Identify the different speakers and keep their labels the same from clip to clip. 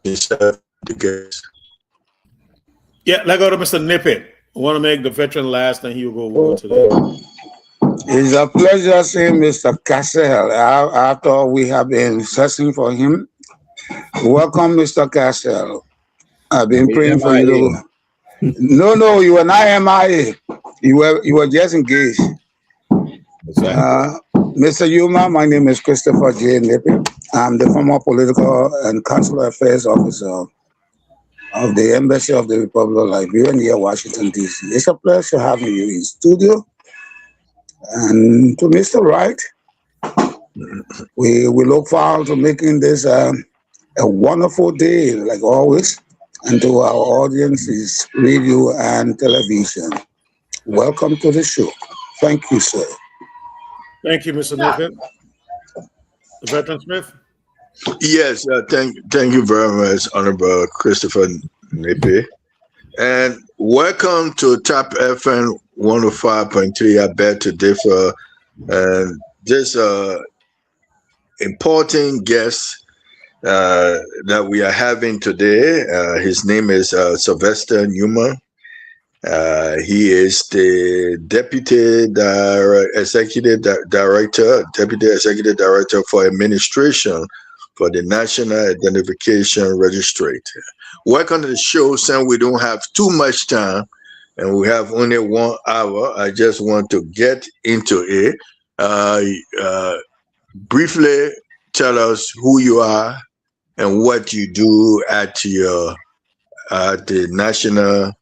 Speaker 1: serve the guests.
Speaker 2: Yeah, let go to Mr. Nippet. I want to make the veteran last, and he'll go on to the.
Speaker 3: It's a pleasure seeing Mr. Cassell after we have been searching for him. Welcome, Mr. Cassell. I've been praying for you
Speaker 4: MIA.
Speaker 3: to. No, you were not MIA. You were just engaged.
Speaker 4: Exactly.
Speaker 3: Mr. Yuma, my name is Christopher J. Nippy. I'm the former political and consular affairs officer of the Embassy of the Republic of Liberia near Washington, D.C. It's a pleasure having you in studio. And to Mr. Wright, we look forward to making this a wonderful day, like always, and to our audiences, radio and television. Welcome to the show. Thank you, sir.
Speaker 2: Thank you, Mr. Nippet. The veteran Smith.
Speaker 1: Yes, thank you very much, Honorable Christopher Nippy. And welcome to Top FM 105.3. I beg to differ. And this important guest that we are having today, his name is Sylvester Newman. He is the Deputy Executive Director for Administration for the National Identification Registry. Welcome to the show. Since we don't have too much time and we have only 1 hour, I just want to get into it. Briefly tell us who you are and what you do at the National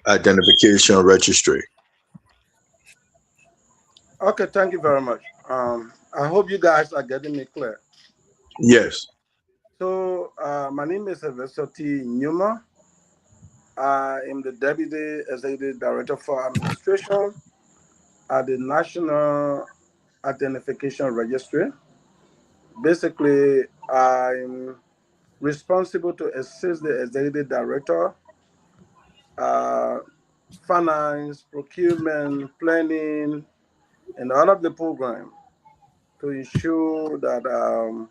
Speaker 1: Identification Registry.
Speaker 5: Okay, thank you very much. I hope you guys are getting me clear.
Speaker 1: Yes.
Speaker 5: So, my name is Sylvester T. Newman. I am the Deputy Executive Director for Administration at the National Identification Registry. Basically, I'm responsible to assist the Executive Director, uh, finance, procurement, planning, and all of the program to ensure that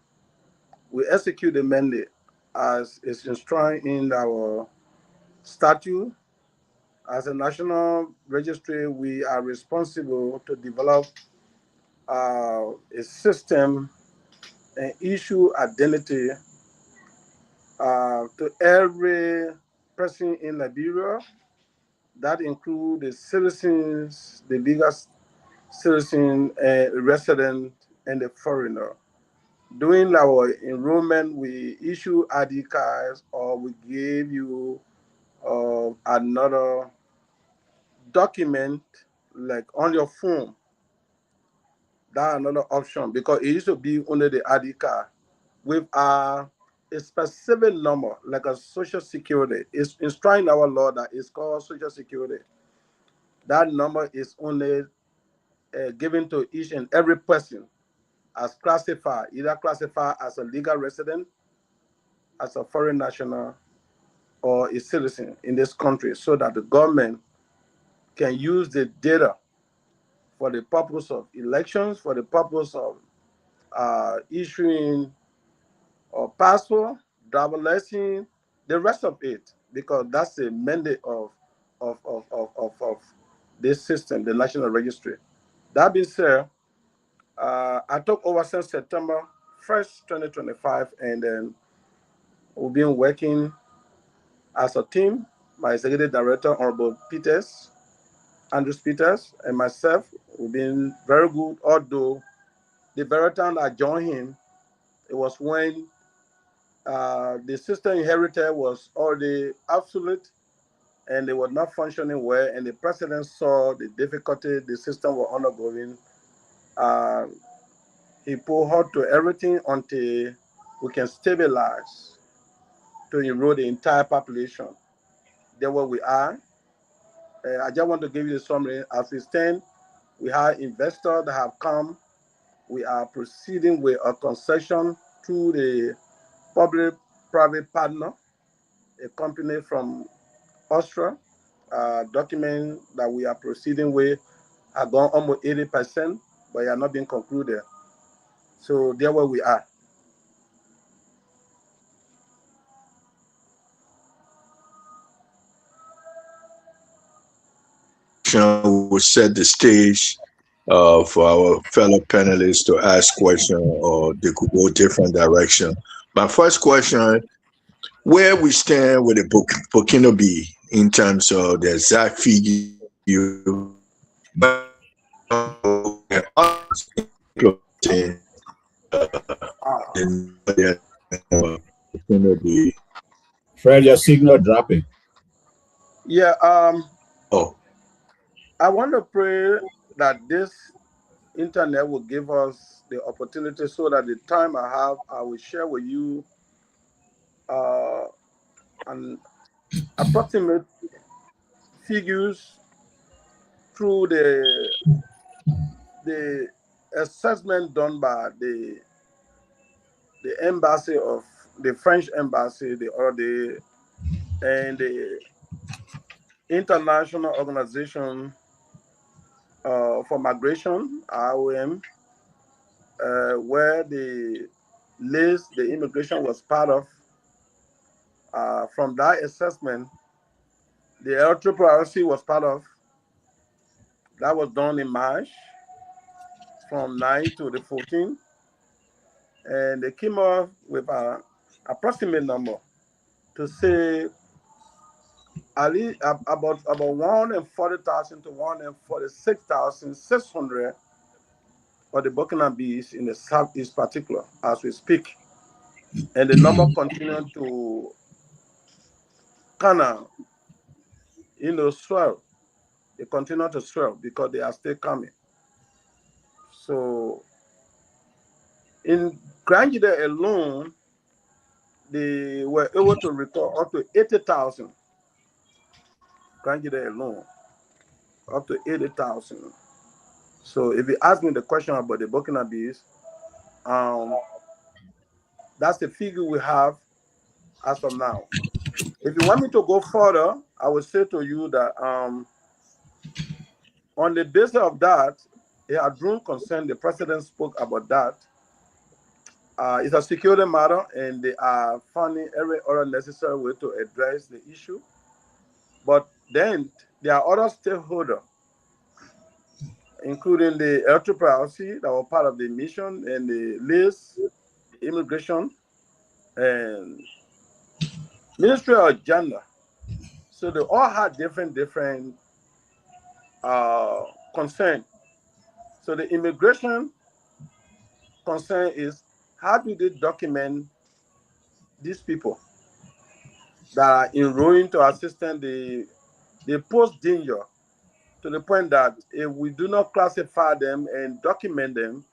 Speaker 5: we execute the mandate as is enshrined in our statute. As a national registry, we are responsible to develop a system and issue identity to every person in Liberia. That includes the citizens, the legal citizen, resident, and the foreigner. During our enrollment, we issue ID cards or we give you another document like on your phone. That's another option because it used to be under the ID card with a specific number like a social security. It's enshrined in our law that it's called social security. That number is only given to each and every person as classified, either classified as a legal resident, as a foreign national, or a citizen in this country so that the government can use the data for the purpose of elections, for the purpose of issuing a passport, driver license, the rest of it, because that's the mandate of this system, the National Registry. That being said, I took over since September 1st, 2025, and then we've been working as a team. My executive director, Honorable Andrews Peters, and myself, we've been very good. Although the very time I joined him, it was when the system inherited was already obsolete and it was not functioning well. And the president saw the difficulty the system was undergoing. Uh, he put halt to everything until we can stabilize to enroll the entire population. There where we are. I just want to give you a summary. As we stand, we have investors that have come. We are proceeding with a concession through the public-private partner, a company from Austria. Document that we are proceeding with are gone almost 80%, but are not being concluded. So there where we are.
Speaker 1: will set the stage for our fellow panelists to ask questions, or they could go different direction. My first question: where we stand with the Burkina B in terms of the exact figure, implementing the Burkina B.
Speaker 4: Fred, your signal dropping.
Speaker 5: Yeah.
Speaker 1: Oh,
Speaker 5: I want to pray that this internet will give us the opportunity, so that the time I have, I will share with you an approximate figures through the assessment done by the embassy of the French embassy, and the International Organization for Migration, IOM, where the list the immigration was part of. From that assessment, the LRRC was part of. That was done in March, from 9 to the 14th, and they came up with an approximate number to say at least about 140,000 to 146,600 of the Burkinabes in the southeast, particular as we speak, and the number continued to kind of swell. They continue to swell because they are still coming. So in Grand Gide alone, they were able to record up to 80,000. Grand Gide alone, up to 80,000. So if you ask me the question about the Burkinabes, that's the figure we have as of now. If you want me to go further, I will say to you that on the basis of that, it had drawn concern. The president spoke about that. It's a security matter, and they are finding every other necessary way to address the issue. But then there are other stakeholders, including the LRRC that were part of the mission, and the list, the immigration, and Ministry of Gender. So they all had different concern. So the immigration concern is, how do they document these people that are enrolling to assistance? They pose danger to the point that if we do not classify them and document them,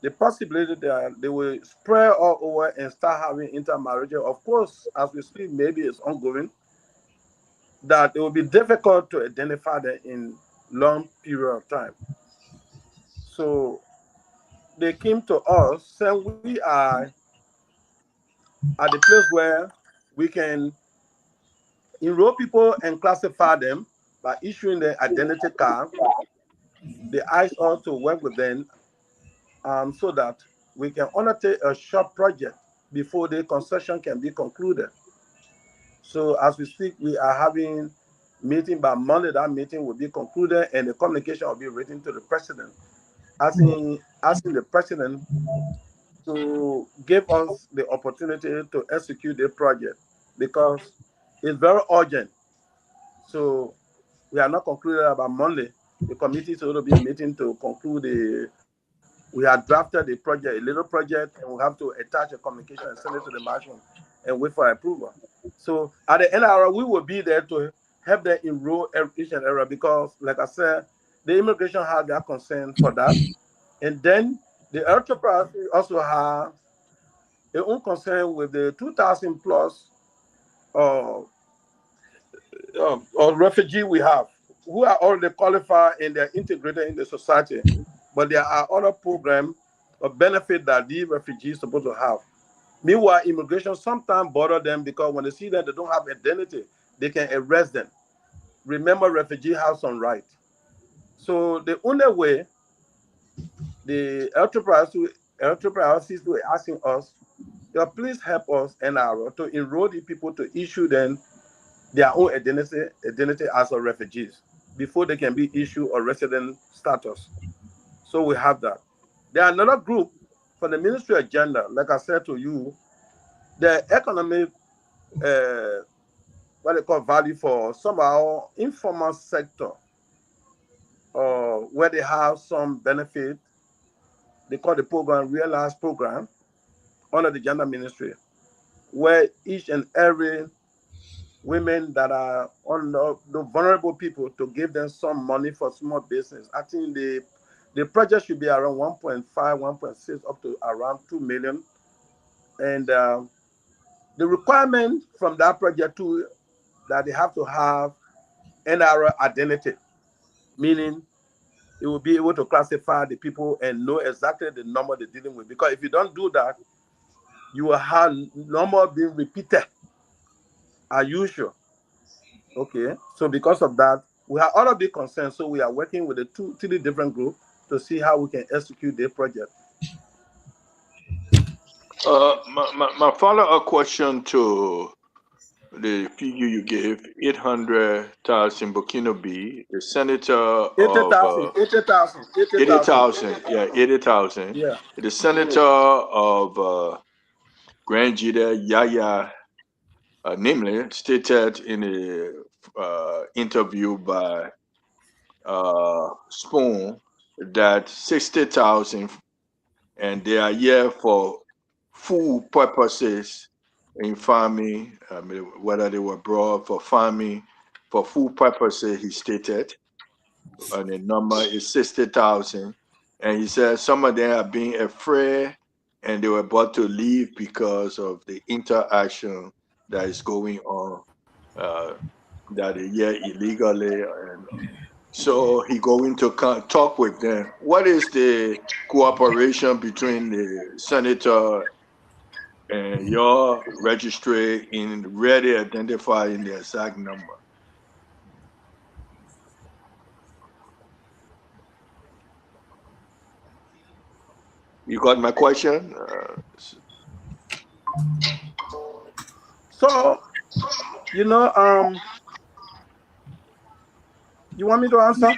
Speaker 5: the possibility that they will spread all over and start having intermarriage. Of course, as we speak, maybe it's ongoing, that it will be difficult to identify them in long period of time. So they came to us saying we are at the place where we can enroll people and classify them by issuing the identity card. They asked us to work with them so that we can undertake a short project before the concession can be concluded. So as we speak, we are having meeting by Monday. That meeting will be concluded, and the communication will be written to the president, asking the president to give us the opportunity to execute the project, because it's very urgent. So we are not concluded about Monday. The committee is going to be meeting to conclude we have drafted the project, a little project, and we have to attach a communication and send it to the marshal and wait for approval. So at the end of our, we will be there to help them enroll each and every, because, like I said, the immigration has their concern for that. And then the enterprise also has their own concern with the 2,000 plus refugee we have, who are already qualified and they're integrated in the society. But there are other programs of benefit that these refugees are supposed to have. Meanwhile, immigration sometimes bother them, because when they see that they don't have identity, they can arrest them. Remember, refugees have some rights. So the only way the enterprises were asking us, please help us NRO to enroll the people, to issue them their own identity as refugees. before they can be issued or resident status. So we have that. There are another group for the ministry agenda, like I said to you, the economic what they call value for some of our informal sector, where they have some benefit. They call the program Realize Program under the gender ministry, where each and every women that are on the vulnerable people to give them some money for small business. I think the project should be around 1.5, 1.6, up to around 2 million. And the requirement from that project too, that they have to have NRA identity, meaning it will be able to classify the people and know exactly the number they're dealing with. Because if you don't do that, you will have number being repeated as usual. Okay, so because of that, we have all of the concerns. So we are working with the three different groups to see how we can execute the project.
Speaker 1: My follow-up question to the figure you gave, 800,000 Burkina B, the senator of
Speaker 5: 80,000, 80,000, 80,000.
Speaker 1: 80,000, yeah, 80,000.
Speaker 5: Yeah.
Speaker 1: The senator of Grand Jida Yaya, namely, stated in a interview by Spoon that 60,000, and they are here for food purposes in farming, whether they were brought for farming, for food purposes, he stated, and the number is 60,000. And he said some of them are being afraid and they were about to leave because of the interaction that is going on, that they here illegally. And so he going to talk with them. What is the cooperation between the senator and your registry in really identifying the exact number? You got my question?
Speaker 5: So, you know, you want me to answer?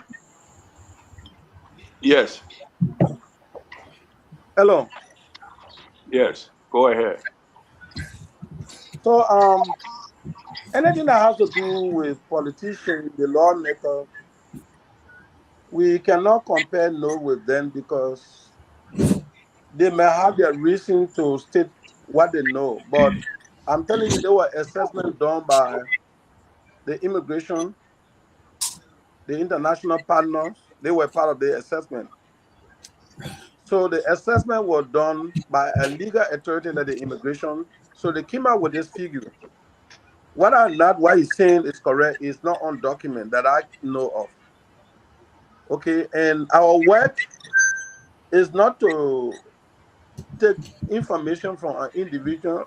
Speaker 1: Yes,
Speaker 5: Hello.
Speaker 1: yes. Go ahead.
Speaker 5: So, anything that has to do with politicians, the lawmaker, we cannot compare no with them because they may have their reason to state what they know. But I'm telling you, there were assessments done by the immigration, the international partners. They were part of the assessment. So the assessment was done by a legal authority like the immigration. So they came out with this figure. Whether or not what he's saying is correct is not on document that I know of. Okay, and our work is not to take information from an individual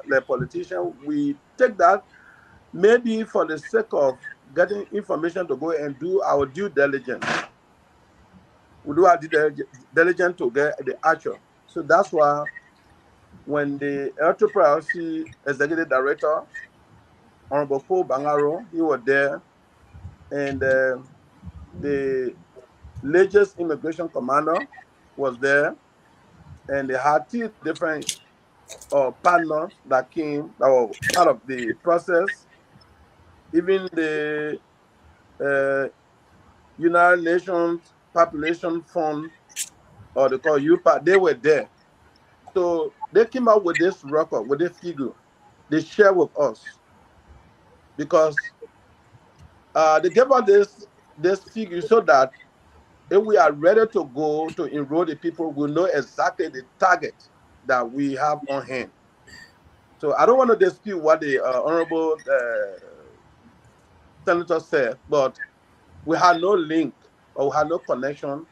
Speaker 5: like politician. We take that maybe for the sake of getting information to go and do our due diligence. We do our due diligence to get the actual. So that's why when the Electoral Privacy Executive Director, Honorable Paul Bangaro, he was there, and the latest immigration commander was there, and they had two different partners that came that were part of the process. Even the uh, United Nations Population Fund, or they call UPA, they were there. So they came out with this record, with this figure. They share with us because they gave us this figure so that if we are ready to go to enroll the people, we know exactly the target that we have on hand. So I don't want to dispute what the honorable senator said, but we had no link or we had no connection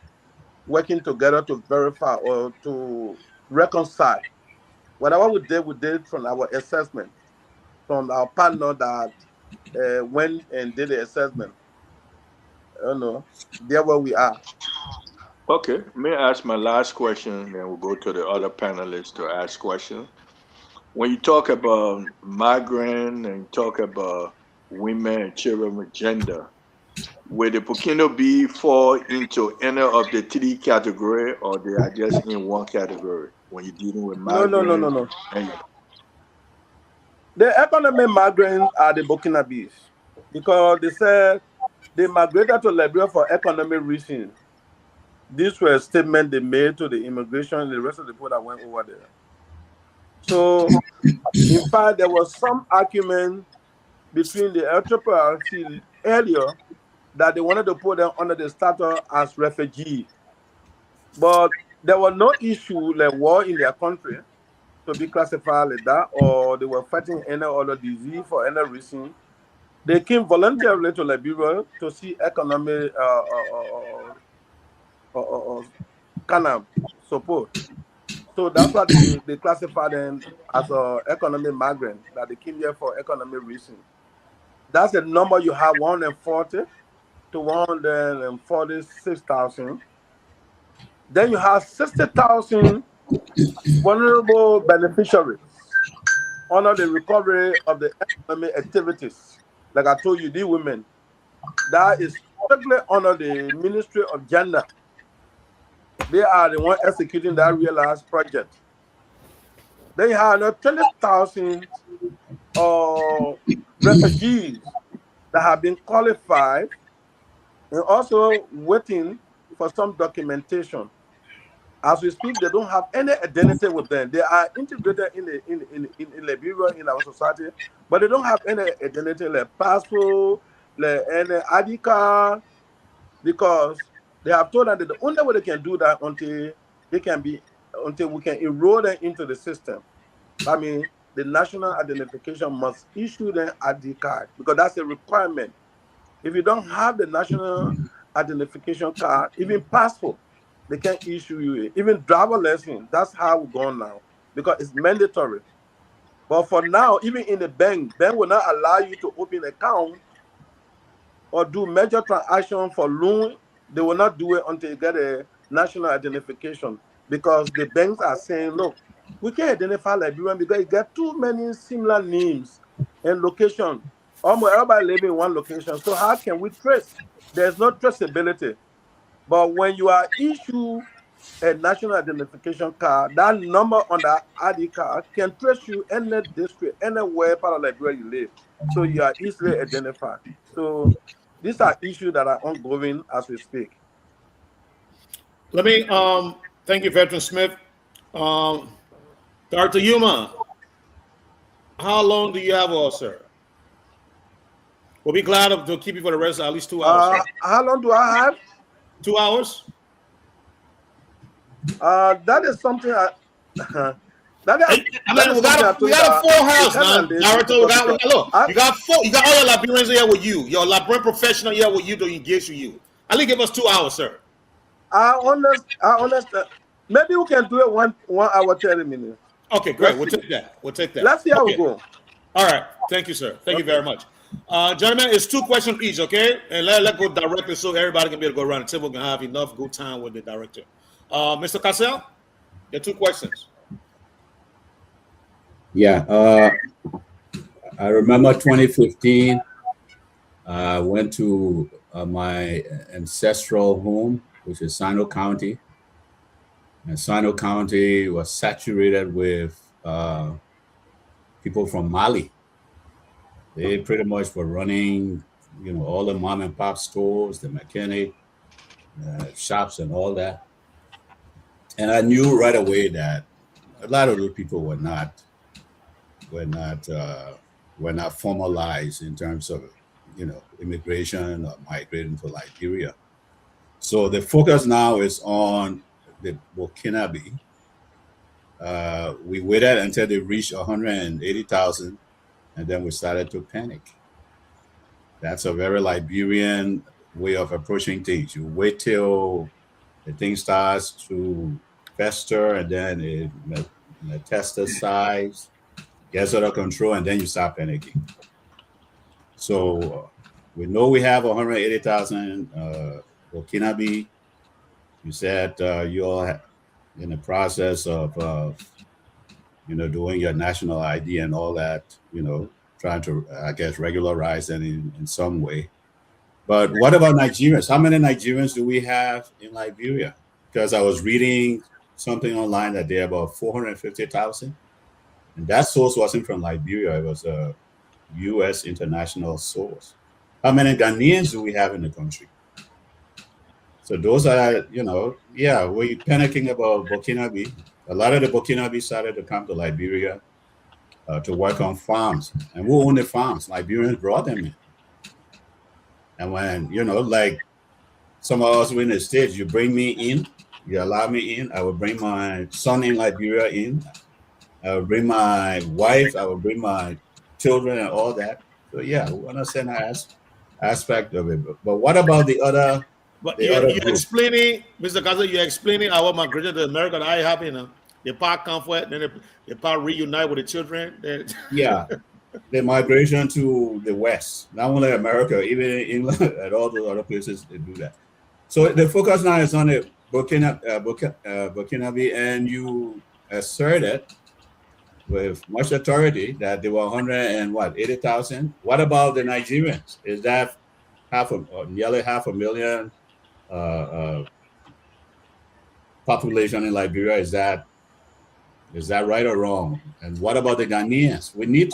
Speaker 5: working together to verify or to reconcile. Whatever we did from our assessment, from our partner that went and did the assessment. I don't know. There where we are.
Speaker 1: Okay, may I ask my last question, then we'll go to the other panelists to ask questions. When you talk about migrant and talk about women and children with gender, will the Burkina be fall into any of the three category, or they are just in one category when you're dealing with
Speaker 5: No, no, no, no,
Speaker 1: migrants?
Speaker 5: no.
Speaker 1: And
Speaker 5: The economic migrants are the Burkinabes because they said they migrated to Liberia for economic reasons. These were statements they made to the immigration and the rest of the people that went over there. So, in fact, there was some argument between the LRRC earlier that they wanted to put them under the status as refugees. But there was no issue like war in their country to be classified like that, or they were fighting any other disease for any reason. They came voluntarily to Liberia to see economic kind of support. So that's why they classify them as economic migrant, that they came here for economic reason. That's the number you have 140 to 146,000. Then you have 60,000 vulnerable beneficiaries under the recovery of the economic activities. Like I told you, these women, that is strictly under the Ministry of Gender. They are the one executing that realized project. Then you have another 20,000 refugees that have been qualified and also waiting for some documentation. As we speak, they don't have any identity with them. They are integrated in Liberia, in our society, but they don't have any identity, like passport, like any ID card, because they have told them that the only way they can do that until we can enroll them into the system. I mean, the national identification must issue them ID card because that's a requirement. If you don't have the national identification card, even passport, they can't issue you. Even driver license, that's how we're going now because it's mandatory. But for now, even in the bank will not allow you to open an account or do major transaction for loan. They will not do it until you get a national identification because the banks are saying, look, we can't identify Liberian because you get too many similar names and location. Almost everybody living in one location. So how can we trace? There's no traceability. But when you are issued a national identification card, that number on that ID card can trace you any district, anywhere part of Liberia you live. So you are easily identified. So these are issues that are ongoing as we speak.
Speaker 2: Let me thank you, Veteran Smith. Dr. Yuma, how long do you have, sir? We'll be glad to keep you for the rest of at least 2 hours.
Speaker 5: How long do I have?
Speaker 2: 2 hours?
Speaker 5: That is something I.
Speaker 2: We got a full house, man. Director, look, you got all your Liberians here with you. Your Liberian professional here with you to engage with you. At least give us 2 hours, sir.
Speaker 5: I understand. Maybe we can do it 1 hour 30 minutes.
Speaker 2: Okay, great. We'll take that.
Speaker 5: Let's see how we go.
Speaker 2: All right. Thank you, sir. Thank you very much. Gentlemen, it's 2 questions each, okay? And let go directly so everybody can be able to go around the table and have enough good time with the director. Mr. Cassell, your 2 questions.
Speaker 4: Yeah, I remember 2015. I went to my ancestral home, which is Sino County. And Sino County was saturated with people from Mali. They pretty much were running, all the mom and pop stores, the mechanic shops, and all that. And I knew right away that a lot of those people were not formalized in terms of immigration or migrating to Liberia. So the focus now is on the Burkinabe. We waited until they reached 180,000, and then we started to panic. That's a very Liberian way of approaching things. You wait till the thing starts to fester, and then it metastasize, gets out of control, and then you start panicking. So we know we have 180,000 Burkinabe. You said you're in the process of doing your national ID and all that, trying to, I guess, regularize it in some way. But what about Nigerians? How many Nigerians do we have in Liberia? Because I was reading something online that there are about 450,000. And that source wasn't from Liberia. It was a U.S. international source. How many Ghanaians do we have in the country? So those are, yeah, we're panicking about Burkinabe. A lot of the Burkinabe started to come to Liberia to work on farms. And who owned the farms? Liberians brought them in. And when, like some of us in the States, you bring me in, you allow me in, I will bring my son in Liberia in, I will bring my wife, I will bring my children and all that. So yeah, we understand that aspect of it. But what about the other
Speaker 2: But
Speaker 4: other
Speaker 2: you're
Speaker 4: group?
Speaker 2: explaining, Mr. Kaza, you're explaining our migration to America that I happen. The part comfort, then the part reunite with the children.
Speaker 4: Yeah, the migration to the West, not only America, even in England and all those other places, they do that. So the focus now is on the Burkinabe, and you asserted with much authority that there were 80,000. What about the Nigerians? Is that nearly half a million population in Liberia? Is that right or wrong? And what about the Ghanaians? We need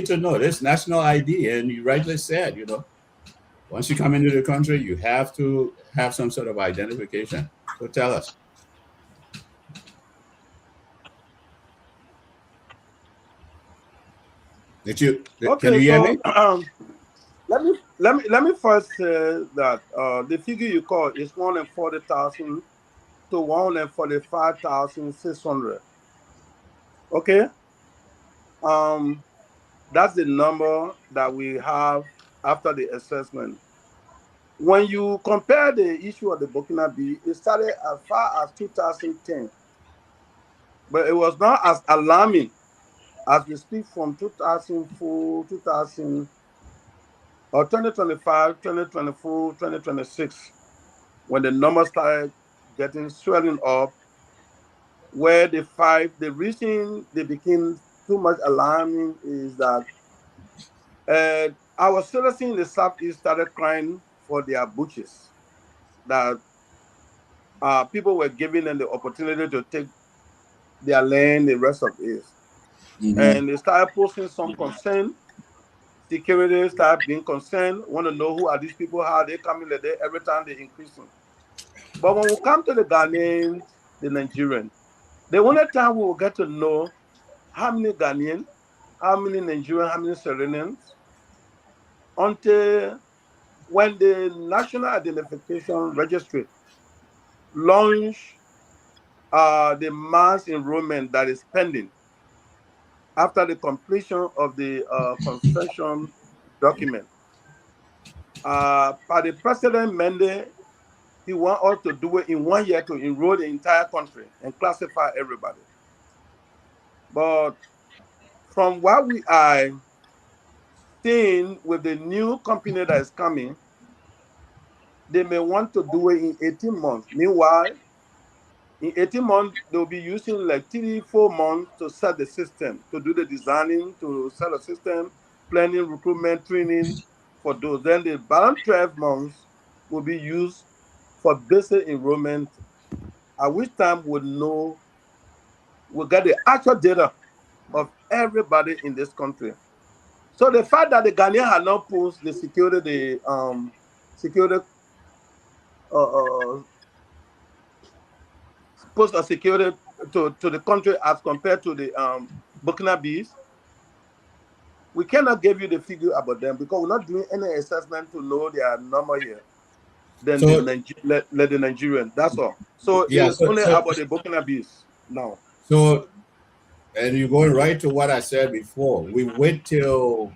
Speaker 4: to know this national ID. And you rightly said, once you come into the country, you have to have some sort of identification. So tell us. Can you hear me?
Speaker 5: Let me first say that the figure you call is 140,000 to 145,600. Okay, that's the number that we have after the assessment. When you compare the issue of the Burkinabe, it started as far as 2010, but it was not as alarming as we speak from 2004, 2000, or 2025, 2024, 2026, when the numbers started getting swelling up, where the reason they became too much alarming is that our citizens in the Southeast started crying for their butchers, that people were giving them the opportunity to take their land, the rest of it.
Speaker 4: Mm-hmm.
Speaker 5: And they started posting some concern. Security started being concerned, want to know who are these people, how they coming there every time they increasing. But when we come to the Ghanaians, the Nigerians, the only time we will get to know how many Ghanaians, how many Nigerians, how many SRERAMs, until when the National Identification Registry launch the mass enrollment that is pending after the completion of the concession document. By the President Mende, he wants us to do it in 1 year to enroll the entire country and classify everybody. But from what we are seeing with the new company that is coming, they may want to do it in 18 months. Meanwhile, in 18 months, they'll be using like 3-4 months to set the system, to do the designing, to set a system, planning, recruitment, training for those. Then the balance 12 months will be used for basic enrollment, at which time we'll get the actual data of everybody in this country. So the fact that the Ghanaian had not posted the security post of security to the country as compared to the Burkinabes, we cannot give you the figure about them because we're not doing any assessment to know their number here. Then the Nigerian. That's all. So
Speaker 4: Yeah,
Speaker 5: it is only about the Burkinabes now.
Speaker 4: So, and you're going right to what I said before. We wait till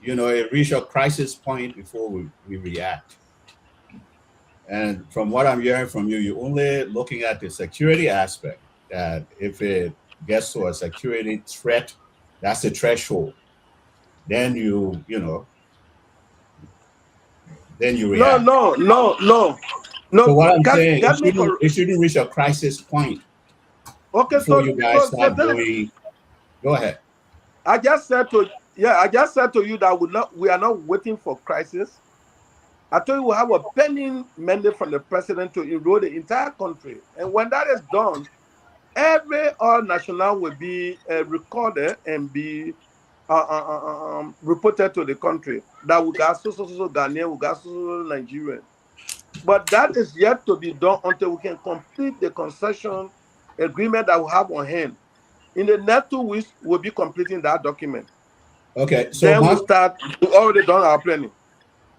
Speaker 4: it reach a crisis point before we react. And from what I'm hearing from you, you're only looking at the security aspect. That if it gets to a security threat, that's the threshold. Then then you react.
Speaker 5: No.
Speaker 4: So what I'm saying, it shouldn't reach a crisis point.
Speaker 5: Okay,
Speaker 4: before you guys start going. Go ahead.
Speaker 5: I just said to you that we are not waiting for crisis. I told you we have a pending mandate from the president to enroll the entire country. And when that is done, every all national will be recorded and be reported to the country that we got so Ghanaian, we got so Nigerian. But that is yet to be done until we can complete the concession agreement that we have on hand. In the next 2 weeks, we'll be completing that document.
Speaker 4: Okay, so
Speaker 5: Then we start. We already done our planning.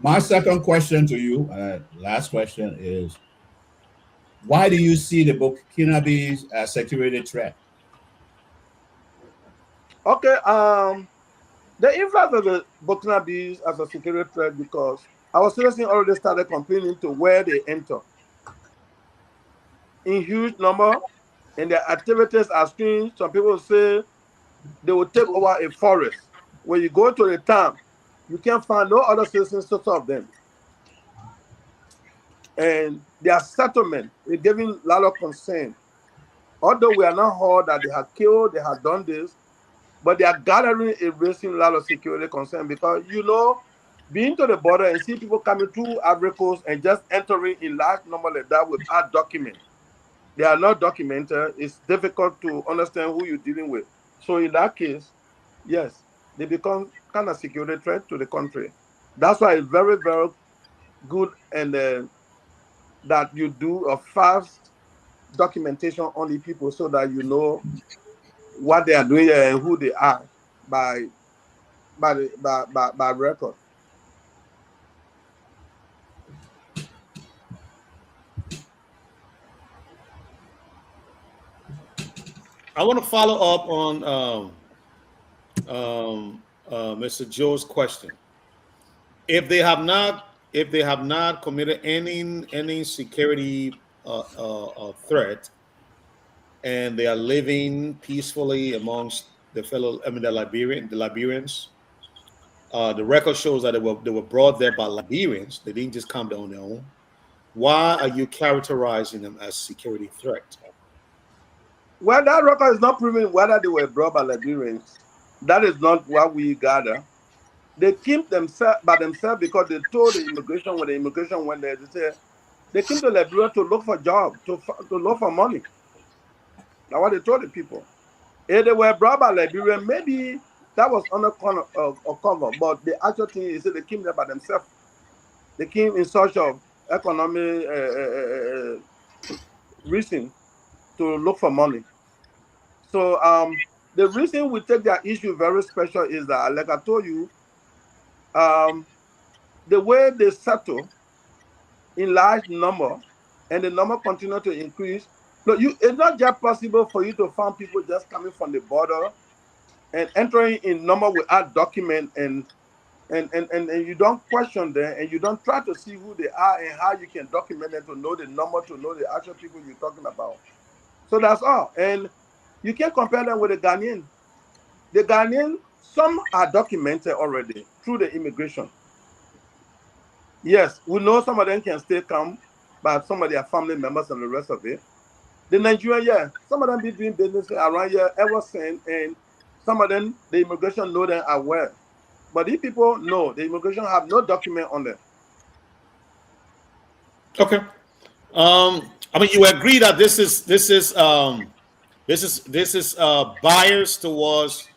Speaker 4: my second question to you, last question, is why do you see the Burkinabes as a security threat?
Speaker 5: Okay. The influence of the Burkinabes as a security threat because our citizens already started complaining to where they enter in huge number, and their activities are strange. Some people say they will take over a forest. When you go to the town, you can't find no other citizens to serve them. And their settlement is giving a lot of concern. Although we are not heard that they have killed, they have done this, but they are gathering a raising a lot of security concern because, being to the border and see people coming through Ivory Coast and just entering in large number like that without document. They are not documented. It's difficult to understand who you're dealing with. So in that case, yes, they become kind of security threat to the country. That's why it's very, very good and that you do a fast documentation on the people so that you know what they are doing and who they are by record.
Speaker 2: I want to follow up on Mr. Joe's question. If they have not committed any security threat, and they are living peacefully amongst the Liberians. The record shows that they were brought there by Liberians. They didn't just come there on their own. Why are you characterizing them as security threat?
Speaker 5: Well, that record is not proving whether they were brought by Liberians. That is not what we gather. They came themselves by themselves because they told the immigration when the immigration went there. They said they came to Liberia to look for jobs, to look for money. That's what they told the people. If they were brought by Liberian, maybe that was under cover. But the actual thing is that they came there by themselves. They came in search of economic reason to look for money. So the reason we take that issue very special is that, like I told you, the way they settle in large number and the number continue to increase. Look, it's not just possible for you to find people just coming from the border and entering in number without document and you don't question them and you don't try to see who they are and how you can document them to know the number, to know the actual people you're talking about. So that's all. And you can't compare them with the Ghanaian. The Ghanaian, some are documented already through the immigration. Yes, we know some of them can still come, but some of their family members and the rest of it. The Nigerian, yeah, some of them be doing business around here ever since, and some of them, the immigration know them as well. But these people, no, the immigration have no document on them.
Speaker 2: Okay. I mean, you agree that this is biased towards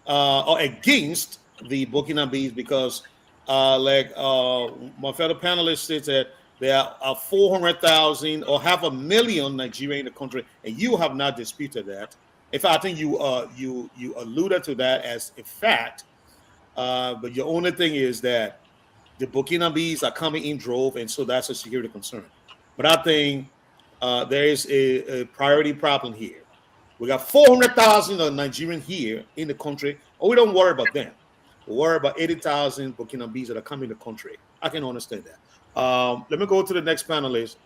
Speaker 2: or against the Burkinabes because, my fellow panelists said that there are 400,000 or 500,000 Nigerians in the country, and you have not disputed that. In fact, I think you alluded to that as a fact. But your only thing is that the Burkinabes are coming in drove, and so that's a security concern. But I think there is a priority problem here. We got 400,000 Nigerians here in the country, and we don't worry about them. We worry about 80,000 Burkinabes that are coming to the country. I can understand that. Let me go to the next panelist,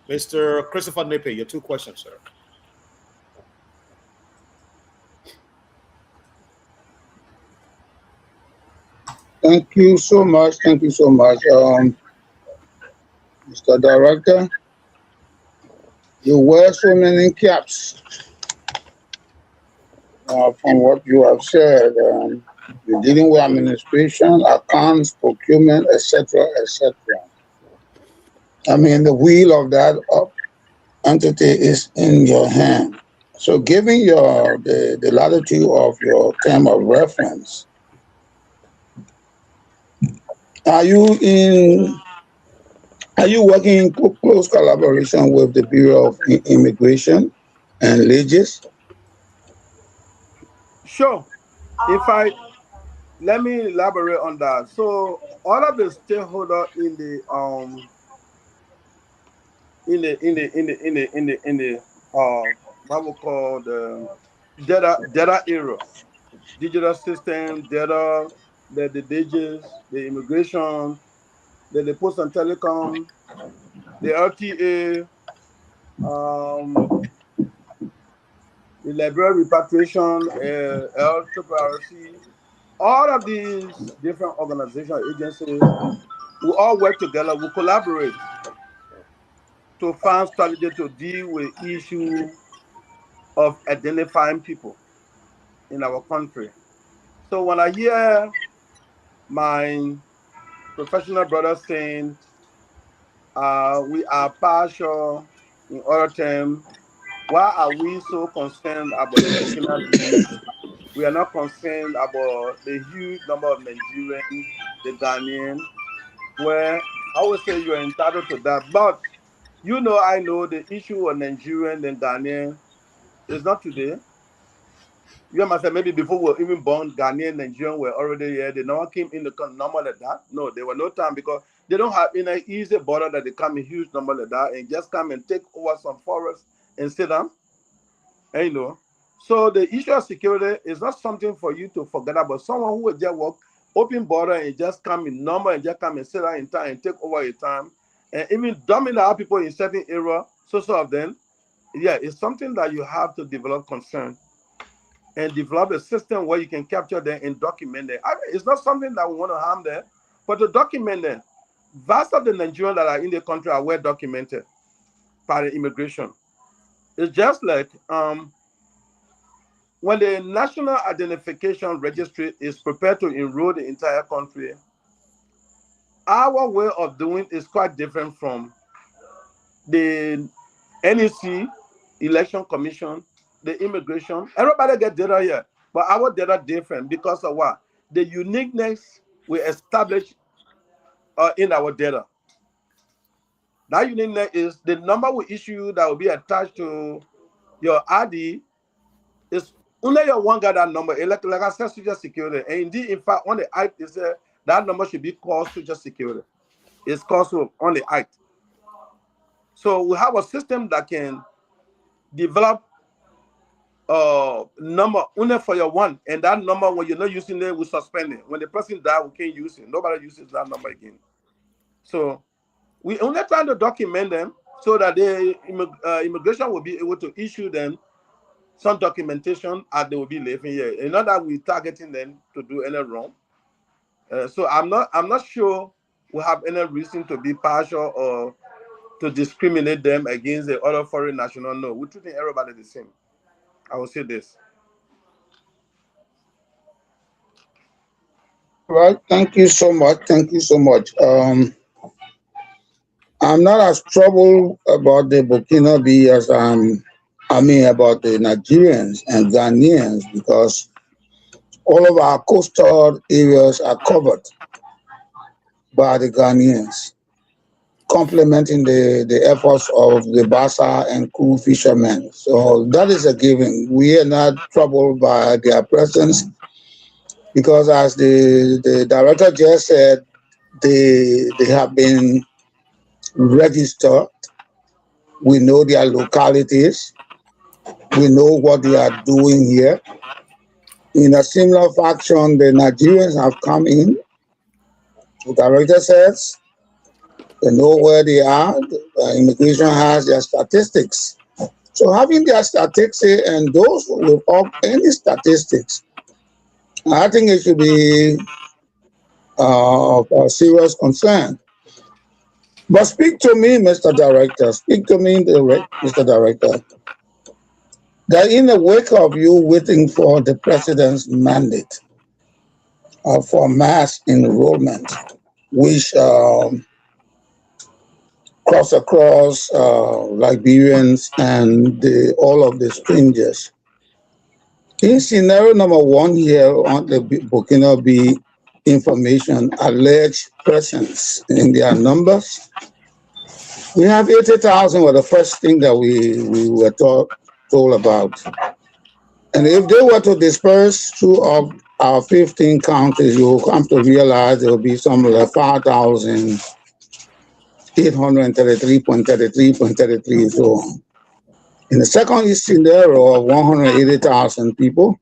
Speaker 2: Mr. Christopher Napier. Your 2 questions, sir.
Speaker 3: Thank you so much. Thank you so much, Mr. Director. You wear so many caps. From what you have said, you're dealing with administration, accounts, procurement, etc., etc. I mean, the wheel of that entity is in your hand. So, given the latitude of your term of reference, are you in are you working in close collaboration with the Bureau of Immigration and Leges?
Speaker 5: Sure. In fact, let me elaborate on that. So all of the stakeholders in the what we call the data era, digital system, data, the DJs, the immigration, the post and telecom, the RTA, the library repatriation, LRRC, all of these different organizations, agencies, we all work together, we collaborate to find strategy to deal with issue of identifying people in our country. So when I hear my professional brother saying we are partial in other terms, why are we so concerned about the Burkina Faso? We are not concerned about the huge number of Nigerians, the Ghanaian, where I would say you're entitled to that. But I know the issue of Nigerian and Ghanaian is not today. You understand? Maybe before we were even born, Ghanaian, Nigerian were already here. They never came in the number like that. No, there were no time because they don't have in an easy border that they come in huge number like that and just come and take over some forests and sit down. And. So the issue of security is not something for you to forget about. Someone who will just walk open border and just come in number and just come and sit down in time and take over your time and even dominate our people in certain area, so of them. Yeah, it's something that you have to develop concern and develop a system where you can capture them and document them. I mean, it's not something that we want to harm them, but to document them. Vast of the Nigerians that are in the country are well documented by the immigration. It's just like when the National Identification Registry is prepared to enroll the entire country, our way of doing is quite different from the NEC, Election Commission, the immigration. Everybody get data here, but our data different because of what? The uniqueness we establish in our data. That uniqueness is the number we issue that will be attached to your ID is only your one got that number. Like I said, social security. And indeed, in fact, on the act, it said that number should be called social security. It's called on the act. So we have a system that can develop number only for your one, and that number when you're not using it, we suspend it. When the person dies, we can't use it. Nobody uses that number again. So we only trying to document them so that the immigration will be able to issue them some documentation as they will be living here. And not that we're targeting them to do any wrong. So I'm not sure we have any reason to be partial or to discriminate them against the other foreign national. No, we're treating everybody the same. I will say this.
Speaker 3: Right. Thank you so much. Thank you so much. I'm not as troubled about the Burkina Faso as about the Nigerians and Ghanaians because all of our coastal areas are covered by the Ghanaians, complementing the efforts of the Bassa and Kru fishermen. So that is a given. We are not troubled by their presence because, as the director just said, they have been registered. We know their localities. We know what they are doing here. In a similar fashion, the Nigerians have come in. The director says they know where they are. The immigration has their statistics. So having their statistics and those without any statistics, I think it should be of a serious concern. But speak to me, Mr. Director. Speak to me, Mr. Director. That in the wake of you waiting for the president's mandate for mass enrollment, which across Liberians and all of the strangers. In scenario number 1 here on the Burkina Faso information, alleged presence in their numbers, we have 80,000 was the first thing that we were told about. And if they were to disperse through our 15 counties, you will come to realize there will be something like 5,833.33.33 so on. In the second scenario of 180,000 people,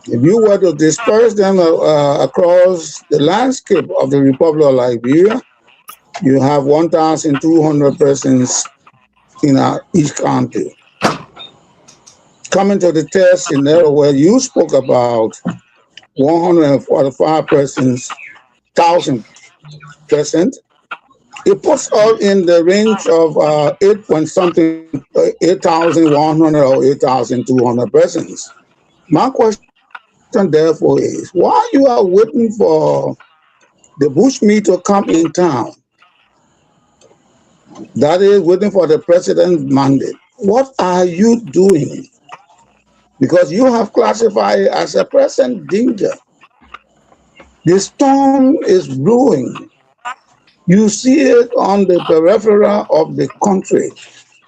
Speaker 3: if you were to disperse them across the landscape of the Republic of Liberia, you have 1,200 persons in each county. Coming to the third scenario where you spoke about 145 persons, 1,000 present, it puts us in the range of 8,100 or 8,200 persons. My question therefore is, while you are waiting for the bushmeat to come in town, that is waiting for the president's mandate, what are you doing? Because you have classified it as a present danger. The storm is brewing. You see it on the periphery of the country.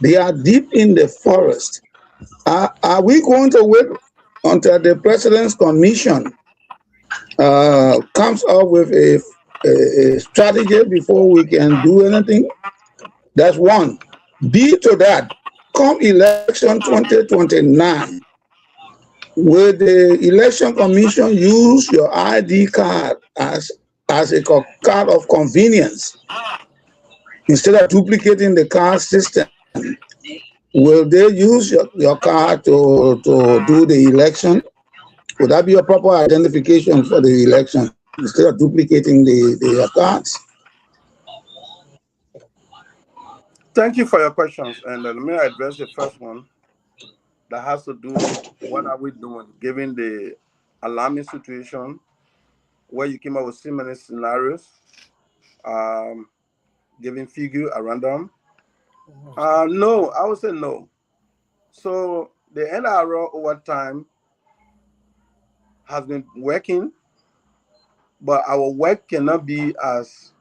Speaker 3: They are deep in the forest. Are we going to wait until the president's commission comes up with a strategy before we can do anything? That's one. B to that, come election 2029, will the election commission use your ID card as a card of convenience instead of duplicating the card system? Will they use your card to do the election? Would that be a proper identification for the election instead of duplicating the cards?
Speaker 5: Thank you for your questions. And let me address the first one that has to do what are we doing given the alarming situation where you came up with so many scenarios, giving figure around them. No, I would say no. So the NRO over time has been working, but our work cannot be as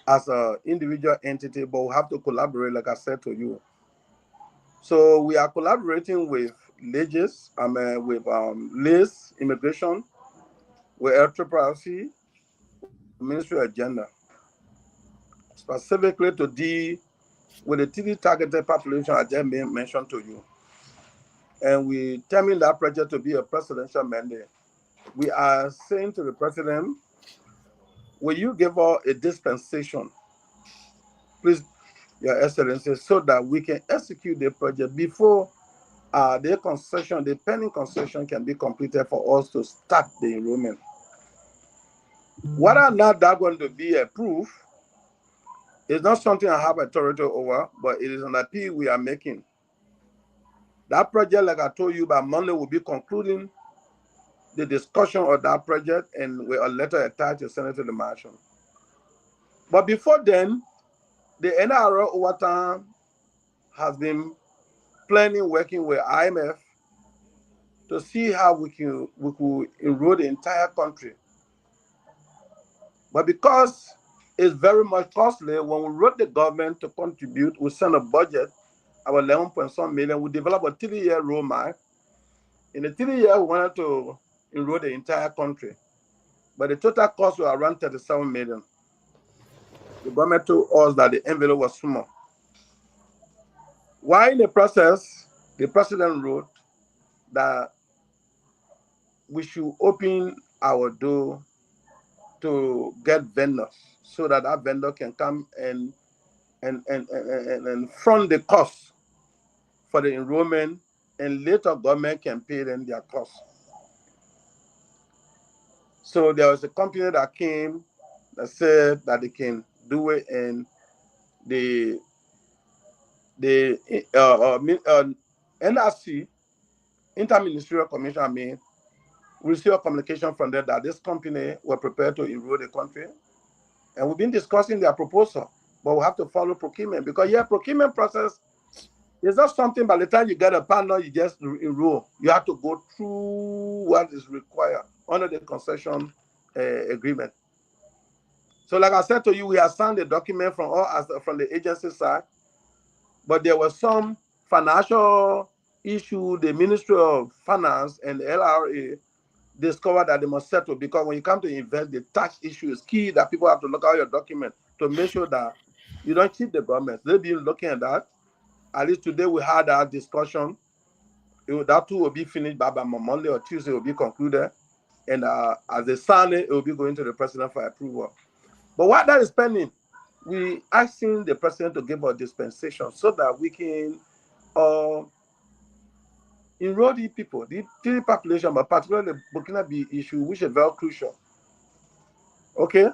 Speaker 5: an individual entity, but we have to collaborate, like I said to you. So we are collaborating with LIS, Immigration, with LCCC, Ministry Agenda, specifically to deal with the TD targeted population I just mentioned to you. And we determined that project to be a presidential mandate. We are saying to the president, will you give us a dispensation, please, Your Excellency, so that we can execute the project before the pending concession can be completed for us to start the enrollment. Whether or not that's going to be approved is not something I have authority over, but it is an appeal we are making. That project, like I told you, by Monday we'll be concluding the discussion of that project and with a letter attached to Senator the Marshall. But before then, the NRO over time has been planning, working with IMF to see how we could enroll the entire country. But because it's very much costly, when we wrote the government to contribute, we sent a budget of 11.some million. We developed a 3-year roadmap. In the 3 years, we wanted to enroll the entire country. But the total cost was around 37 million. The government told us that the envelope was small. While in the process, the president wrote that we should open our door to get vendors so that vendor can come and front the cost for the enrollment, and later government can pay them their costs. So there was a company that came that said that they can do it, and the NRC, Interministerial Commission, we received a communication from them that this company were prepared to enroll the country, and we've been discussing their proposal. but we have to follow procurement because procurement process is not something by the time you get a partner, you just enroll. You have to go through what is required under the concession agreement. So like I said to you, we have signed the document from the agency side, but there was some financial issue the Ministry of Finance and the LRA discovered that they must settle, because when you come to invest, the tax issue is key, that people have to look at your document to make sure that you don't cheat the government. They've been looking at that. At least today we had that discussion. That too will be finished by Monday or Tuesday, will be concluded. And as they sign it, it will be going to the president for approval. But while that is pending, we asking the president to give us dispensation so that we can enroll the people, the three population, but particularly the Burkina Faso issue, which is very crucial. Okay?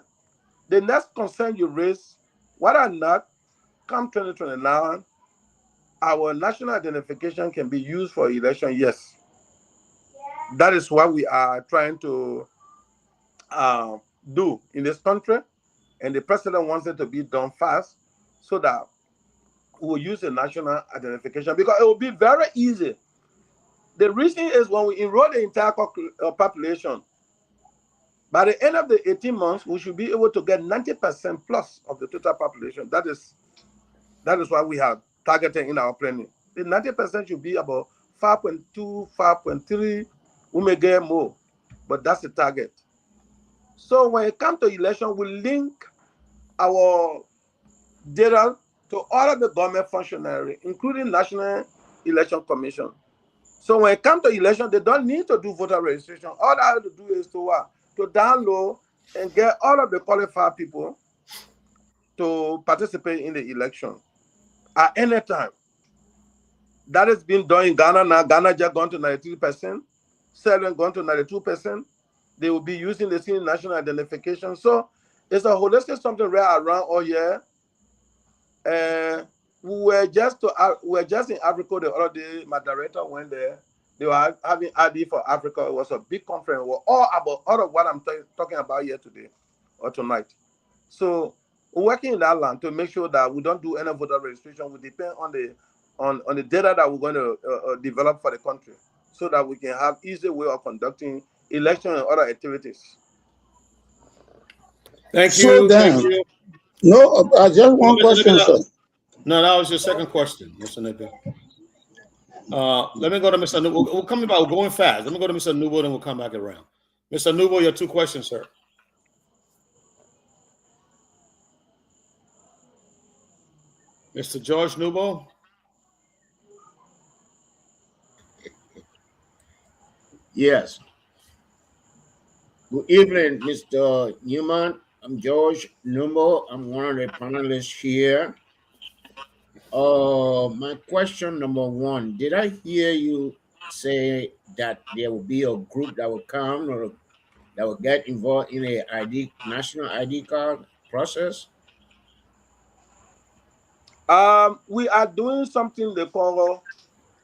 Speaker 5: The next concern you raise, whether or not, come 2029, our national identification can be used for election, yes. That is what we are trying to do in this country, and the president wants it to be done fast so that we will use the national identification, because it will be very easy. The reason is when we enroll the entire population, by the end of the 18 months, we should be able to get 90% plus of the total population. That is what we have targeted in our planning. The 90% should be about 5.2, 5.3. We may get more, but that's the target. So when it comes to election, we link our data to all of the government functionaries, including National Election Commission. So when it comes to election, they don't need to do voter registration. All they have to do is to download and get all of the qualified people to participate in the election at any time. That has been done in Ghana now. Ghana just gone to 93%, Serbia gone to 92%. They will be using the same national identification. So it's a holistic something right around all year. We were just in Africa the other day. My director went there. They were having ID for Africa. It was a big conference. It was all of what I'm talking about here today or tonight. So we're working in that land to make sure that we don't do any voter registration. We depend on the data that we're going to develop for the country, so that we can have easy way of conducting election and other activities.
Speaker 2: Thank you. Thank you.
Speaker 3: No, just one question, sir.
Speaker 2: No, that was your second question, Mr. Nippon. Let me go to Mr. Nubo. We're coming back. We're going fast. Let me go to Mr. Nubo, then we'll come back around. Mr. Nubo, your two questions, sir. Mr. George Nubo.
Speaker 6: Yes. Good evening, Mr. Newman. I'm George Numbo. I'm one of the panelists here. My question number one, did I hear you say that there will be a group that will come or that will get involved in a national ID card process?
Speaker 5: We are doing something they call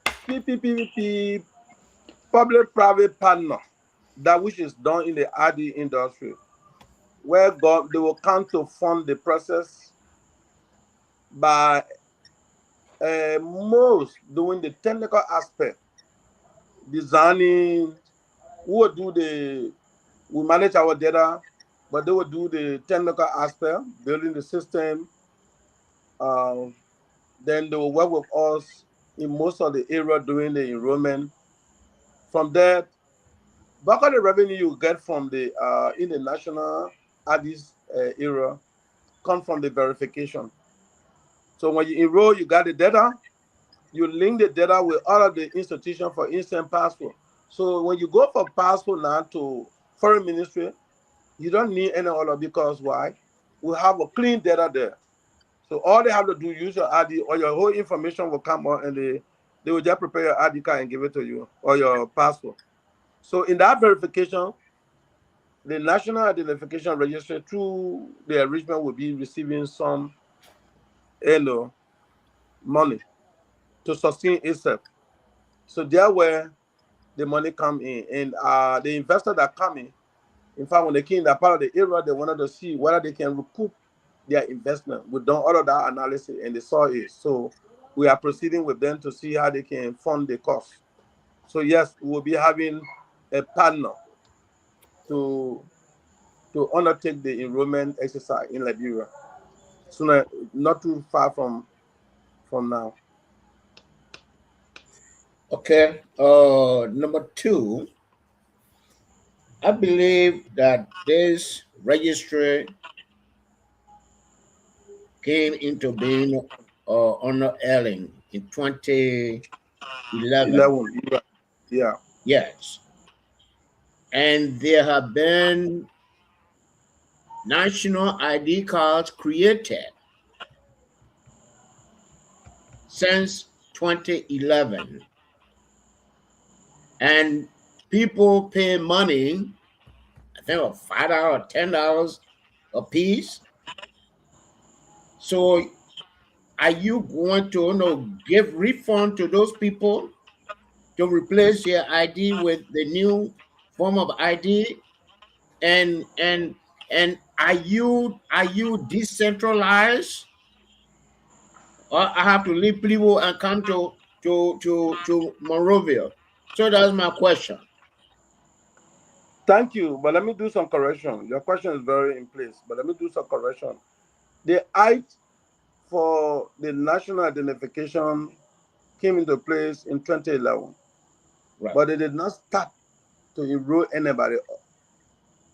Speaker 5: PPPP, public-private partner, that which is done in the ID industry, where they will come to fund the process by most doing the technical aspect, designing. We manage our data, but they will do the technical aspect, building the system. Then they will work with us in most of the area doing the enrollment. From there, back of the revenue you get from the in the national IDs area come from the verification. So when you enroll, you got the data, you link the data with all of the institutions for instant passport. So when you go for passport now to foreign ministry, you don't need any other, because why? We have a clean data there. So all they have to do, use your ID, or your whole information will come out, and they will just prepare your ID card and give it to you, or your passport. So in that verification, the National Identification Registry, through the enrichment, will be receiving some money to sustain itself. So there where the money come in, and the investor that come in fact, when they came in that part of the area, they wanted to see whether they can recoup their investment. We've done all of that analysis and they saw it. So we are proceeding with them to see how they can fund the cost. So yes, we'll be having a partner to undertake the enrollment exercise in Liberia sooner, not too far from now.
Speaker 6: Okay. Number two, I believe that this registry came into being under Elling in 2011.
Speaker 5: 11, yeah.
Speaker 6: Yes. And there have been national ID cards created since 2011. And people pay money, I think of $5 or $10 a piece. So are you going to give refund to those people to replace your ID with the new form of ID? And are you decentralized, or I have to leave Plivo and come to Monrovia? So that's my question.
Speaker 5: Thank you, but let me do some correction. Your question is very in place, but let me do some correction. The act for the national identification came into place in 2011,
Speaker 6: Right.
Speaker 5: but they did not start to enroll anybody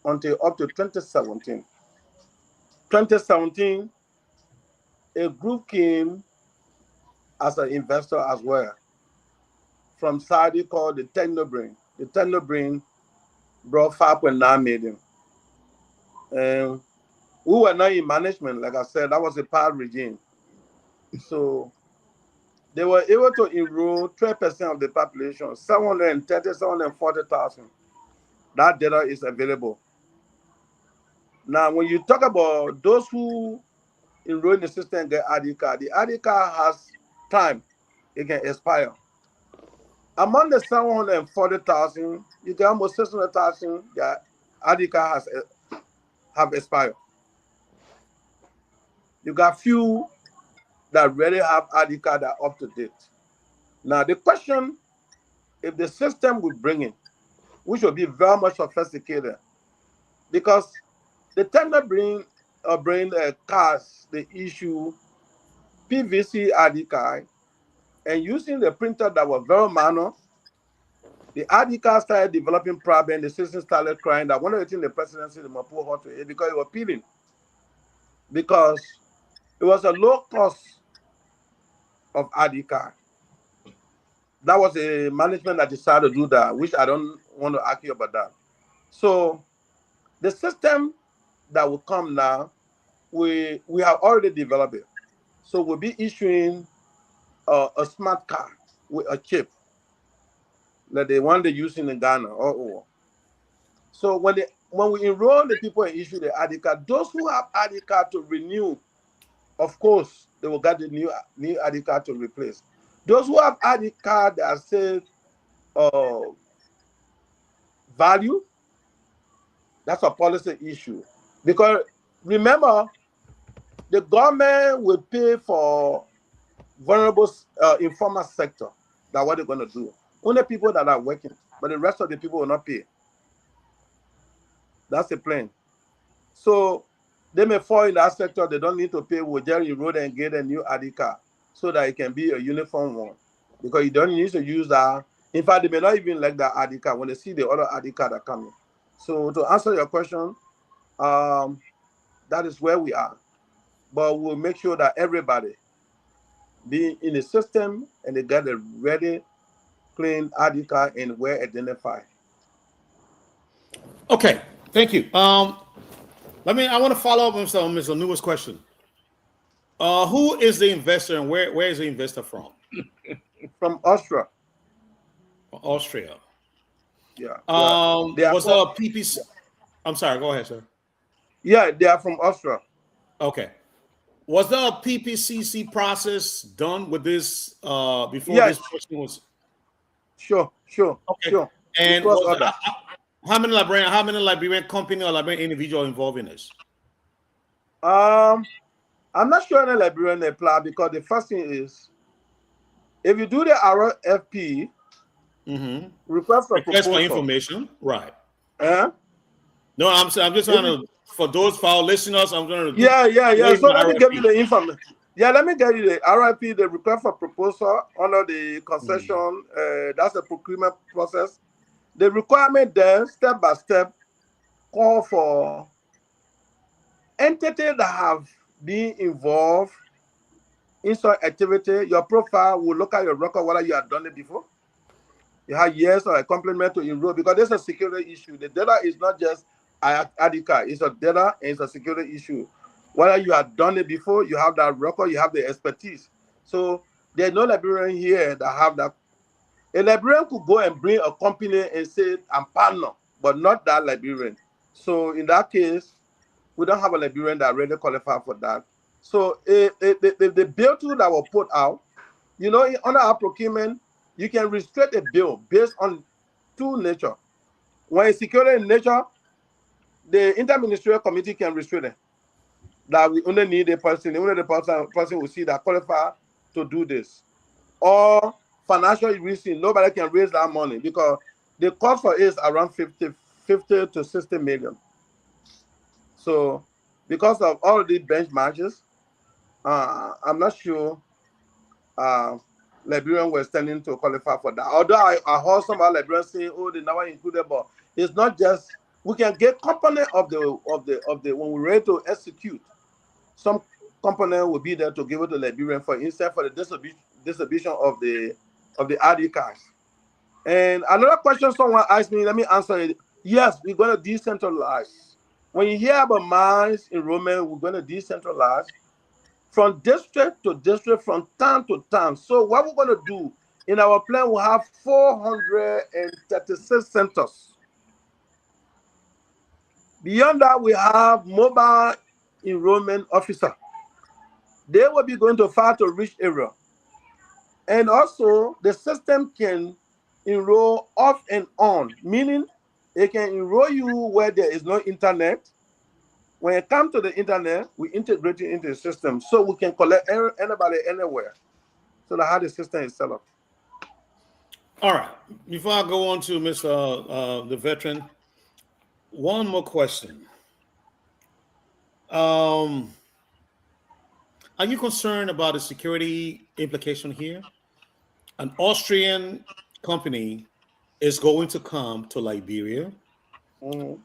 Speaker 5: until up to 2017. 2017, a group came as an investor as well from Saudi called the Technobrain. The Technobrain brought 5.9 million. And we were not in management, like I said, that was a power regime. So they were able to enroll 12% of the population, 730, 740,000. That data is available. Now, when you talk about those who enroll in the system and get ID card, the ID card has time, it can expire. Among the 740,000, you get almost 600,000 that ID card have expired. You got few that really have ID card that are up to date. Now, the question, if the system would bring in, which will be very much sophisticated, because the tender bring cards, they issue PVC ID card, and using the printer that was very manual, the ID card started developing problem. The citizens started crying that one of the things the presidency the Mapu hot to it because it was peeling, because it was a low cost of ID card. That was a management that decided to do that, which I don't want to argue about that. So the system that will come now, we have already developed it. So we'll be issuing a smart card with a chip, like the one they use in Ghana or. So when we enroll the people and issue the ID card, those who have ID card to renew, of course, they will get the new ID card to replace. Those who have ID card that say value, that's a policy issue. Because remember, the government will pay for vulnerable informal sector. That's what they're going to do. Only people that are working, but the rest of the people will not pay. That's the plan. So they may fall in that sector. They don't need to pay. We'll just enroll and get a new ID card so that it can be a uniform one. Because you don't need to use that. In fact, they may not even like that ID card when they see the other ID card that coming. So to answer your question, that is where we are. But we'll make sure that everybody be in the system and they get a ready, clean ID card and well identified.
Speaker 2: Okay, thank you. I want to follow up on Mr. Nuwa's question. Who is the investor and where is the investor from?
Speaker 5: From Austria.
Speaker 2: Austria.
Speaker 5: Yeah.
Speaker 2: Was there a PPC? I'm sorry, go ahead, sir.
Speaker 5: Yeah, they are from Austria.
Speaker 2: Okay. Was there a PPCC process done with this before
Speaker 5: Yes.
Speaker 2: this person was?
Speaker 5: Sure.
Speaker 2: Okay.
Speaker 5: Sure.
Speaker 2: And how many Liberian company or Liberian individual involved in this?
Speaker 5: I'm not sure any Liberian apply because the first thing is if you do the RFP
Speaker 2: Mm-hmm.
Speaker 5: request for
Speaker 2: Request for
Speaker 5: proposal,
Speaker 2: information, right?
Speaker 5: eh?
Speaker 2: No, I'm just
Speaker 5: If
Speaker 2: trying
Speaker 5: you,
Speaker 2: to, for those for our listeners, I'm going to
Speaker 5: yeah.
Speaker 2: what is
Speaker 5: So
Speaker 2: an
Speaker 5: let me give you
Speaker 2: RFP?
Speaker 5: the information. Yeah, let me give you the RFP, the request for proposal under the
Speaker 2: Mm.
Speaker 5: concession. That's the procurement process. The requirement there, step by step, call for entities that have been involved in such activity. Your profile will look at your record whether you have done it before. You have years or a complement to enroll because there's a security issue. The data is not just ID card, it's a data and it's a security issue. Whether you have done it before, you have that record, you have the expertise. So there's no Liberian here that have that. A Liberian could go and bring a company and say, I'm partner, but not that Liberian. So in that case, we don't have a Liberian that really qualify for that. So the bill tool that was put out, you know, under our procurement, you can restrict a bill based on two nature. When it's security in nature, the interministerial committee can restrict it. That we only need a person, only the person will see that qualify to do this. Or financial reason, nobody can raise that money because the cost for it is around 50 to 60 million. So because of all of these benchmarks, I'm not sure Liberian were standing to qualify for that. Although I heard some other Liberians saying, "Oh, they never included," but it's not just we can get component of the when we're ready to execute. Some component will be there to give it to Liberian for instead for the distribution of the ID cards. And another question someone asked me, let me answer it. Yes, we're going to decentralize. When you hear about mines enrollment, we're going to decentralize from district to district, from town to town. So what we're going to do in our plan, we have 436 centers. Beyond that, we have mobile enrollment officer. They will be going to far to reach area. And also, the system can enroll off and on, meaning it can enroll you where there is no internet. When it comes to the internet, we integrate it into the system so we can collect anybody anywhere. So that's how the system is set up.
Speaker 2: All right. Before I go on to Mr. The veteran, one more question. Are you concerned about the security implication here? An Austrian company is going to come to Liberia
Speaker 5: Mhm.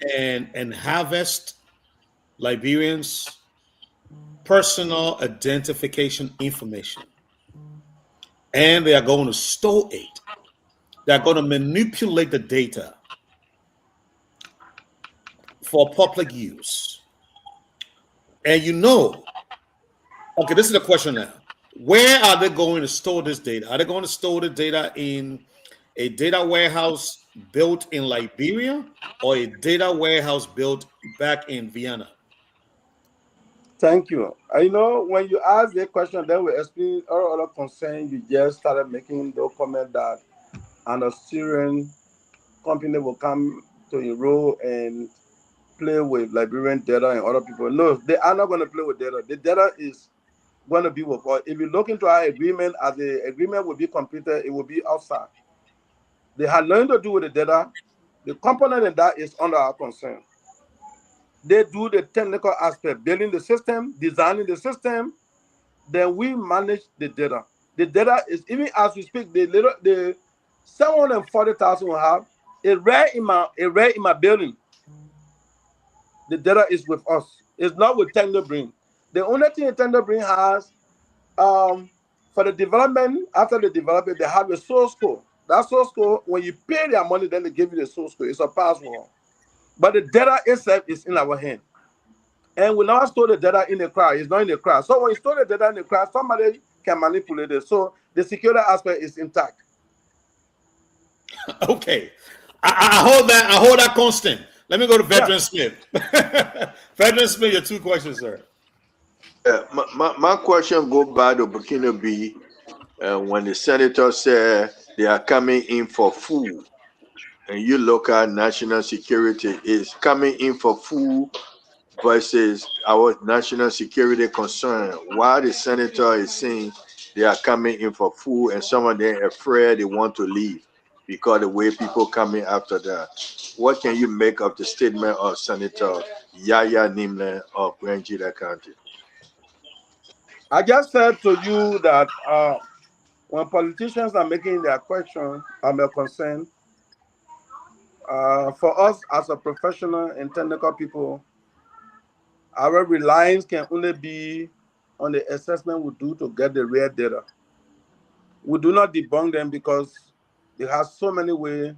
Speaker 2: and harvest Liberians' personal identification information, and they are going to store it. They're going to manipulate the data for public use. And you know, okay, this is the question now. Where are they going to store this data? Are they going to store the data in a data warehouse built in Liberia or a data warehouse built back in Vienna?
Speaker 5: Thank you. I know when you ask the question, then we explain all other concern. You just started making the comment that an Australian company will come to enroll and play with Liberian data and other people. No, they are not going to play with data. The data is going to be with us. If you look into our agreement, as the agreement will be completed, it will be outside. They had nothing to do with the data. The component in that is under our concern. They do the technical aspect, building the system, designing the system, then we manage the data. The data is, even as we speak, the 740,000 we have a rare in my building. The data is with us. It's not with Tenderbrain. The only thing Tenderbrain has, for the development, after the development, they have a source code. That source code, when you pay their money, then they give you the source code. It's a password. But the data itself is in our hand. And we now store the data in the cloud. It's not in the cloud. So when you store the data in the cloud, somebody can manipulate it. So the security aspect is intact.
Speaker 2: Okay. I hold that constant. Let me go to
Speaker 5: Yeah.
Speaker 2: Veteran Smith. Veteran Smith, your two questions, sir.
Speaker 1: My question go back to Burkina B. When the senator said they are coming in for food, and you look at national security is coming in for food versus our national security concern. Why the senator is saying they are coming in for food and some of them afraid they want to leave because the way people coming after that. What can you make of the statement of Senator Yaya Nimle of Grangida County?
Speaker 5: I just said to you that when politicians are making their question or their concern, for us as a professional and technical people, our reliance can only be on the assessment we do to get the real data. We do not debunk them because they have so many ways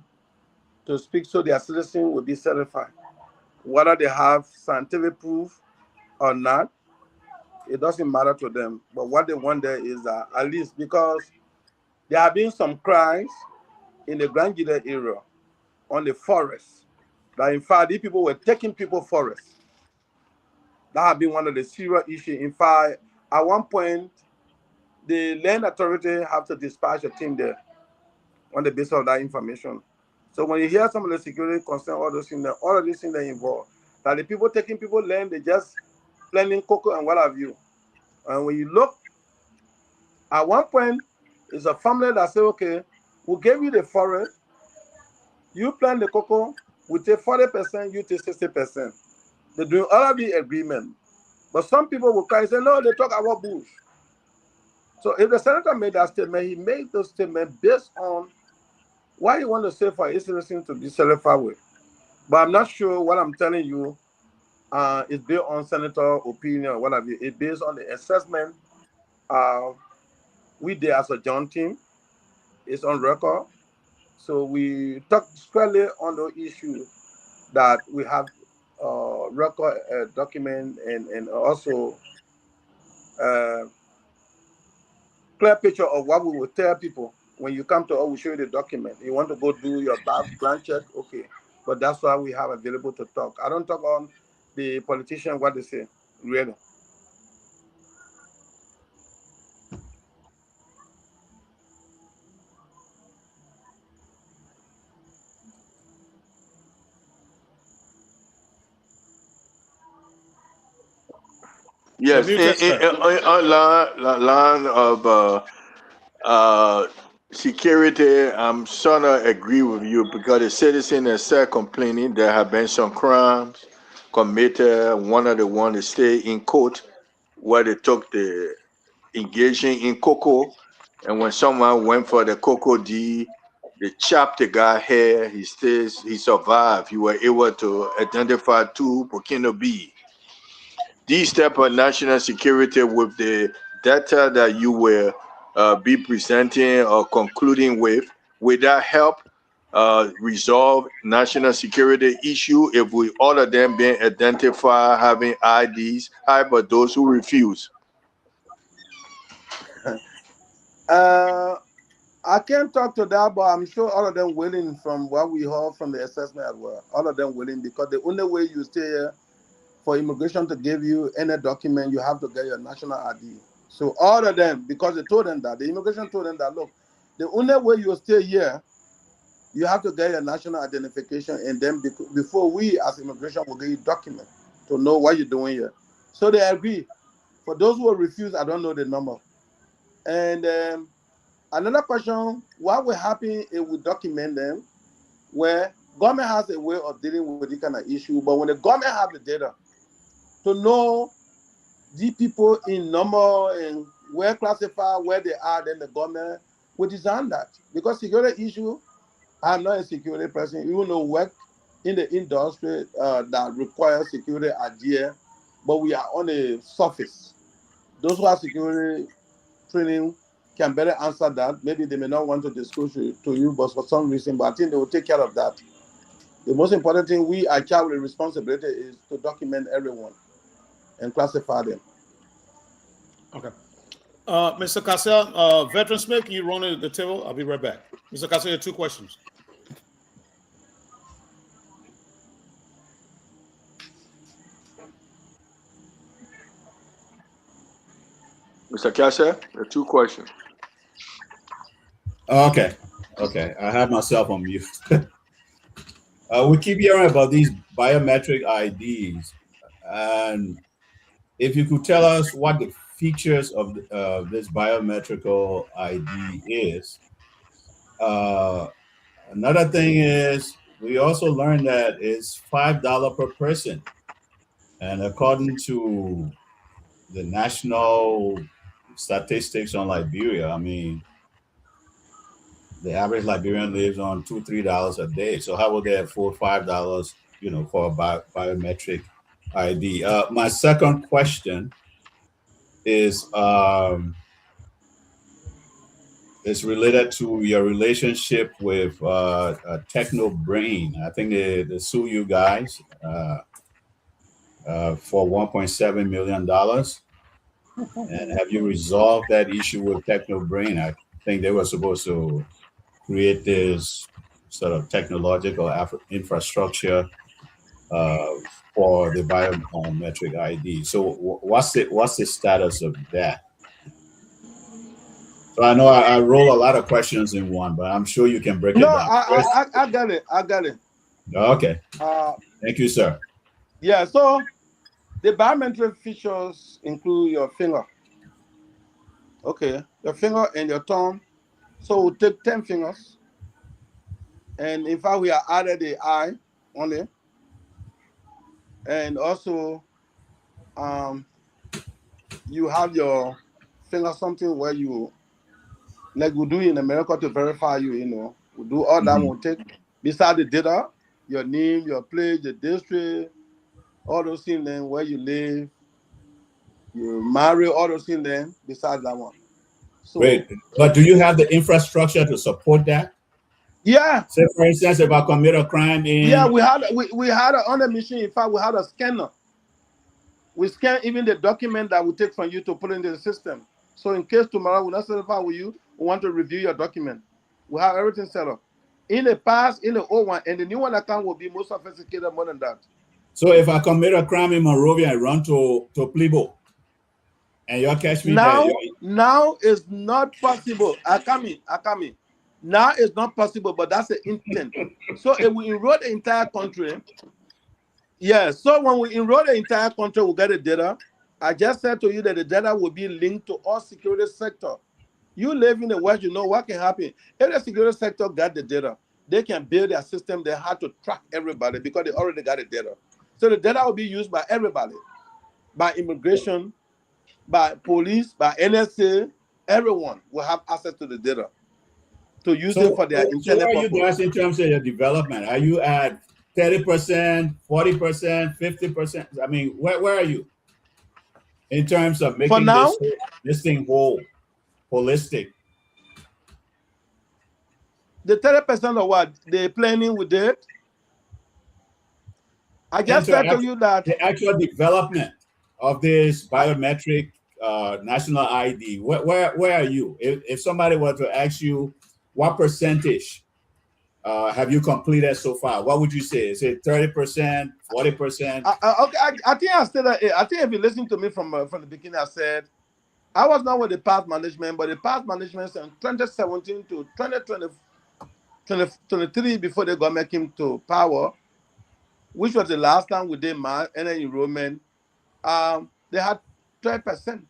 Speaker 5: to speak so their citizens will be satisfied. Whether they have scientific proof or not, it doesn't matter to them. But what they want there is that at least because there have been some crimes in the Grand Gila area on the forest that in fact these people were taking people forest. That have been one of the serious issues. In fact, at one point, the land authority have to dispatch a team there on the basis of that information. So when you hear some of the security concern, all of these things that involved, that the people taking people land, they just planting cocoa and what have you. And when you look, at one point, it's a family that say, okay, we'll give you the forest, you plant the cocoa, we take 40%, you take 60%. They're doing all of the agreement. But some people will cry and say, no, they talk about bush. So if the senator made that statement, he made those statements based on what he want to say for his citizens to be satisfied with. But I'm not sure what I'm telling you is based on senator opinion or what have you. It's based on the assessment we did as a joint team. It's on record. So we talked squarely on the issue that we have record document and also clear picture of what we will tell people. When you come to us, we show you the document. You want to go do your background check, okay. But that's why we have available to talk. I don't talk on the politician what they say, really.
Speaker 2: You're
Speaker 1: Yes,
Speaker 2: muted, sir.
Speaker 1: on line of security, I'm sort of agree with you because the citizen has said complaining there have been some crimes committed. One of the one that stay in court where they took the engaging in cocoa, and when someone went for the cocoa deed, they chopped the guy hair. He survived. He were able to identify two Burkina B. These type of national security with the data that you will be presenting or concluding with, will that help resolve national security issue if we all of them being identified having IDs? How about those who refuse?
Speaker 5: I can't talk to that, but I'm sure all of them willing from what we heard from the assessment as well. All of them willing because the only way you stay here for immigration to give you any document, you have to get your national ID. So all of them, because they told them that, the immigration told them that, look, the only way you stay here, you have to get your national identification, and then before we as immigration will give you document to know what you're doing here. So they agree. For those who refuse, I don't know the number. And another question, what will happen if we document them where government has a way of dealing with this kind of issue, but when the government have the data to know the people in number and where classified, where they are, then the government will design that. Because security issue, I'm not a security person, even though work in the industry that requires security idea, but we are on the surface. Those who have security training can better answer that. Maybe they may not want to disclose to you, but for some reason, but I think they will take care of that. The most important thing we are charged with responsibility is to document everyone and classify them.
Speaker 2: Okay. Mr. Cassell, Veteran Smith, can you run to the table? I'll be right back. Mr. Cassell, you have two questions.
Speaker 1: Mr. Kasha, two questions.
Speaker 4: Okay. I had myself on mute. We keep hearing about these biometric IDs. And if you could tell us what the features of this biometrical ID is. Another thing is we also learned that it's $5 per person. And according to the national statistics on Liberia, I mean, the average Liberian lives on $2-3 a day. So how would they afford $5, for a biometric ID? My second question is related to your relationship with Techno Brain. I think they sue you guys for $1.7 million. And have you resolved that issue with Techno Brain? I think they were supposed to create this sort of technological infrastructure for the biometric ID. So what's the status of that? So I know I roll a lot of questions in one, but I'm sure you can break
Speaker 5: No,
Speaker 4: it down.
Speaker 5: I got it. I got it.
Speaker 4: Okay.
Speaker 5: Uh,
Speaker 4: Thank you, sir.
Speaker 5: yeah. So the biometric features include your finger. Okay, your finger and your thumb. So we'll take 10 fingers, and in fact we are added the eye only, and also you have your finger something where you like we do in America to verify you. We do all that. We'll take beside the data, your name, your place, the district, all those things. Then where you live, you marry, all those things. Then besides that one. So
Speaker 4: Great. But do you have the infrastructure to support that?
Speaker 5: yeah.
Speaker 4: Say, for instance, if I commit a crime
Speaker 5: Yeah,
Speaker 4: in...
Speaker 5: we had on the machine. In fact, we had a scanner. We scan even the document that we take from you to put into the system. So in case tomorrow we not certify with you, we want to review your document. We have everything set up. In the past, in the old one, and the new one account will be more sophisticated more than that.
Speaker 4: So if I commit a crime in Monrovia and run to Plebo, and you catch me there...
Speaker 5: Now it's not possible. Akami. Now it's not possible, but that's the intent. So if we enroll the entire country, yeah. So when we enroll the entire country, we'll get the data. I just said to you that the data will be linked to all security sector. You live in the West, you know what can happen. If the security sector got the data, they can build their system. They have to track everybody because they already got the data. So the data will be used by everybody, by immigration, by police, by NSA. Everyone will have access to the data to use it for their
Speaker 4: So
Speaker 5: intended
Speaker 4: where are you
Speaker 5: purpose.
Speaker 4: guys in terms of your development? Are you at 30%, 40%, 50%? I mean, where are you in terms of making this thing holistic?
Speaker 5: The 30% of what they're planning with it. I just said to you that
Speaker 4: the actual development of this biometric national ID. Where are you? If somebody were to ask you, what percentage have you completed so far? What would you say? Is it 30%, 40%?
Speaker 5: Okay, I think I said that. I think if you listen to me from the beginning, I said I was not with the past management, but the past management from 2017 to 2023 before the government came to power, which was the last time we did any enrollment. They had 12%.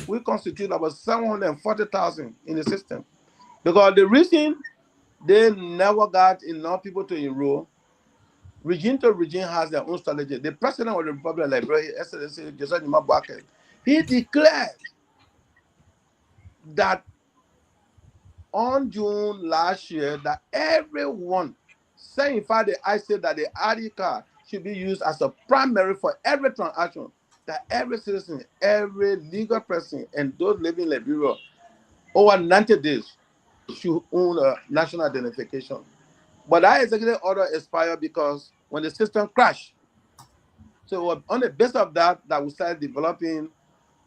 Speaker 5: We constitute about 740,000 in the system because the reason they never got enough people to enroll. Region to region has their own strategy. The president of the Republic of Liberia, Excellency Joseph Nima, he declared that on June last year that everyone, saying in fact I said that the ID card should be used as a primary for every transaction, that every citizen, every legal person, and those living in Liberia over 90 days should own a national identification. But that executive order expired because when the system crashed. So on the basis of that, we started developing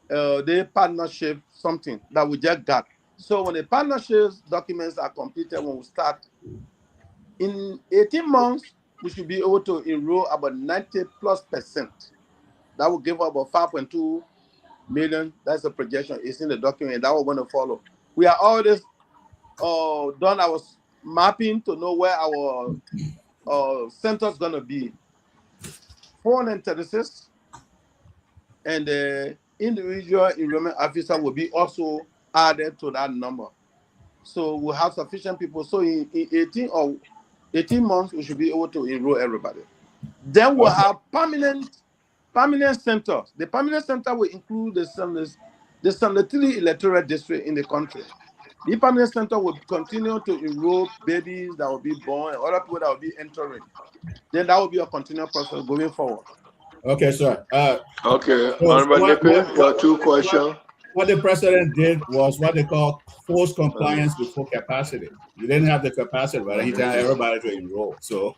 Speaker 5: the partnership, something that we just got. So when the partnerships documents are completed, when we start, in 18 months, we should be able to enroll about 90+%. That will give about 5.2 million. That's the projection. It's in the document. That we're going to follow. We are already done our mapping to know where our center is going to be. 436 and the individual enrollment officer will be also added to that number. So we'll have sufficient people. So in 18 months, we should be able to enroll everybody. Then we'll have permanent centers. The permanent center will include the 73 electoral district in the country. The permanent center will continue to enroll babies that will be born and other people that will be entering. Then that will be a continual process going forward.
Speaker 4: Okay, sir.
Speaker 1: Okay,
Speaker 4: So
Speaker 1: Honorable Nippy, your two questions.
Speaker 4: what the president did was what they call forced compliance with full capacity. You didn't have the capacity, but he told everybody to enroll. So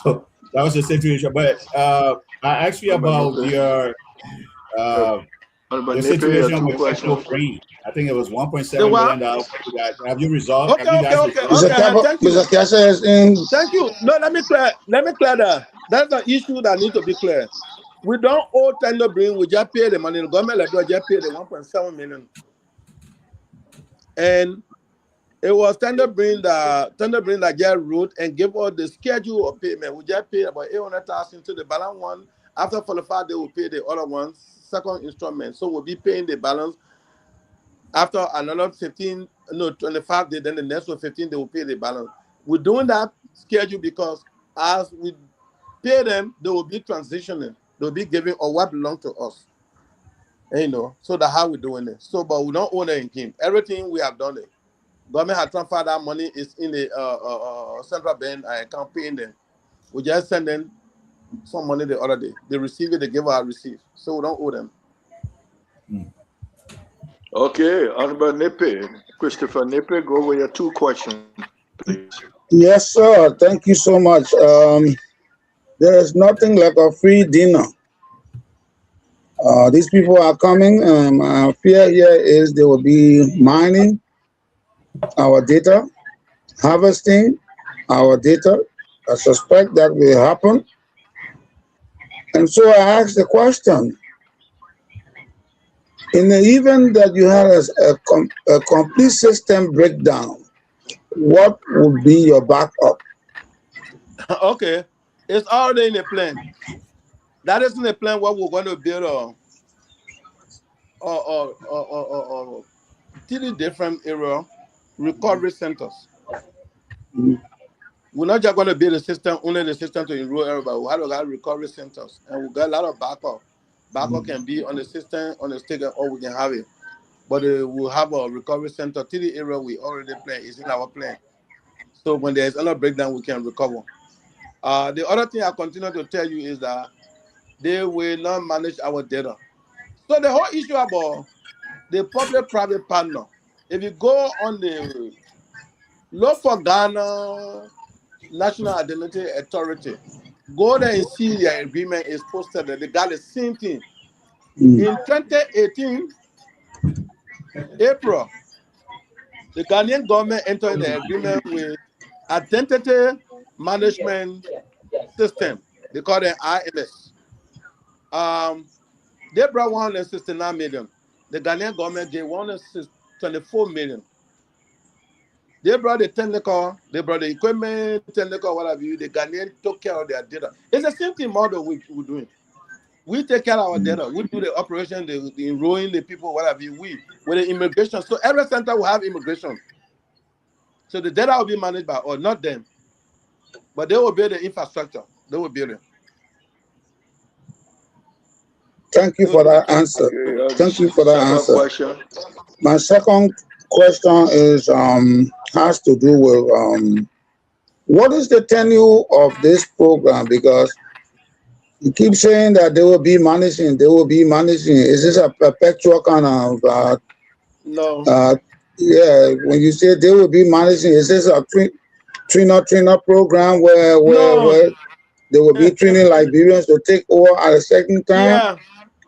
Speaker 4: that was the situation. But I asked you
Speaker 1: Honorable
Speaker 4: about
Speaker 1: Nippy.
Speaker 4: your
Speaker 1: Honorable
Speaker 4: the
Speaker 1: Nippy, your
Speaker 4: situation
Speaker 1: two
Speaker 4: with
Speaker 1: questions.
Speaker 4: Echo Green. I think it was
Speaker 5: The
Speaker 4: $1.7
Speaker 5: what?
Speaker 4: million. Have you resolved? Have
Speaker 5: Okay,
Speaker 4: you
Speaker 5: okay,
Speaker 4: guys
Speaker 5: okay,
Speaker 4: resolved?
Speaker 3: Mr.
Speaker 5: okay. Thank you.
Speaker 3: Mr. Kasa is in.
Speaker 5: Thank you. No, let me clear that. That's the issue that needs to be clear. We don't owe tender bring, we just pay the money. The government like just pay the 1.7 million. And it was tender bring that just wrote and gave us the schedule of payment. We just paid about 800,000 to the balance one. After 45 they will pay the other one, second installment. So we'll be paying the balance after another 25 days, then the next one 15 they will pay the balance. We're doing that schedule because as we pay them, they will be transitioning. They'll be giving or what belongs to us. And, so that's how we're doing it. So, but we don't own anything. Everything we have done it. Government has transferred that money is in the central bank account paying them. We just send them some money the other day. They receive it, they give us a receipt. So we don't owe them.
Speaker 1: Okay, Honorable Nippy, Christopher Nippy, go with your two questions, please.
Speaker 3: Yes, sir. Thank you so much. There is nothing like a free dinner. These people are coming. Our fear here is they will be mining our data, harvesting our data. I suspect that will happen. And so I asked the question, in the event that you had a complete system breakdown, what would be your backup?
Speaker 5: Okay. It's already in the plan. That isn't the plan what we're going to build three different area recovery centers. We're not just going to build a system, only the system to enroll everybody. We have to have recovery centers, and we got a lot of backup. Backup can be on the system, on the sticker, or we can have it. But we'll have a recovery center. Three area we already plan is in our plan. So when there's another breakdown, we can recover. The other thing I continue to tell you is that they will not manage our data. So the whole issue about the public-private partner, if you go on the look for Ghana National Identity Authority, go there and see their agreement is posted there. They got the same thing. In 2018, April, the Ghanaian government entered the agreement with Identity Management System. They call it IMS. They brought 169 million. The Ghanaian government gave 124 million. They brought the technical, they brought the equipment, technical, what have you. The Ghanaian took care of their data. It's the same thing model we're doing. We take care of our data. We do the operation, the enrolling the people, what have you. We with the immigration. So every center will have immigration. So the data will be managed by or not them. But they will build the infrastructure. They will build it.
Speaker 3: Thank you for that answer.
Speaker 1: Okay,
Speaker 3: Thank you for that
Speaker 1: second
Speaker 3: answer.
Speaker 1: question.
Speaker 3: My second question is has to do with what is the tenure of this program? Because you keep saying that they will be managing. Is this a perpetual kind of
Speaker 5: No.
Speaker 3: yeah? When you say they will be managing, is this a trainer program where they will be training Liberians to take over at a certain time?
Speaker 5: Yeah,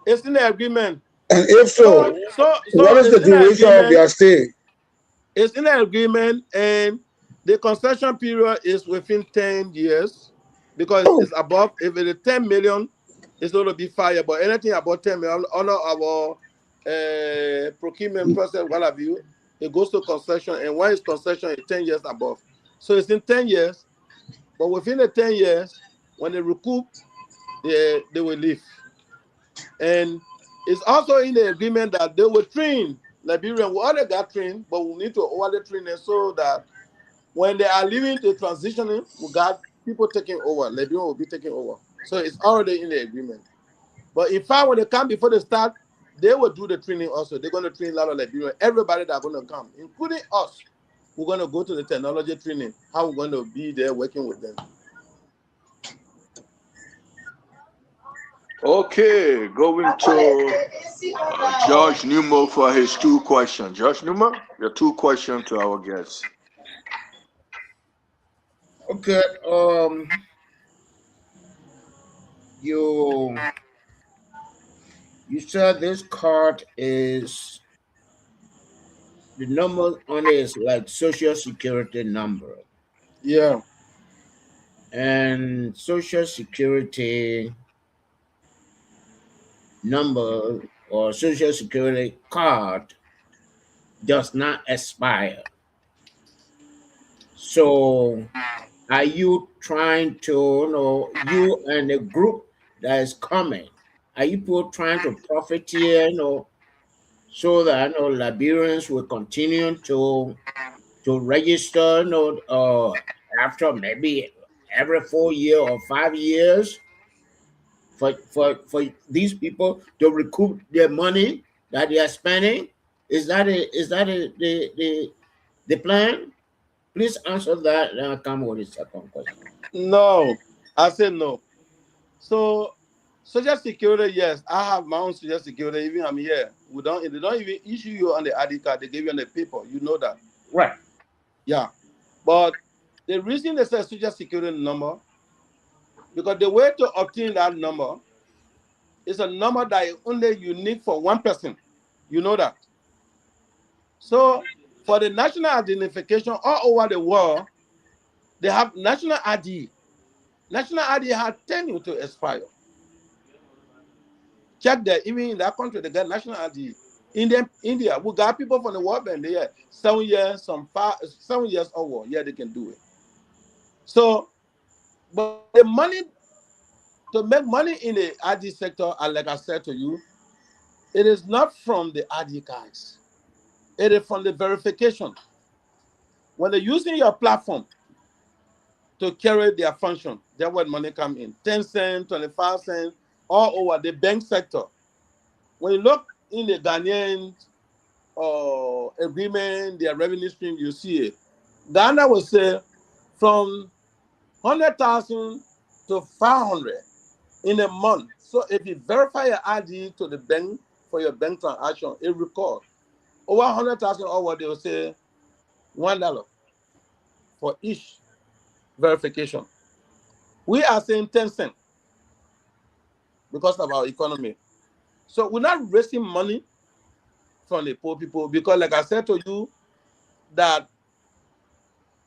Speaker 5: it's in the agreement.
Speaker 3: And if so, what is the duration of their stay?
Speaker 5: It's in the agreement, and the concession period is within 10 years because it's above. If it is 10 million, it's going to be fire. But anything above 10 million, under our procurement process, what have you, it goes to concession. And when it's concession, it's 10 years above. So it's in 10 years, but within the 10 years, when they recoup, they will leave. And It's also in the agreement that they will train Liberian. We already got trained, but we need to overlay training so that when they are leaving the transitioning, we got people taking over. Liberian will be taking over. So it's already in the agreement. But in fact, when they come before they start, they will do the training also. They're going to train a lot of Liberian. Everybody that's going to come, including us, we're going to go to the technology training. How we're going to be there working with them.
Speaker 1: Okay, going to George Newmo for his 2 questions. George Newmo, your 2 questions to our guests.
Speaker 6: Okay. You said this card is the number on it is like social security number.
Speaker 5: Yeah.
Speaker 6: And social security number or social security card does not expire. So are you trying to, you and the group that is coming, are you people trying to profiteer, so that Liberians will continue to register, after maybe every 4 years or 5 years for these people to recoup their money that they are spending? Is that the plan? Please answer that, and I'll come with the second question.
Speaker 5: No, I said no. So, social security, yes, I have my own social security. Even I'm here, they don't even issue you on the ID card. They give you on the paper. You know that.
Speaker 6: Right.
Speaker 5: Yeah, but the reason they say social security number, because the way to obtain that number is a number that is only unique for one person. You know that. So, for the national identification all over the world, they have national ID. National ID has 10 years to expire. Check that. Even in that country, they got national ID. India, we got people from the World Bank there. 7 years, 7 years over. Yeah, they can do it. So, but the money to make money in the ID sector, like I said to you, it is not from the ID cards. It is from the verification. When they're using your platform to carry their function, that's where money come in. 10 cents, 25 cents, all over the bank sector. When you look in the Ghanaian agreement, their revenue stream, you see it. Ghana will say from 100,000 to 500 in a month. So if you verify your ID to the bank for your bank transaction, it records. Over 100,000 over, they will say $1 for each verification. We are saying 10 cents because of our economy. So we're not raising money from the poor people because, like I said to you, that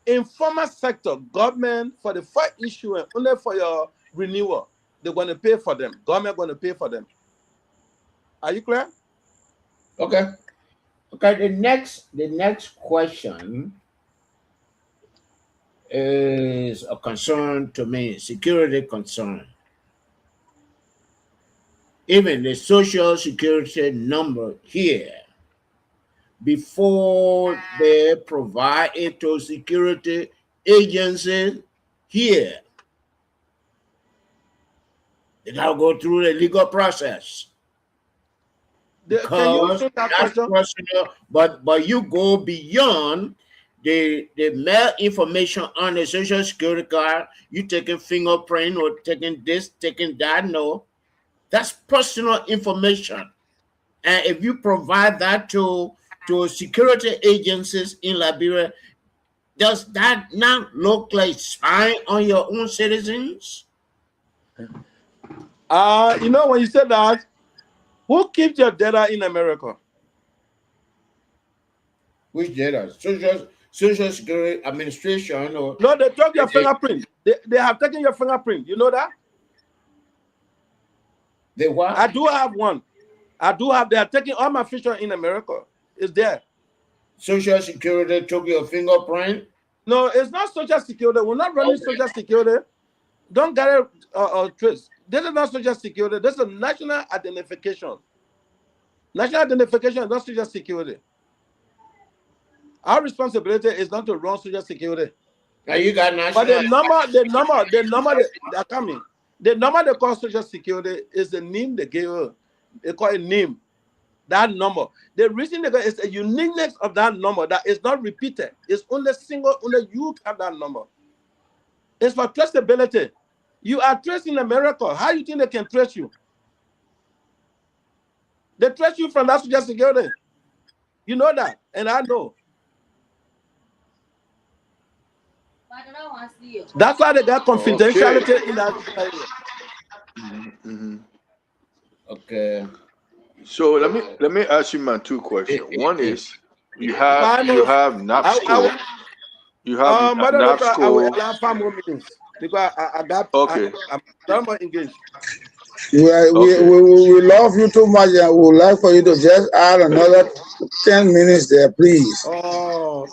Speaker 5: informal sector, government, for the first issue and only for your renewal, they're going to pay for them. Government going to pay for them. Are you clear?
Speaker 6: Okay. Okay. The next question is a concern to me, security concern. Even the social security number here, before they provide it to security agencies here, they gotta go through the legal process.
Speaker 5: Can you
Speaker 6: Because
Speaker 5: take that
Speaker 6: that's
Speaker 5: question?
Speaker 6: personal, but you go beyond the mail information on the social security card. You taking fingerprint or taking this, taking that. No, that's personal information. And if you provide that to security agencies in Liberia, does that not look like spying on your own citizens?
Speaker 5: When you said that, who keeps your data in America?
Speaker 6: Which data? Social Security Administration or
Speaker 5: No, they took your fingerprint. They have taken your fingerprint. You know that?
Speaker 6: they what?
Speaker 5: I do have one. They are taking all my feature in America. It's there.
Speaker 6: Social Security took your fingerprint?
Speaker 5: No, it's not social security. We're not running social security. Don't get it trace. This is not social security. This is national identification. National identification is not social security. Our responsibility is not to run social security.
Speaker 6: Now you got
Speaker 5: But
Speaker 6: national.
Speaker 5: the number they're coming. The number they call social security is the name they gave her. They call it name. That number. The reason they got is a uniqueness of that number that is not repeated. It's only single, only you have that number. It's for traceability. You are traced in America. How do you think they can trace you? They trace you from that social security. You know that, and I know. That's why they got confidentiality in that area.
Speaker 1: Mm-hmm.
Speaker 6: Okay.
Speaker 1: So let me ask you my two questions. One is you have
Speaker 5: I
Speaker 1: NAPSCO. You have
Speaker 5: moderator, I will
Speaker 1: NAPSCO.
Speaker 5: allow 5 more minutes because
Speaker 1: Okay.
Speaker 5: I'm not more engaged.
Speaker 3: We love you too much, and we would like for you to just add another 10 minutes there, please.
Speaker 5: Oh,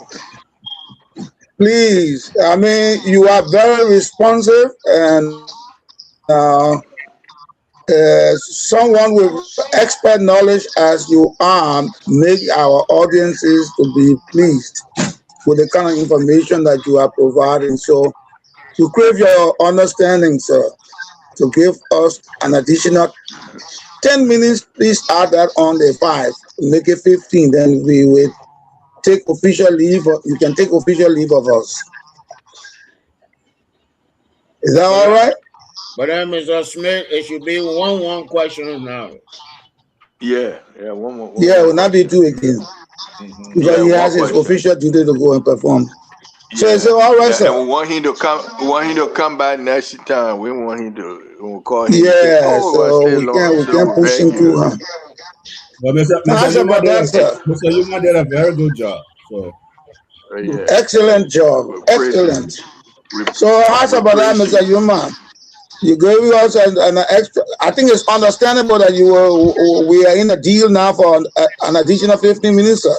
Speaker 3: Please. I mean, you are very responsive, and someone with expert knowledge as you are, make our audiences to be pleased with the kind of information that you are providing. So, to crave your understanding, sir, to give us an additional 10 minutes, please add that on the 5, make it 15, then we will take official leave. You can take official leave of us. Is that all right?
Speaker 6: But Mr. Smith, it should be one question now.
Speaker 1: Yeah, one more.
Speaker 3: Yeah, it will not be 2 again.
Speaker 6: Mm-hmm.
Speaker 3: Because
Speaker 1: Yeah,
Speaker 3: he
Speaker 1: one
Speaker 3: has his
Speaker 1: question.
Speaker 3: official duty to go and perform.
Speaker 1: Yeah.
Speaker 3: So all right,
Speaker 1: Yeah,
Speaker 3: sir.
Speaker 1: and we want him to come back next time. We want him to we'll call him.
Speaker 3: Yeah,
Speaker 1: Say, oh, I
Speaker 3: so
Speaker 1: stay
Speaker 3: we
Speaker 1: long. So
Speaker 3: can't push
Speaker 1: beg
Speaker 3: him too
Speaker 1: you.
Speaker 3: hard.
Speaker 4: But Mr.
Speaker 3: How's
Speaker 4: Yuma
Speaker 3: about that, sir?
Speaker 4: Mr. Yuma did a very good job. So
Speaker 1: Yeah.
Speaker 3: Excellent job.
Speaker 1: We praise him.
Speaker 3: Excellent. So how's
Speaker 1: We
Speaker 3: about that,
Speaker 1: praise
Speaker 3: Mr.
Speaker 1: you.
Speaker 3: Yuma? You gave us an extra. I think it's understandable that we are in a deal now for an additional 15 minutes, sir.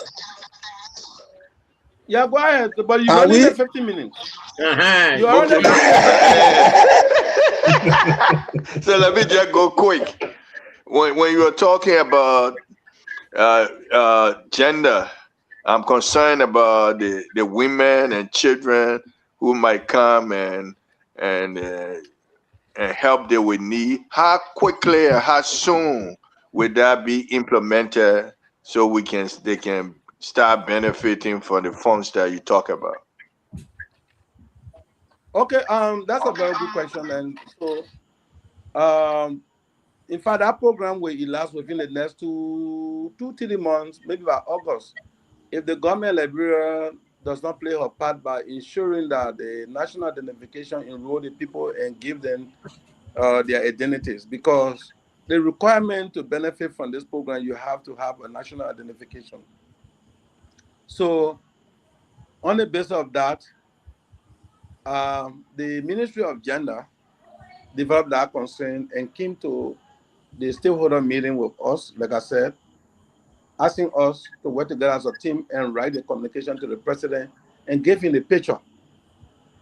Speaker 5: yeah, go ahead. But you
Speaker 3: Are
Speaker 5: only
Speaker 3: we?
Speaker 5: need 15 minutes.
Speaker 6: Uh-huh.
Speaker 5: You already
Speaker 6: Okay.
Speaker 5: 15 minutes.
Speaker 1: So let me just go quick. When you were talking about gender, I'm concerned about the women and children who might come and help they would need. How quickly and how soon would that be implemented so they can start benefiting from the funds that you talk about?
Speaker 5: Okay, that's a very good question. And so, in fact, that program will last within the next 3 months, maybe by August. If the government of Liberia does not play her part by ensuring that the national identification enroll the people and give them their identities, because the requirement to benefit from this program, you have to have a national identification. So, on the basis of that, the Ministry of Gender developed that concern and came to the stakeholder meeting with us, like I said, asking us to work together as a team and write the communication to the president and give him the picture.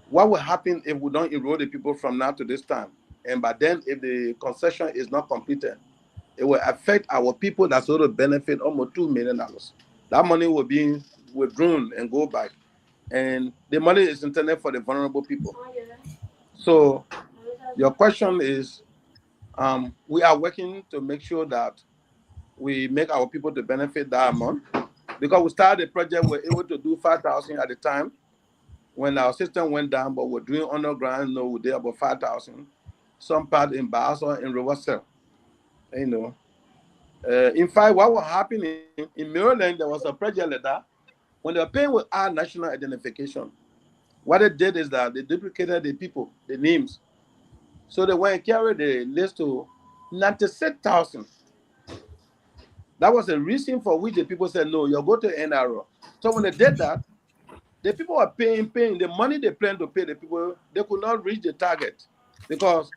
Speaker 5: What will happen if we don't enroll the people from now to this time? And by then, if the concession is not completed, it will affect our people that's going to benefit almost $2 million. That money will be withdrawn and go back. And the money is intended for the vulnerable people. So your question is, we are working to make sure that we make our people to benefit that amount. Because we started the project, we were able to do 5,000 at the time when our system went down, but we're doing underground, we did about 5,000. Some part in Basel, in Riverside, in fact, what was happening in Maryland, there was a project like that. When they were paying with our national identification, what they did is that they duplicated the people, the names. So they went and carried the list to 96,000. That was the reason for which the people said, no, you go to NRO. So when they did that, the people were paying. The money they planned to pay the people, they could not reach the target because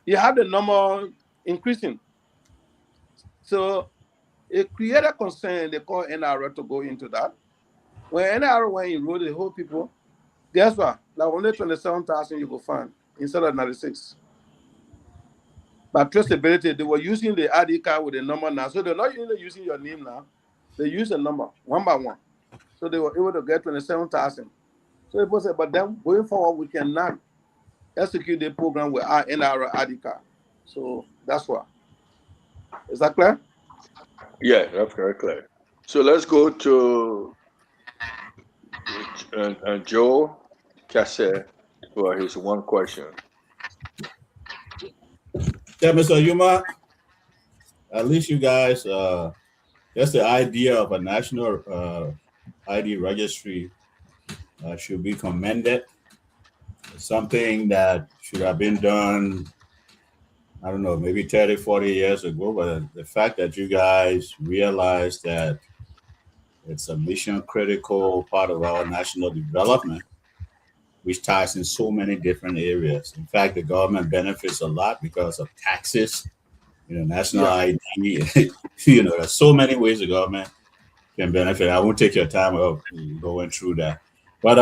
Speaker 5: you had the number increasing. So it created concern. They called NRO to go into that. When NRO went and enrolled the whole people, guess what? Like only 27,000 you could find instead of 96. But traceability, they were using the ID card with a number now. So they're not using your name now. They use a number one by one. So they were able to get 27,000. So it was, but then going forward, we cannot execute the program with our NR ID card. So that's why. Is that clear?
Speaker 1: Yeah, that's very clear. So let's go to Joe Cassette for his one question.
Speaker 4: Yeah, Mr. Yuma, at least you guys, that's the idea of a national ID registry should be commended. It's something that should have been done, I don't know, maybe 30, 40 years ago. But the fact that you guys realize that it's a mission critical part of our national development, which ties in so many different areas. In fact, the government benefits a lot because of taxes, national
Speaker 5: Yeah.
Speaker 4: ID. There's so many ways the government can benefit. I won't take your time of going through that. But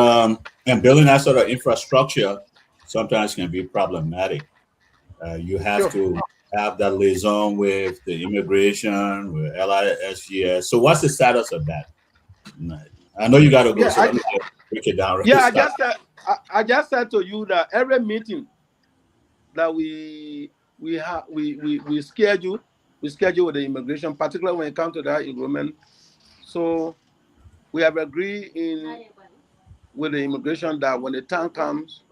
Speaker 4: and building that sort of infrastructure sometimes can be problematic. You have
Speaker 5: Sure.
Speaker 4: to have that liaison with the immigration, with LISGS. So what's the status of that? I know you got to go,
Speaker 5: Yeah,
Speaker 4: so let me just break it down right
Speaker 5: yeah, I
Speaker 4: start.
Speaker 5: just said I just said to you that every meeting that we have we schedule with the immigration, particularly when it comes to that enrollment. So we have agreed in with the immigration that when the time comes,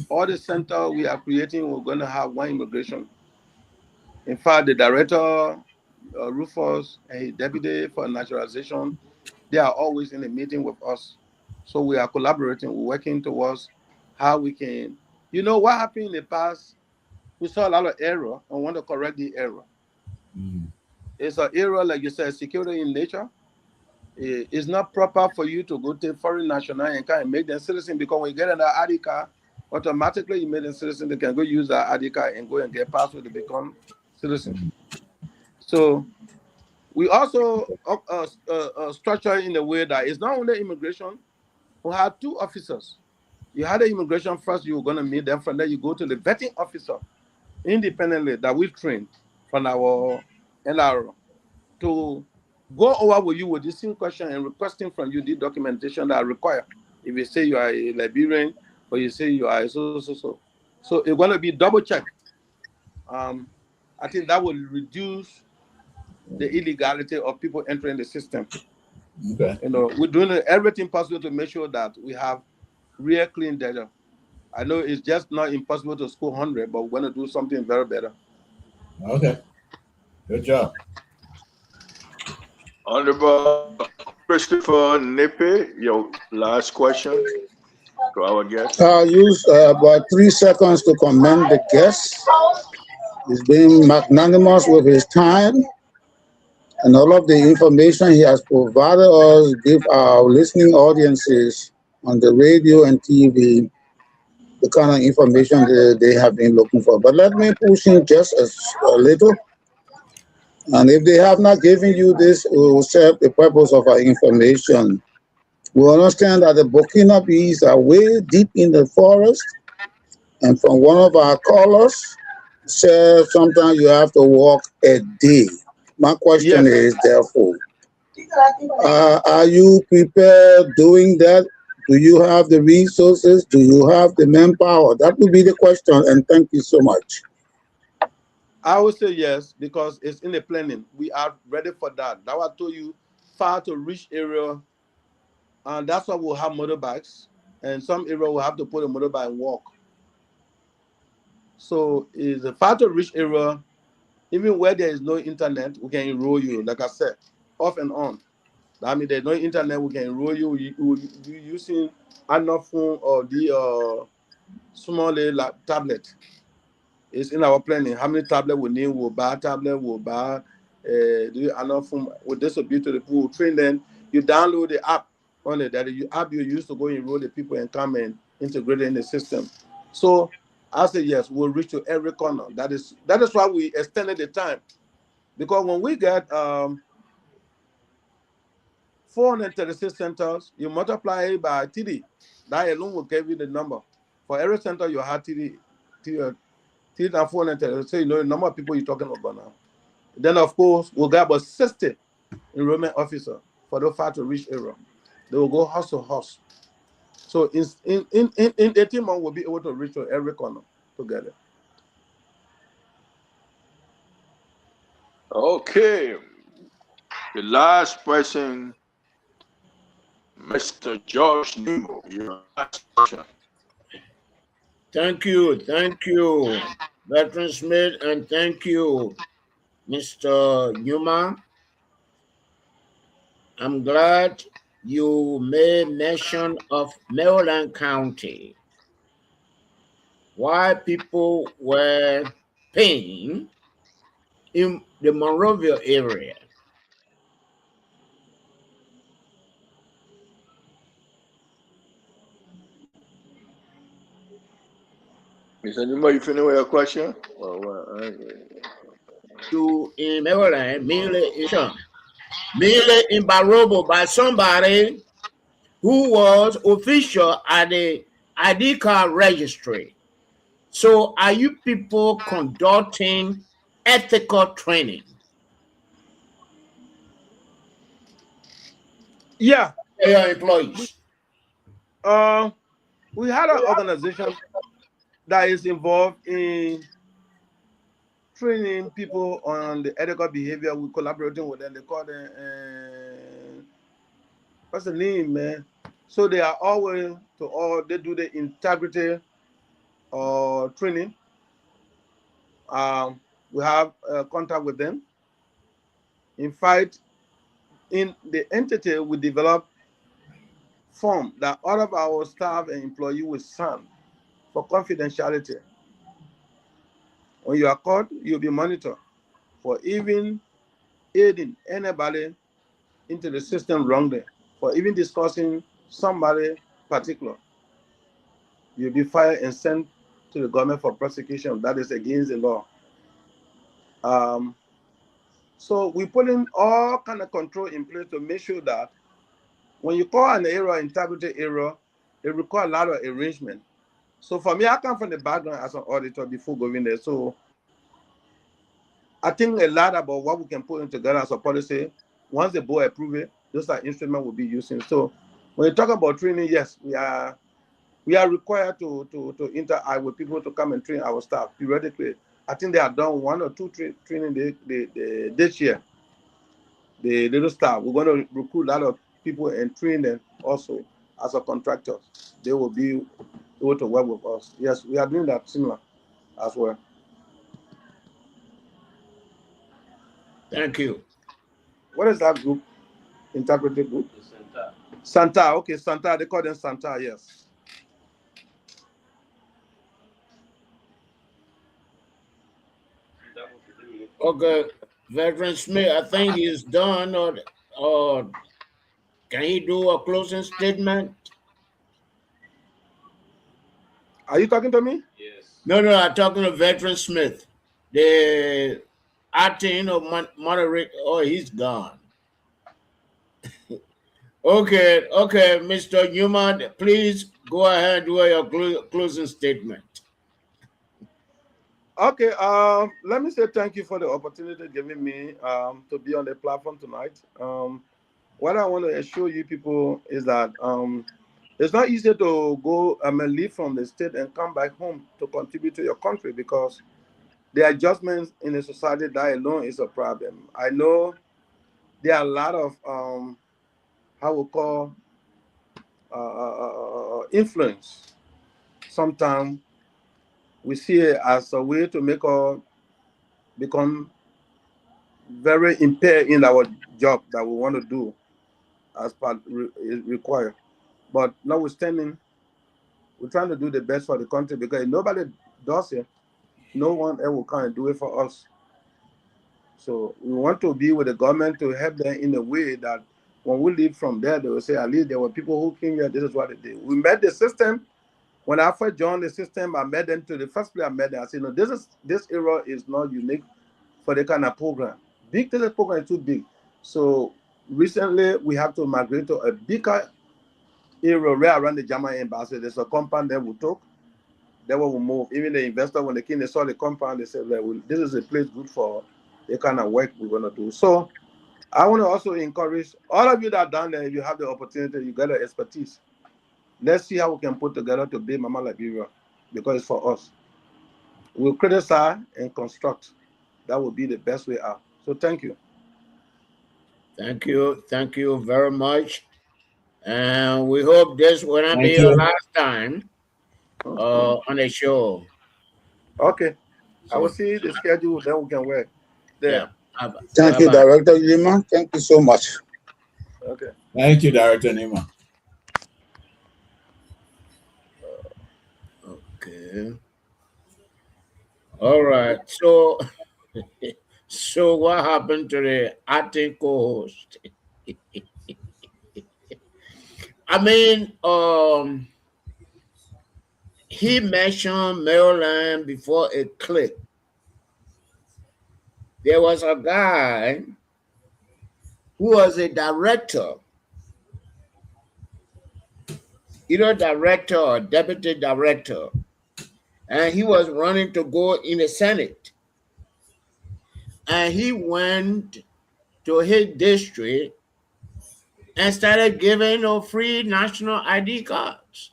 Speaker 5: all the center we are creating, we're going to have one immigration. In fact, the director, Rufus, and his deputy for naturalization, they are always in a meeting with us. So we are collaborating, we're working towards how we can. You know what happened in the past? We saw a lot of error and want to correct the error.
Speaker 4: Mm.
Speaker 5: It's an error, like you said, security in nature. It's not proper for you to go to foreign national and kind of make them citizen because when you get an ID card, automatically you make them citizen. They can go use that ID card and go and get password to become citizen. So we also structure in a way that it's not only immigration. We have two officers. You had the immigration first, you were going to meet them. From there, you go to the vetting officer independently that we train from our NRO to go over with you with this same question and requesting from you the documentation that are required. If you say you are a Liberian or you say you are so. So it's going to be double check. Um, I think that will reduce the illegality of people entering the system.
Speaker 4: Okay.
Speaker 5: We're doing everything possible to make sure that we have real clean data. I know it's just not impossible to score 100, but we're going to do something very better.
Speaker 4: Okay. Good job.
Speaker 1: Honorable Christopher Nippe, your last question to our guest.
Speaker 3: I'll use about 3 seconds to commend the guest. He's been magnanimous with his time, and all of the information he has provided us give our listening audiences on the radio and TV the kind of information that they have been looking for. But let me push in just a little. And if they have not given you this, it will serve the purpose of our information. We understand that the Burkina bees are way deep in the forest, and from one of our callers said sometimes you have to walk a day. My question
Speaker 5: Yes.
Speaker 3: is, therefore, are you prepared doing that? Do you have the resources? Do you have the manpower? That would be the question, and thank you so much.
Speaker 5: I would say yes because it's in the planning. We are ready for that. That I told you, far to reach area, and that's why we'll have motorbikes. And some area will have to put a motorbike and walk. So it's a far to reach area. Even where there is no internet, we can enroll you. Like I said, off and on. I mean, there's no internet, we can enroll you. You will be using an phone or the small tablet. It's in our planning. How many tablets we need? We'll buy tablet, we'll buy do enough phone. We'll distribute to the people, we'll train them. You download the app on it, that the app you use to go enroll the people and come and integrate it in the system. So I say yes, we'll reach to every corner. That is why we extended the time. Because when we get 436 centers, you multiply it by 3. That alone will give you the number. For every center, you have 3 phone and so you know the number of people you're talking about now. Then of course we'll get about 60 enrollment officer for the far to reach area. They will go house to house. So in 18 months we'll be able to reach to every corner together.
Speaker 1: Okay. The last person, Mr. George Nemo. Your last question.
Speaker 6: Thank you, Veteran Smith, and thank you, Mr. Newman. I'm glad you made mention of Maryland County. Why people were paying in the Monrovia area.
Speaker 1: Mr. Nemo, you finished with your question?
Speaker 6: To in Maryland, mainly in Barobo by somebody who was official at the ID card registry. So are you people conducting ethical training?
Speaker 5: Yeah.
Speaker 6: Your employees.
Speaker 5: We had an organization that is involved in training people on the ethical behavior. We're collaborating with them. They call them what's the name, man? So they are always they do the integrity training. We have contact with them. In fact, in the entity, we develop form that all of our staff and employee will sign for confidentiality. When you are caught, you'll be monitored for even aiding anybody into the system wrongly, for even discussing somebody particular. You'll be fired and sent to the government for prosecution. That is against the law. So we put in all kind of control in place to make sure that when you call an error, integrity error, it requires a lot of arrangement. So for me, I come from the background as an auditor before going there. So I think a lot about what we can put in together as a policy. Once the board approve it, those are instruments we'll be using. So when you talk about training, yes, we are required to interact with people to come and train our staff periodically. I think they have done 1 or 2 training this year. The little staff, we're going to recruit a lot of people and train them also as a contractor. They will be able to work with us. Yes, we are doing that similar as well.
Speaker 6: Thank you.
Speaker 5: What is that group? Integrity group? Santa. Okay, Santa. They call them Santa, yes.
Speaker 6: Okay, Veteran Smith, I think he's done, or can he do a closing statement?
Speaker 5: Are you talking to me?
Speaker 7: Yes.
Speaker 6: No, I'm talking to Veteran Smith. The acting of moderator. Oh, he's gone. Okay, Mr. Newman, please go ahead with your closing statement.
Speaker 5: Okay, let me say thank you for the opportunity given me to be on the platform tonight. What I want to assure you people is that it's not easy to go leave from the state and come back home to contribute to your country, because the adjustments in the society, that alone is a problem. I know there are a lot of how we call influence. Sometimes we see it as a way to make us become very impaired in our job that we want to do as part required. But notwithstanding, we're trying to do the best for the country, because if nobody does it, no one else will come and do it for us. So we want to be with the government to help them in a way that when we leave from there, they will say, at least there were people who came here, this is what they did. We met the system. When I first joined the system, I met them to the first place I met them. I said, no, this era is not unique for the kind of program. This program is too big. So recently we have to migrate to a bigger area right around the German embassy. There's a compound that we took. Then we will move. Even the investor, when they came, they saw the compound, they said, well, this is a place good for the kind of work we're going to do. So I want to also encourage all of you that are down there, if you have the opportunity, you got the expertise. Let's see how we can put together to build Mama Liberia, because it's for us. We'll criticize and construct. That would be the best way out. So thank you.
Speaker 6: Thank you very much. And we hope this will not be
Speaker 4: Thank
Speaker 6: your
Speaker 4: you.
Speaker 6: last time on the show.
Speaker 5: Okay. I will
Speaker 6: So,
Speaker 5: see the schedule, then we can work
Speaker 6: yeah.
Speaker 5: there.
Speaker 3: Thank you,
Speaker 6: Bye-bye.
Speaker 3: Director Lima. Thank you so much.
Speaker 5: Okay.
Speaker 4: Thank you, Director Nima.
Speaker 6: Okay. All right. So, so what happened to the acting co-host? I mean, he mentioned Maryland before it clicked. There was a guy who was a director, either director or deputy director, and he was running to go in the Senate. And he went to his district and started giving free national ID cards.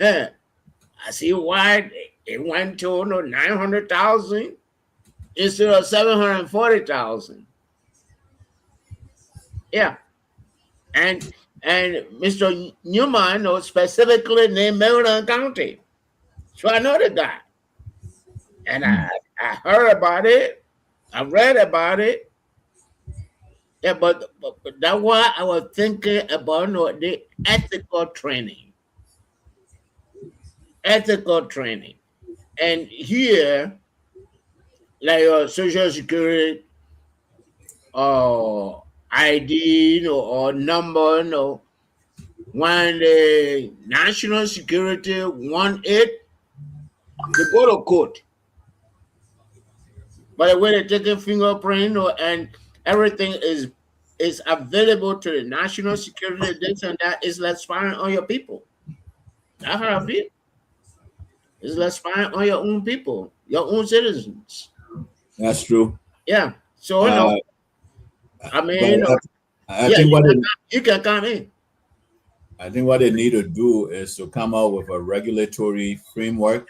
Speaker 6: I see why it went to 900,000 instead of 740,000. Yeah, and Mr. Newman specifically named Maryland County, so I know the guy, and I heard about it, I read about it. Yeah, but that's why I was thinking about the ethical training. Ethical training. And here, like social security or ID or number, when the national security want it, they go to court. By the way, they're taking fingerprint and everything is available to the national security, this and that, is less spying on your people. That's how I feel. It's less spying on your own people, your own citizens.
Speaker 4: That's true.
Speaker 6: Yeah. So I mean,
Speaker 4: But I
Speaker 6: yeah,
Speaker 4: think
Speaker 6: you can come in.
Speaker 4: I think what they need to do is to come out with a regulatory framework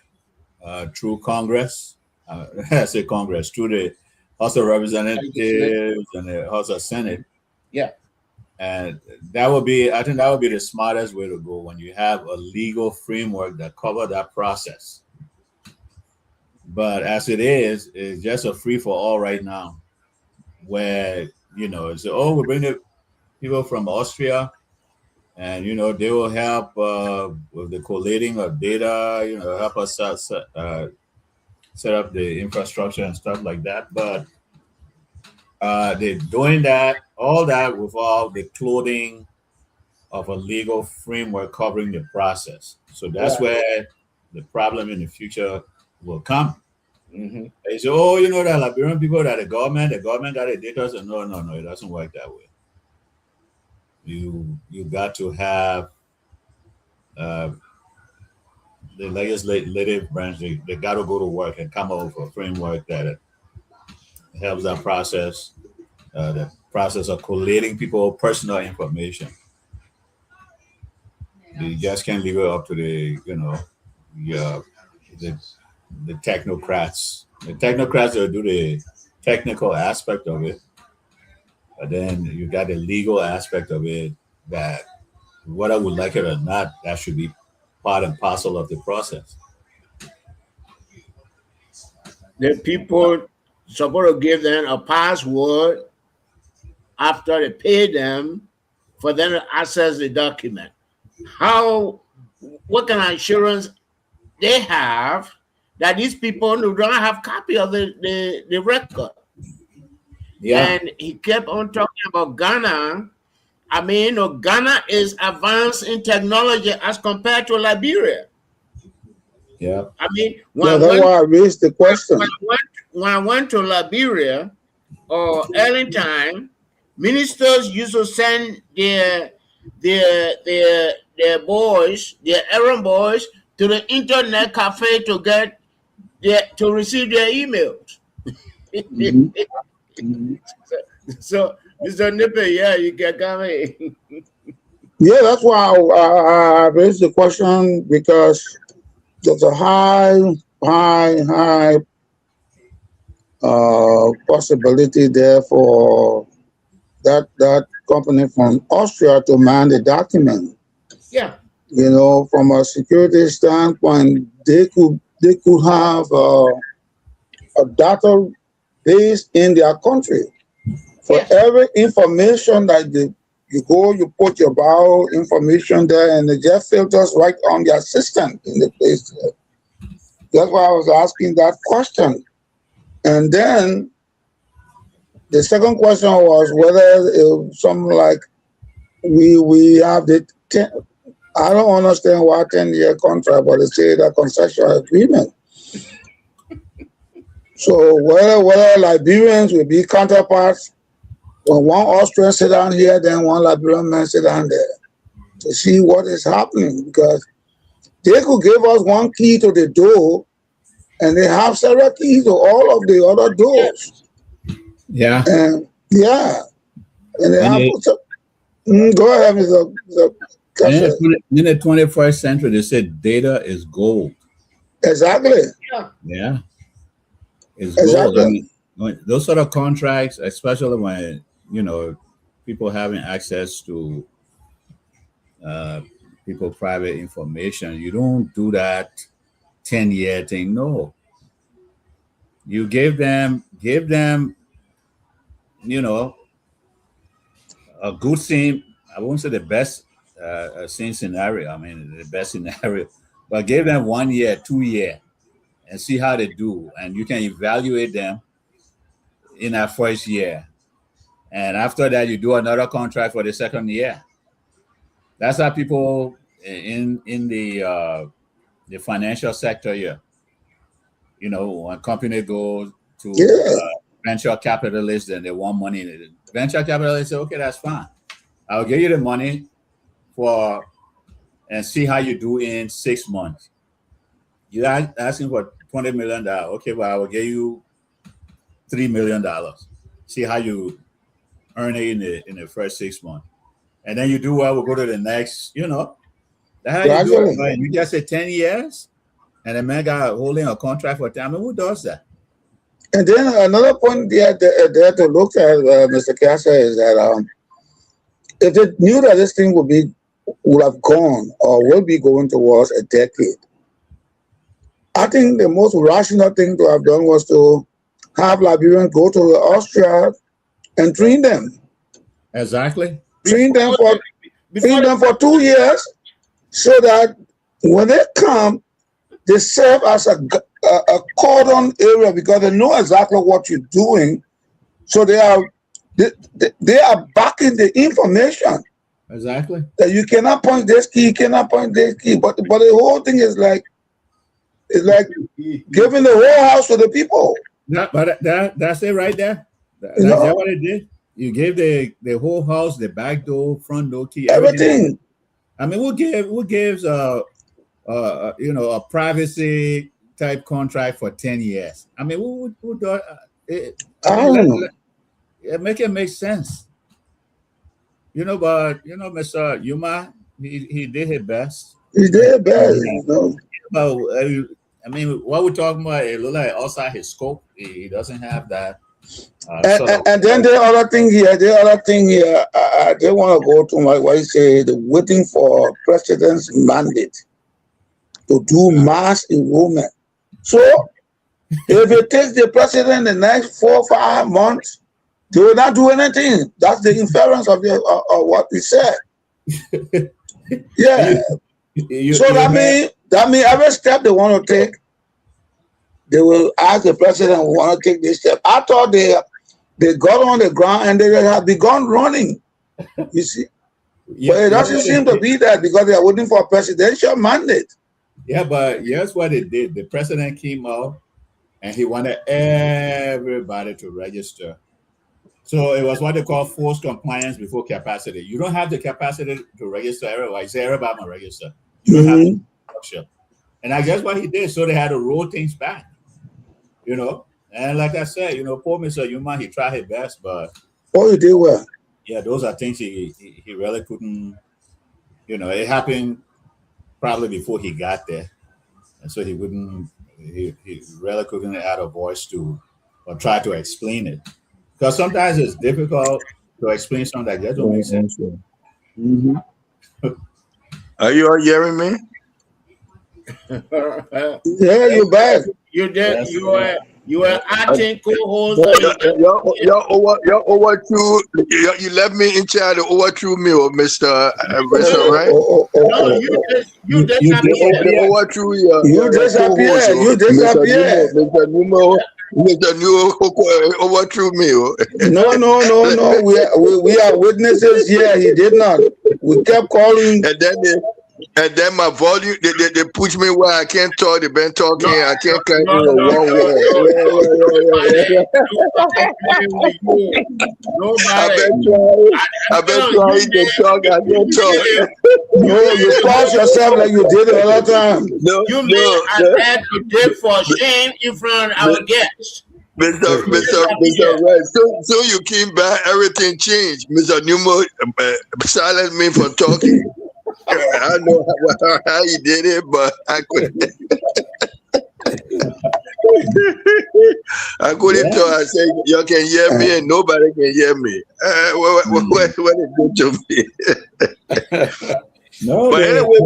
Speaker 4: through Congress. I say Congress, through the House of Representatives and the House of Senate.
Speaker 6: Yeah.
Speaker 4: And I think that would be the smartest way to go, when you have a legal framework that covers that process. But as it is, it's just a free for all right now, where, it's, we bring the people from Austria, and, they will help with the collating of data, help us set up the infrastructure and stuff like that. But they're doing that, all that without the clothing of a legal framework covering the process. So that's where the problem in the future will come.
Speaker 6: Mm-hmm.
Speaker 4: They say, that Liberian people, that the government got the data. So no, it doesn't work that way. You got to have the legislative branch. They got to go to work and come up with a framework that helps that process, the process of collating people's personal information. You just can't leave it up to the technocrats. The technocrats will do the technical aspect of it, but then you got the legal aspect of it, that whether we like it or not, that should be part and parcel of the process.
Speaker 6: The people supposed to give them a password after they pay them for them to access the document. What kind of assurance they have that these people do not have copy of the record?
Speaker 4: Yeah.
Speaker 6: And he kept on talking about Ghana. I mean, Ghana is advanced in technology as compared to Liberia.
Speaker 4: Yeah.
Speaker 6: I mean,
Speaker 3: That's why I raised the question.
Speaker 6: When I went to Liberia or early time, ministers used to send their their boys, their errand boys, to the internet cafe to to receive their emails.
Speaker 3: Mhm. Mhm.
Speaker 6: So, Mr. Nipper, yeah, you can come in.
Speaker 3: Yeah, that's why I raised the question, because there's a high possibility there for that company from Austria to man the document.
Speaker 6: Yeah,
Speaker 3: You know, from a security standpoint, they could have a database in their country for
Speaker 6: yes,
Speaker 3: every information that you go, you put your bio information there, and it just filters right on their system in the place. That's why I was asking that question. And then the second question was whether something like we have the I don't understand why 10-year contract, but they say that concession agreement. So whether Liberians will be counterparts, when one Austrian sit down here, then one Liberian man sit down there to see what is happening, because they could give us one key to the door, and they have several keys to all of the other
Speaker 6: yes.
Speaker 3: doors.
Speaker 4: Yeah.
Speaker 3: And yeah, and they
Speaker 4: And
Speaker 3: have.
Speaker 4: it,
Speaker 3: Go ahead, Mr.
Speaker 4: and in
Speaker 3: Kasser.
Speaker 4: the 21st century, they said data is gold.
Speaker 3: Exactly,
Speaker 6: Yeah,
Speaker 4: Yeah, it's gold. I
Speaker 3: exactly.
Speaker 4: mean, those sort of contracts, especially when people having access to uh, people private information, you don't do that 10-year thing. No, you give them you know a good scene. I won't say the best scene scenario. I mean the best scenario, but give them 1 year, 2 year, and see how they do, and you can evaluate them in that first year, and after that you do another contract for the second year. That's how people in the financial sector here. When company goes to
Speaker 3: Yeah,
Speaker 4: venture capitalists and they want money, the venture capitalists say, okay, that's fine. I'll give you the money for and see how you do in 6 months. You're asking for $20 million. Okay, well, I will give you $3 million. See how you earn it in the first 6 months. And then you do well, we'll go to the next, That's how you do it.
Speaker 3: gradually.
Speaker 4: Right? You just say 10 years and the man got holding a contract for 10. I mean, who does that?
Speaker 3: And then another point there to look at, Mr. Kasser, is that if they knew that this thing would have gone or will be going towards a decade, I think the most rational thing to have done was to have Liberians go to Austria and
Speaker 4: Exactly.
Speaker 3: train
Speaker 6: before
Speaker 3: them for
Speaker 6: before the
Speaker 3: 2 years, so that when they come, they serve as a cordon area, because they know exactly what you're doing. So they are backing the information
Speaker 4: Exactly.
Speaker 3: that you cannot point this key, you cannot point this key. But the whole thing is like, it's like giving the whole house to the people.
Speaker 4: That's it right there.
Speaker 3: You
Speaker 4: That's
Speaker 3: know,
Speaker 4: what it did. You gave the whole house, the back door, front door key, everything.
Speaker 3: everything.
Speaker 4: I mean, who gives a privacy type contract for 10 years? I mean, who does I
Speaker 3: I
Speaker 4: mean,
Speaker 3: don't know.
Speaker 4: make it make sense. But Mr. Yuma, he did his best.
Speaker 3: It's their bad, you know.
Speaker 4: But I mean, what we're talking about, it look like outside his scope. He doesn't have that sort of.
Speaker 3: And then the other thing here, they want to go to what you say, the waiting for president's mandate to do mass enrollment. So if it takes the president the next 4 or 5 months, they will not do anything. That's the inference of what we said. Yeah. So that mean every step they want to take, they will ask the president, "We want to take this step." I thought they got on the ground and they have begun running. You see, but it doesn't seem to be that, because they are waiting for a presidential mandate.
Speaker 4: Yeah, but here's what it did. The president came out and he wanted everybody to register So it was what they call forced compliance before capacity. You don't have the capacity to register everybody. Say everybody must register. You don't have the structure. And I guess what he did, so they had to roll things back. And like I said, poor Mr. Yuma, he tried his best, but
Speaker 3: Oh, you did well.
Speaker 4: yeah, those are things he really couldn't. It happened probably before he got there, and so he wouldn't. He really couldn't add a voice to or try to explain it, because sometimes it's difficult to explain something that just don't make sense.
Speaker 3: Mm-hmm.
Speaker 1: Are you all hearing me?
Speaker 3: Yeah, you back.
Speaker 6: You did.
Speaker 4: Yes,
Speaker 6: You were acting co-host.
Speaker 1: You overthrew. You left me in charge. Overthrew me, Mr. Wilson, right?
Speaker 6: No, you disappeared.
Speaker 1: You overthrew
Speaker 3: You disappeared. You disappeared.
Speaker 1: Mr. New overthrew me.
Speaker 3: No. We are witnesses here. He did not. We kept calling.
Speaker 1: And then my volume, they push me where I can't talk. They've been talking. I can't carry
Speaker 6: No,
Speaker 1: one word. I've been trying to talk. I can't talk.
Speaker 3: No, you pause yourself like you did the other time.
Speaker 6: You made a to dig for shame in front of our guests.
Speaker 1: Mr. Red, so you came back, everything changed. Mr. Newmo silenced me from talking. I know how he did it, but I couldn't. I couldn't talk. I said, "You can hear me, and nobody can hear me." What it do to me?
Speaker 4: No,
Speaker 1: But anyway,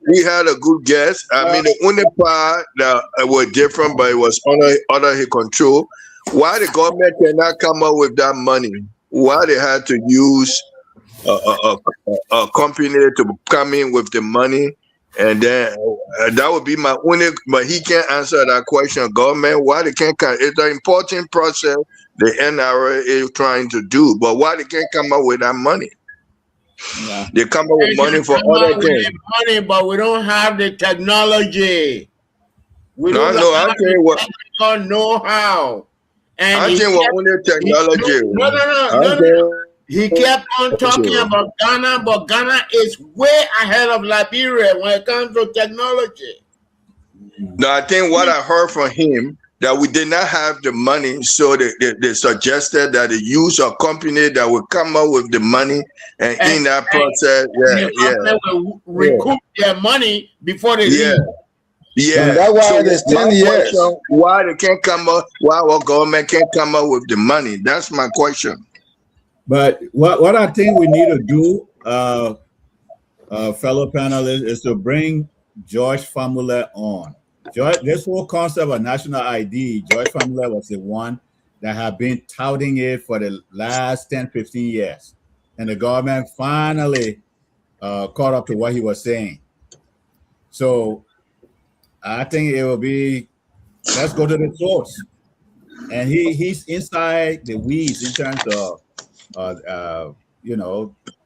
Speaker 1: we had a good guest. I mean, the only part that was different, but it was under his control. Why the government cannot come up with that money? Why they had to use a company to come in with the money, and then that would be my only. But he can't answer that question. Government, why they can't come? It's an important process the NRA is trying to do, but why they can't come up with that money?
Speaker 4: Yeah.
Speaker 1: They come up with money for other things.
Speaker 6: Money, but we don't have the technology. We
Speaker 1: No,
Speaker 6: don't
Speaker 1: I
Speaker 6: have
Speaker 1: tell you what.
Speaker 6: the know-how. And
Speaker 1: I think we're only technology.
Speaker 6: No. He kept on talking about Ghana, but Ghana is way ahead of Liberia when it comes to technology.
Speaker 1: No, I think what I heard from him that we did not have the money, so they suggested that they use a company that would come up with the money, and in that process,
Speaker 6: the will recoup their money before they leave.
Speaker 3: And that's why it's 10 years.
Speaker 1: Why they can't come up? Why our government can't come up with the money? That's my question.
Speaker 4: But what I think we need to do, fellow panelists, is to bring George Famulé on. This whole concept of national ID, George Famulé was the one that had been touting it for the last 10, 15 years. And the government finally caught up to what he was saying. So I think it will be, let's go to the source. And he's inside the weeds in terms of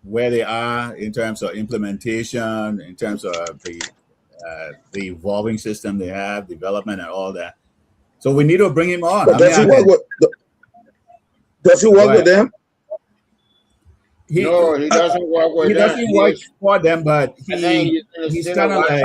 Speaker 4: where they are in terms of implementation, in terms of the evolving system they have, development and all that. So we need to bring him on.
Speaker 3: Does he work with them?
Speaker 6: No, he doesn't work with them.
Speaker 4: He doesn't work for them, but he's kind of like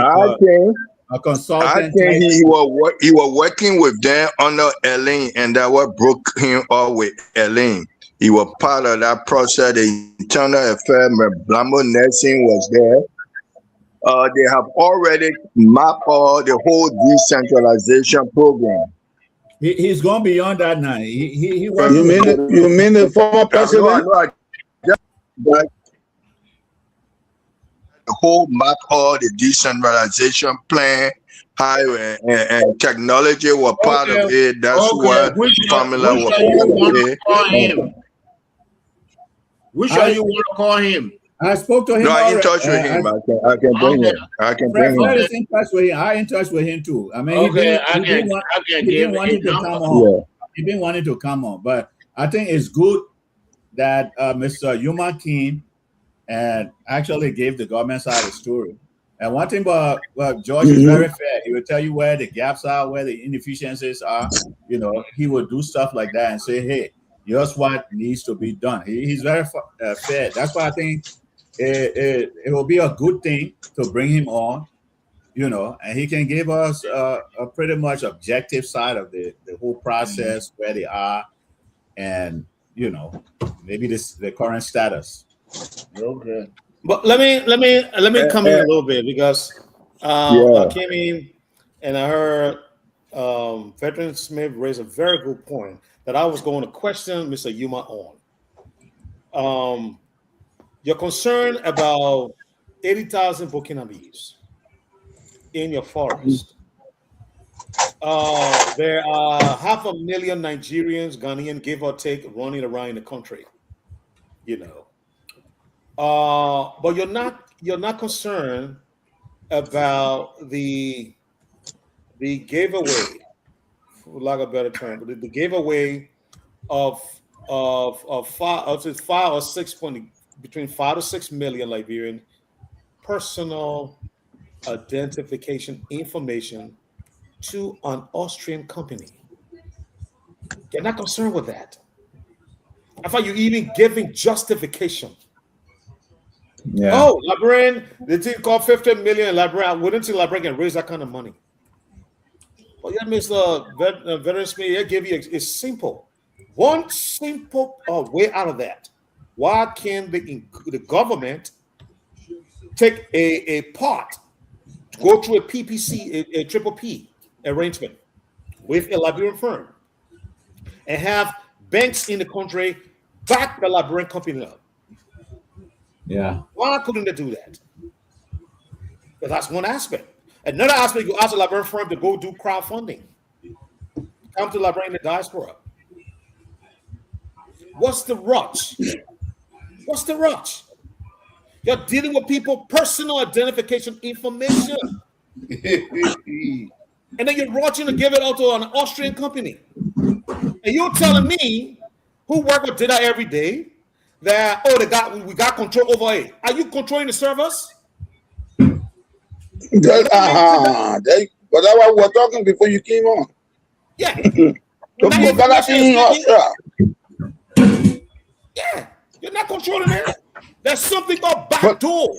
Speaker 4: a consultant.
Speaker 1: I think he was working with them under Elaine, and that what broke him up with Elaine. He was part of that process. The internal affair, Blambo Nelson was there. They have already mapped all the whole decentralization program.
Speaker 4: He's gone beyond that now. He
Speaker 3: you mean the former president?
Speaker 1: The whole map, all the decentralization plan, highway and technology were part of it. That's what Pamela was part of it.
Speaker 6: Which are you want to call him?
Speaker 4: I spoke to him.
Speaker 1: No, I'm in touch with him. I can bring him. I can bring him.
Speaker 4: Fred is in touch with him. I'm in touch with him too. I mean, he didn't want to come on. Yeah. He didn't want it to come on, but I think it's good that Mr. Yuma came and actually gave the government side of the story. And one thing about George is very fair. He will tell you where the gaps are, where the inefficiencies are. He will do stuff like that and say, hey, just what needs to be done. He's very fair. That's why I think it will be a good thing to bring him on, and he can give us a pretty much objective side of the whole process, where they are, and maybe the current status.
Speaker 6: Okay.
Speaker 2: But let me come in a little bit, because I came in and I heard Veteran Smith raise a very good point that I was going to question Mr. Yuma on. You're concerned about 80,000 Burkinabes in your forest. There are 500,000 Nigerians, Ghanaian, give or take, running around the country. But you're not concerned about the giveaway, for lack of a better term, but the giveaway of 5 or 6 between 5 to 6 million Liberian personal identification information to an Austrian company. You're not concerned with that. I thought you even giving justification.
Speaker 1: Yeah.
Speaker 2: Oh, Liberian, the team called 50 million Liberian. Wouldn't see Liberian can raise that kind of money? Well, yeah, Mr. Veteran Smith, I give you it's simple. One simple way out of that. Why can't the government take a part, go through a PPC, a triple P arrangement with a Liberian firm, and have banks in the country back the Liberian company up?
Speaker 4: Yeah.
Speaker 2: Why couldn't they do that? Because that's one aspect. Another aspect, you ask a Liberian firm to go do crowdfunding. Come to Liberian in the diaspora. What's the rush? What's the rush? You're dealing with people personal identification information. And then you're rushing to give it out to an Austrian company. And you're telling me, who work with data every day, that we got control over it. Are you controlling the servers?
Speaker 3: But that's why we were talking before you came on.
Speaker 2: Yeah. Yeah, you're not controlling it. There's something called backdoor.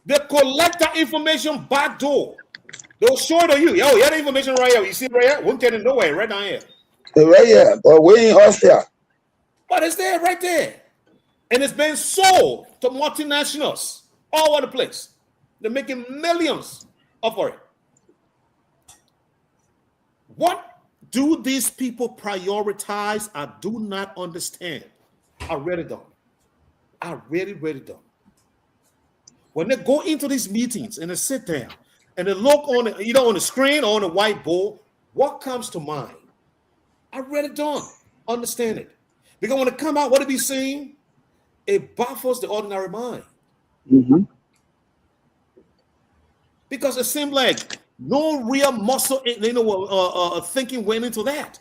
Speaker 2: They collect that information backdoor. They'll show it to you. Yo, you have the information right here. You see it right here? Won't get it nowhere, right down here.
Speaker 3: Right here, but we're in Austria.
Speaker 2: But it's there, right there. And it's been sold to multinationals all over the place. They're making millions off of it. What do these people prioritize? I do not understand. I really don't. I really, really don't. When they go into these meetings and they sit down and they look on on the screen or on the whiteboard, what comes to mind? I really don't understand it. Because when it come out, what it be saying? It baffles the ordinary mind.
Speaker 3: Mm-hmm.
Speaker 2: Because it seemed like no real muscle, thinking went into that.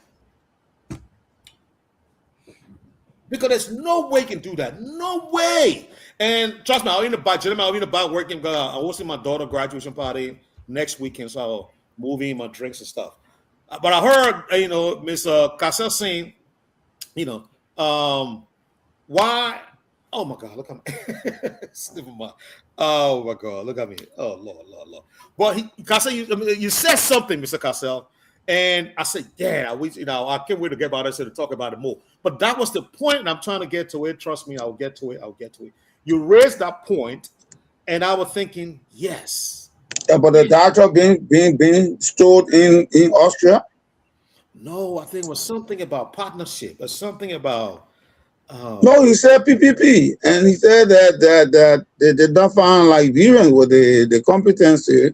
Speaker 2: Because there's no way you can do that. No way. And trust me, I'll be in the back working. I will see my daughter's graduation party next weekend, so I'll move in my drinks and stuff. But I heard, Miss Cassell saying, why? Oh my God, look at me. Oh my God, look at me. Oh Lord. Well, Cassell, you said something, Mr. Cassell, and I said, yeah, I can't wait to get about it, to talk about it more. But that was the point, and I'm trying to get to it. Trust me, I'll get to it. You raised that point, and I was thinking, yes.
Speaker 3: Yeah, but the data being stored in Austria?
Speaker 2: No, I think it was something about partnership or something about.
Speaker 3: No, he said PPP, and he said that they did not find Liberians with the competency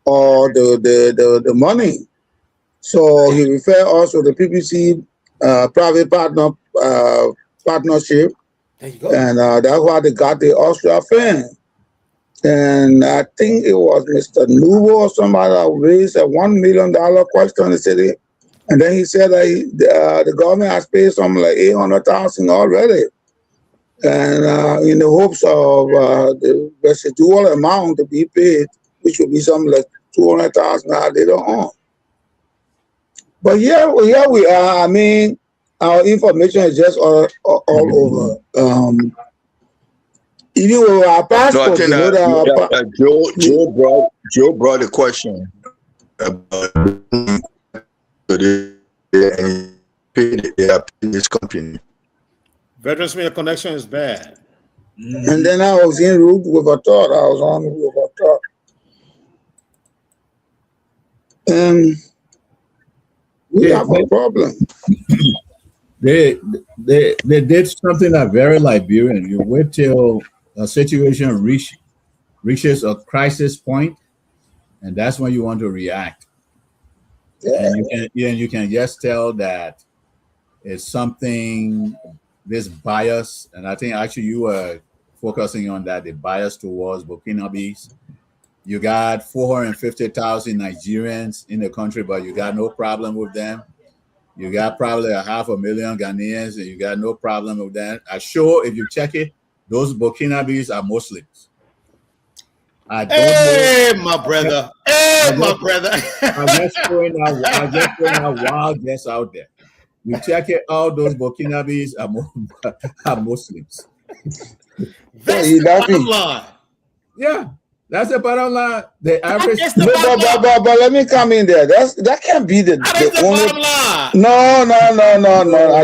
Speaker 3: or the money. So he referred also to the PPC private partnership.
Speaker 2: There you go.
Speaker 3: And that's why they got the Austria fan. And I think it was Mr. Nubo or somebody that raised a $1 million question in the city. And then he said that the government has paid something like $800,000 already. And in the hopes of the residual amount to be paid, which would be something like $200,000 later on. But here we are. I mean, our information is just all over. Even with our
Speaker 1: No, I
Speaker 3: passport,
Speaker 1: think
Speaker 3: you know that
Speaker 1: Joe brought a question about this company.
Speaker 2: Veterans Media connection is bad.
Speaker 3: and then I was in route with a thought. I was on with a thought. And we have a problem.
Speaker 4: They did something that very Liberian. You wait till a situation reaches a crisis point, and that's when you want to react.
Speaker 3: Yeah.
Speaker 4: And you can just tell that it's something, this bias, and I think actually you were focusing on that, the bias towards Burkinabes. You got 450,000 Nigerians in the country, but you got no problem with them. You got probably 500,000 Ghanaians, and you got no problem with that. I'm sure if you check it, those Burkinabes are Muslims. I don't know.
Speaker 2: My brother. Hey, my brother.
Speaker 4: I'm just throwing out wild guess out there. You check it out, those Burkinabes are Muslims.
Speaker 2: That's the bottom line.
Speaker 4: Yeah, that's the bottom line. The average.
Speaker 3: But let me come in there. That can't be the only.
Speaker 2: Bottom line.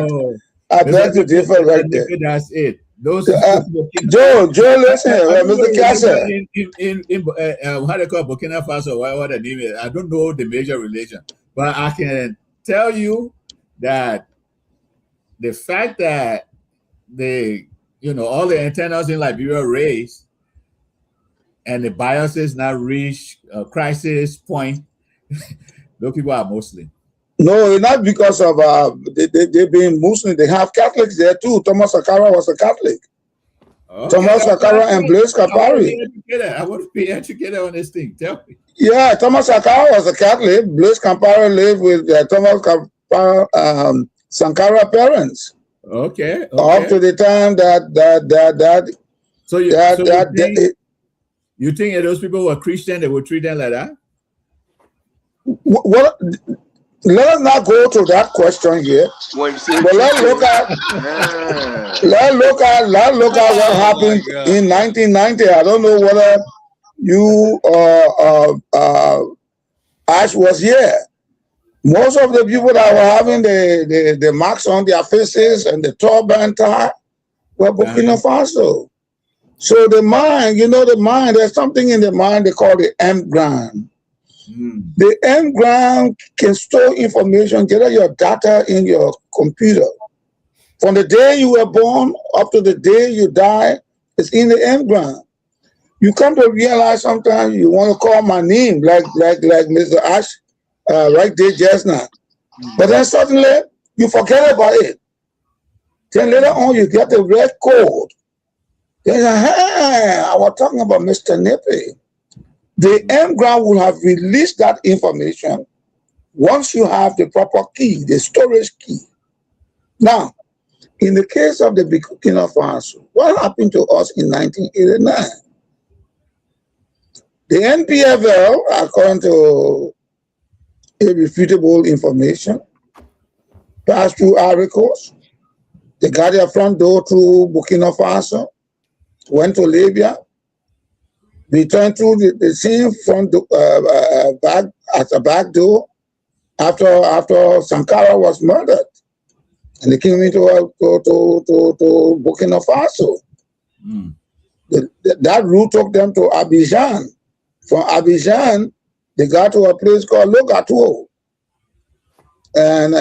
Speaker 3: No. I beg to differ right there.
Speaker 4: That's it. Those
Speaker 3: Joe, listen, Mr. Kasser.
Speaker 4: In how they call Burkina Faso, what the name is, I don't know the major relation, but I can tell you that the fact that all the antennas in Liberia raised and the biases now reach a crisis point, those people are Muslim.
Speaker 3: No, not because of they being Muslim. They have Catholics there too. Thomas Sankara was a Catholic. Okay. Thomas Sankara and Blaise Compaoré.
Speaker 4: I want to be educated on this thing. Tell me.
Speaker 3: Yeah, Thomas Sankara was a Catholic. Blaise Compaoré lived with Thomas Sankara parents.
Speaker 4: Okay.
Speaker 3: Up to the time that.
Speaker 4: So you think if those people were Christian, they would treat them like that?
Speaker 3: Well, let us not go to that question here. But let's look at what happened in 1990. I don't know whether you Ash was here. Most of the people that were having the marks on their faces and the turban tie were Burkina Faso. So the mind, there's something in the mind they call the engram. The engram can store information, gather your data in your computer. From the day you were born up to the day you die, it's in the engram. You come to realize sometimes you want to call my name like Mr. Ash right there just now. But then suddenly you forget about it. Then later on you get the red code. Then I was talking about Mr. Nippy. The engram will have released that information once you have the proper key, the storage key. Now, in the case of the Burkina Faso, what happened to us in 1989? The NPFL, according to irrefutable information, passed through articles. They got their front door through Burkina Faso, went to Libya, returned through the same front back at the back door after Sankara was murdered, and they came into Burkina Faso. That route took them to Abidjan. From Abidjan, they got to a place called Logatuo, and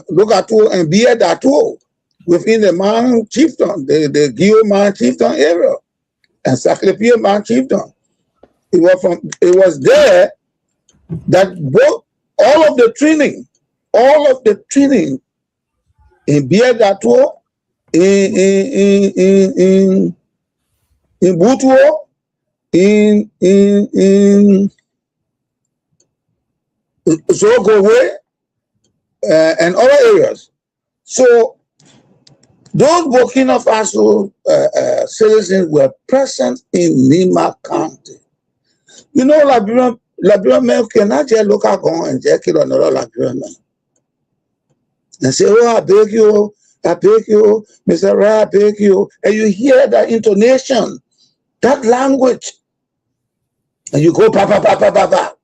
Speaker 3: Logatuo and Biedatuo within the Man Chieftain, the Guillaume Man Chieftain area. And Saclépierre Man Chieftain. It was there that all of the training in Biedatuo, in Butuo, in Zogowe, and other areas. So those Burkina Faso citizens were present in Nima County. Liberian men cannot just look at going and just kill another Liberian man. and say, "Oh, I beg you, Mr. Ray, I beg you," and you hear that intonation, that language, and you go, "Pa pa pa pa pa pa."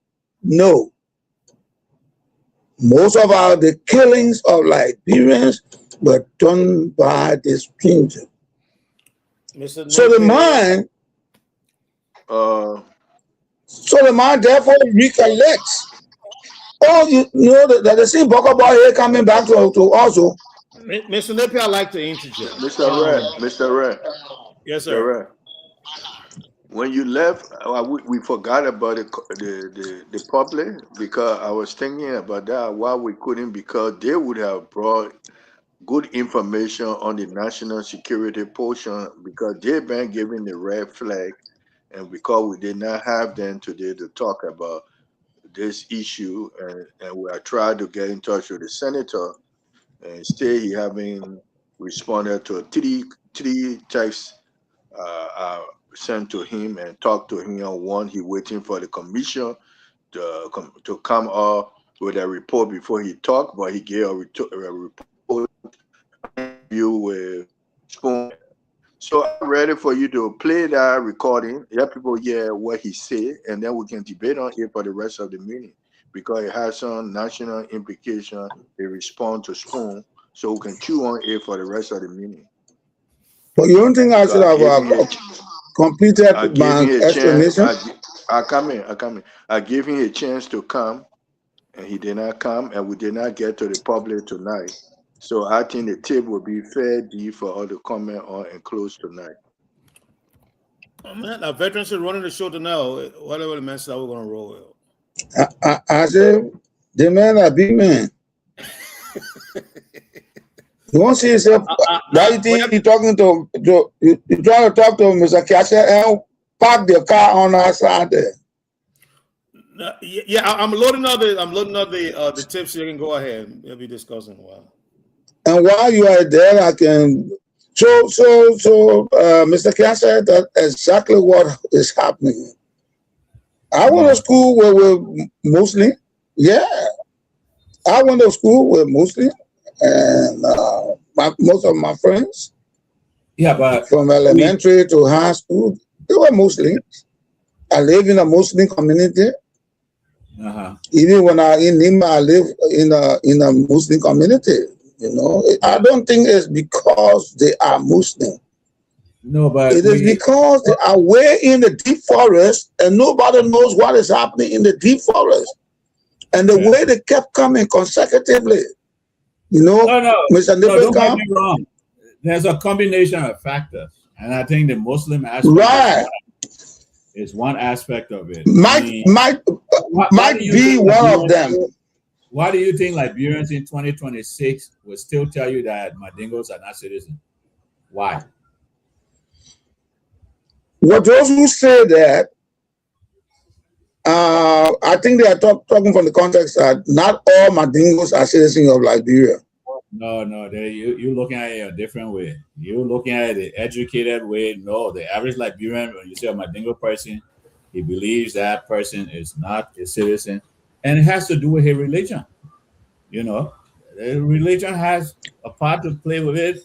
Speaker 3: No, most of the killings of Liberians were done by the stranger.
Speaker 2: Mr.
Speaker 3: So the
Speaker 2: Napier,
Speaker 1: Uh,
Speaker 3: therefore recollects. Oh, you know that the same Boko boy here coming back to also.
Speaker 2: Mr. Napier, I'd like to interject.
Speaker 1: Mr. Red,
Speaker 2: Yes,
Speaker 1: Mr.
Speaker 2: sir.
Speaker 1: Red. When you left, we forgot about the public because I was thinking about that why we couldn't, because they would have brought good information on the national security portion because they've been given the red flag, and because we did not have them today to talk about this issue, and we are trying to get in touch with the senator, and still he haven't responded to three texts sent to him and talked to him on one. He waiting for the commission to come up with a report before he talked, but he gave a report interview with Spoon. So I'm ready for you to play that recording, let people hear what he said, and then we can debate on it for the rest of the meeting because it has some national implication. They respond to Spoon, so we can chew on it for the rest of the meeting.
Speaker 3: But you don't think I
Speaker 1: So
Speaker 3: should
Speaker 1: I
Speaker 3: have
Speaker 1: gave him
Speaker 3: completed my
Speaker 1: a chance.
Speaker 3: explanation?
Speaker 1: I come in. I gave him a chance to come, and he did not come, and we did not get to the public tonight. So I think the tape will be fair D for all to comment on and close tonight.
Speaker 2: Oh, man, our veterans are running the show to now. Whatever the mess that we're going to roll with.
Speaker 3: I said, the man are big man. You won't see yourself. Why you think you talking to you try to talk to Mr. Kasha and park the car on our side there?
Speaker 2: Yeah, I'm loading up the tips. So you can go ahead. We'll be discussing a while.
Speaker 3: And while you are there, I can. Mr. Kasha, that's exactly what is happening. I went to school where we're Muslim. Yeah, I went to school with Muslim, and most of my friends,
Speaker 4: but
Speaker 3: from elementary to high school, they were Muslims. I live in a Muslim community. Even when I in Lima, I live in a Muslim community. You know, I don't think it's because they are Muslim.
Speaker 4: No, but
Speaker 3: it is because they are way in the deep forest, and nobody knows what is happening in the deep forest. And the way they kept coming consecutively, you know, Mr.
Speaker 4: Don't get me wrong. There's a combination of factors, and I think the Muslim aspect is one aspect of it.
Speaker 3: Might be one of them.
Speaker 4: Why do you think Liberians in 2026 will still tell you that Mandingos are not citizens? Why?
Speaker 3: Well, those who say that, I think they are talking from the context that not all Mandingos are citizens of Liberia.
Speaker 4: No, you're looking at it a different way. You're looking at it the educated way. No, the average Liberian, when you say a Mandingo person, he believes that person is not a citizen. And it has to do with his religion. You know, the religion has a part to play with it.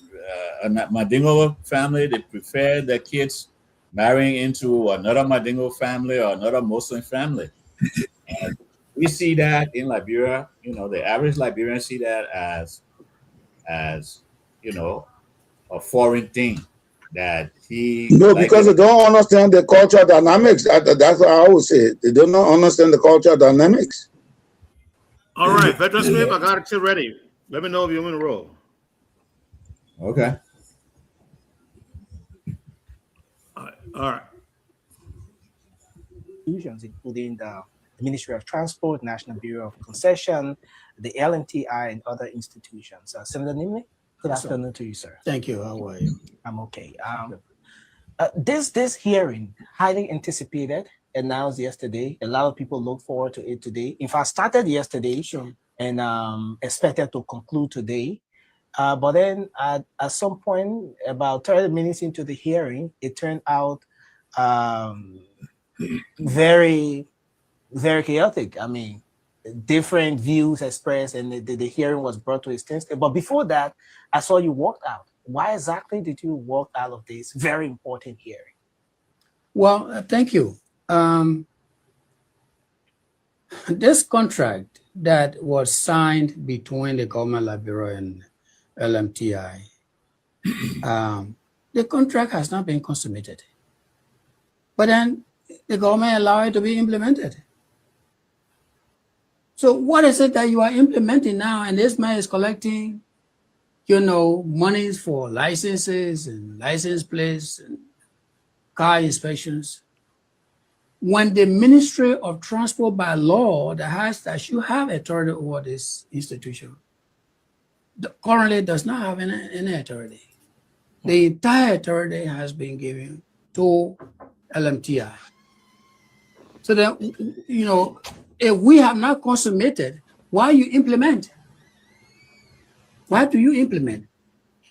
Speaker 4: A Mandingo family, they prefer their kids marrying into another Mandingo family or another Muslim family. And we see that in Liberia. You know, the average Liberian see that as you know, a foreign thing that he
Speaker 3: because they don't understand the cultural dynamics. That's what I always say. They do not understand the cultural dynamics.
Speaker 2: All right, Veteran Smith, I got it ready. Let me know if you're in a roll.
Speaker 4: Okay.
Speaker 2: All right.
Speaker 7: Institutions, including the Ministry of Transport, National Bureau of Concession, the LMTI, and other institutions. Senator Nimley, good afternoon to you, sir.
Speaker 8: Thank you. How are you?
Speaker 7: I'm okay. This hearing, highly anticipated, announced yesterday. A lot of people look forward to it today. In fact, started yesterday and expected to conclude today. But then at some point, about 30 minutes into the hearing, it turned out very, very chaotic. I mean, different views expressed, and the hearing was brought to a standstill. But before that, I saw you walked out. Why exactly did you walk out of this very important hearing?
Speaker 8: Well, thank you. This contract that was signed between the government library and LMTI, the contract has not been consummated. But then the government allowed it to be implemented. So what is it that you are implementing now? And this man is collecting, monies for licenses and license plates and car inspections. When the Ministry of Transport by law that should have authority over this institution, currently does not have any authority. The entire authority has been given to LMTI. So that, if we have not consummated, why you implement? Why do you implement?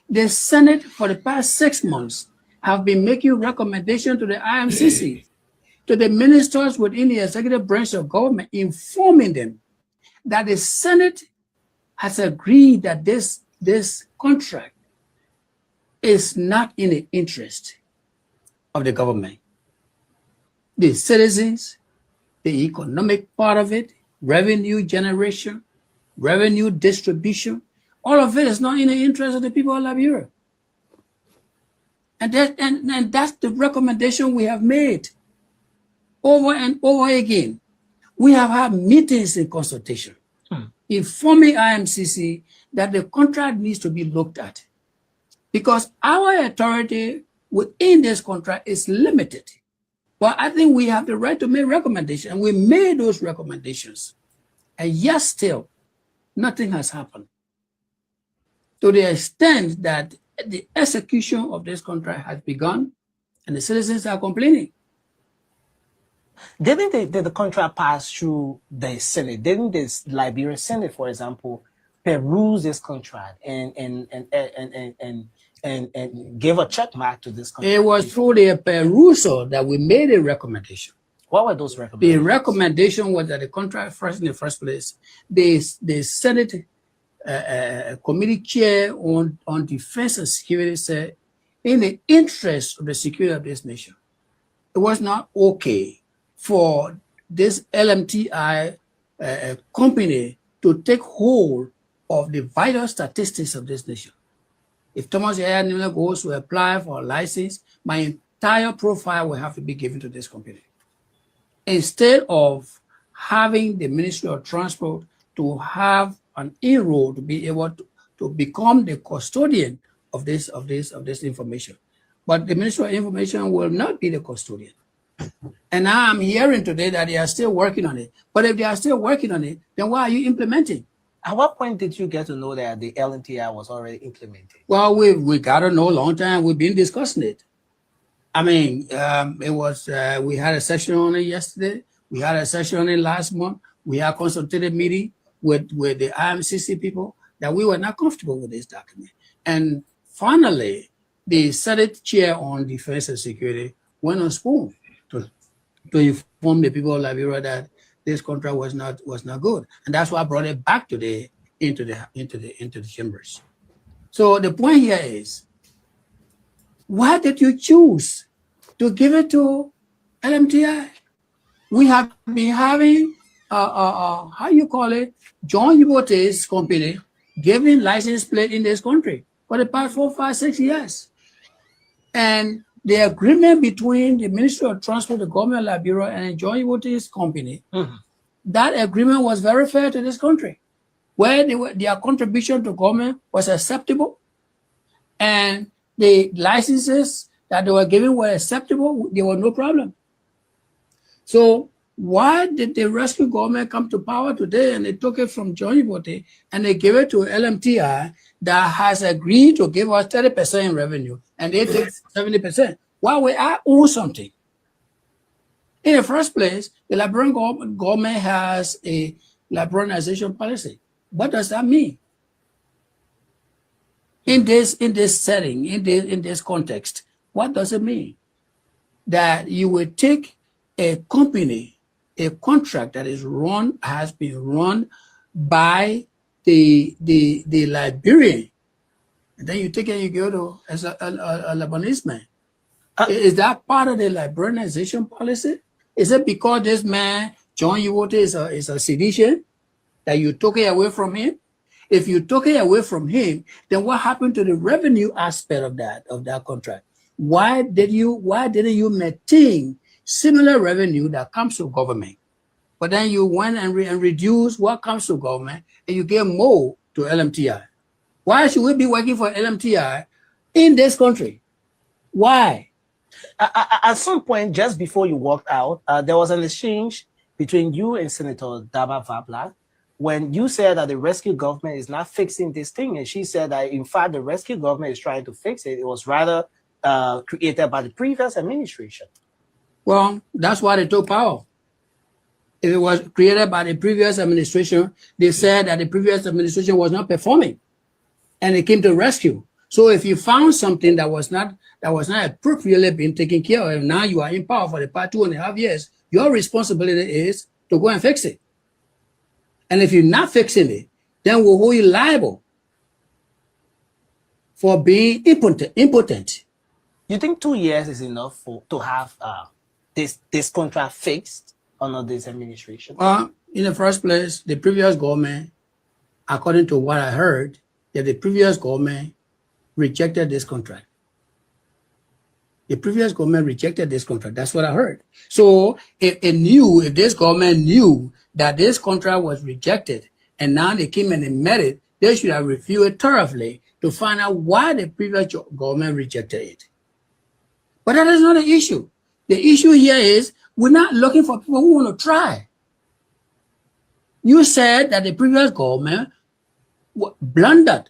Speaker 8: The Senate for the past 6 months have been making recommendations to the IMCC, to the ministers within the executive branch of government, informing them that the Senate has agreed that this contract is not in the interest of the government. The citizens, the economic part of it, revenue generation, revenue distribution, all of it is not in the interest of the people of Liberia. And that's the recommendation we have made over and over again. We have had meetings in consultation, informing IMCC that the contract needs to be looked at, because our authority within this contract is limited. But I think we have the right to make recommendations, and we made those recommendations. And yet still, nothing has happened. To the extent that the execution of this contract has begun, and the citizens are complaining.
Speaker 7: Didn't the contract pass through the Senate? Didn't this Liberian Senate, for example, peruse this contract and give a check mark to this contract?
Speaker 8: It was through the perusal that we made a recommendation.
Speaker 7: What were those recommendations?
Speaker 8: The recommendation was that the contract in the first place, the Senate committee chair on defense and security said, in the interest of the security of this nation, it was not okay for this LMTI company to take hold of the vital statistics of this nation. If Thomas Yaya goes to apply for a license, my entire profile will have to be given to this company. Instead of having the Ministry of Transport to have an inroad to be able to become the custodian of this information. But the Ministry of Information will not be the custodian. And now I'm hearing today that they are still working on it. But if they are still working on it, then why are you implementing?
Speaker 7: At what point did you get to know that the LNTI was already implemented?
Speaker 8: Well, we got to know a long time. We've been discussing it. I mean, it was, we had a session on it yesterday. We had a session on it last month. We had a consultative meeting with the IMCC people that we were not comfortable with this document. And finally, the Senate chair on defense and security went on spoon to inform the people of Liberia that this contract was not good. And that's why I brought it back today into the chambers. So the point here is, why did you choose to give it to LMTI? We have been having how you call it, John Yubote's company giving license plate in this country for the past 4, 5, 6 years. And the agreement between the Ministry of Transport, the government of Liberia, and John Yubote's company, that agreement was very fair to this country, where their contribution to government was acceptable, and the licenses that they were given were acceptable. There was no problem. So why did the rescue government come to power today and they took it from John Yubote and they gave it to LMTI that has agreed to give us 30% in revenue and they take 70%? Why would I own something? In the first place, the Liberian government has a liberalization policy. What does that mean? In this setting, in this context, what does it mean? That you will take a company a contract that has been run by the Liberian, and then you take it and you go to as a Lebanese man. Is that part of the liberalization policy? Is it because this man, John Uwote, is a sedition that you took it away from him? If you took it away from him, then what happened to the revenue aspect of that contract? Why didn't you maintain similar revenue that comes to government? But then you went and reduced what comes to government and you gave more to LMTI. Why should we be working for LMTI in this country? Why?
Speaker 7: At some point, just before you walked out, there was an exchange between you and Senator Daba Vabla when you said that the rescue government is not fixing this thing. And she said that, in fact, the rescue government is trying to fix it. It was rather created by the previous administration.
Speaker 8: Well, that's why they took power. If it was created by the previous administration, they said that the previous administration was not performing and they came to rescue. So if you found something that was not appropriately being taken care of, and now you are in power for the past 2.5 years, your responsibility is to go and fix it. And if you're not fixing it, then we'll hold you liable for being impotent.
Speaker 7: You think 2 years is enough to have this contract fixed under this administration?
Speaker 8: In the first place, the previous government, according to what I heard, that the previous government rejected this contract. The previous government rejected this contract. That's what I heard. So if this government knew that this contract was rejected and now they came and they met it, they should have reviewed it thoroughly to find out why the previous government rejected it. But that is not the issue. The issue here is we're not looking for people who want to try. You said that the previous government blundered.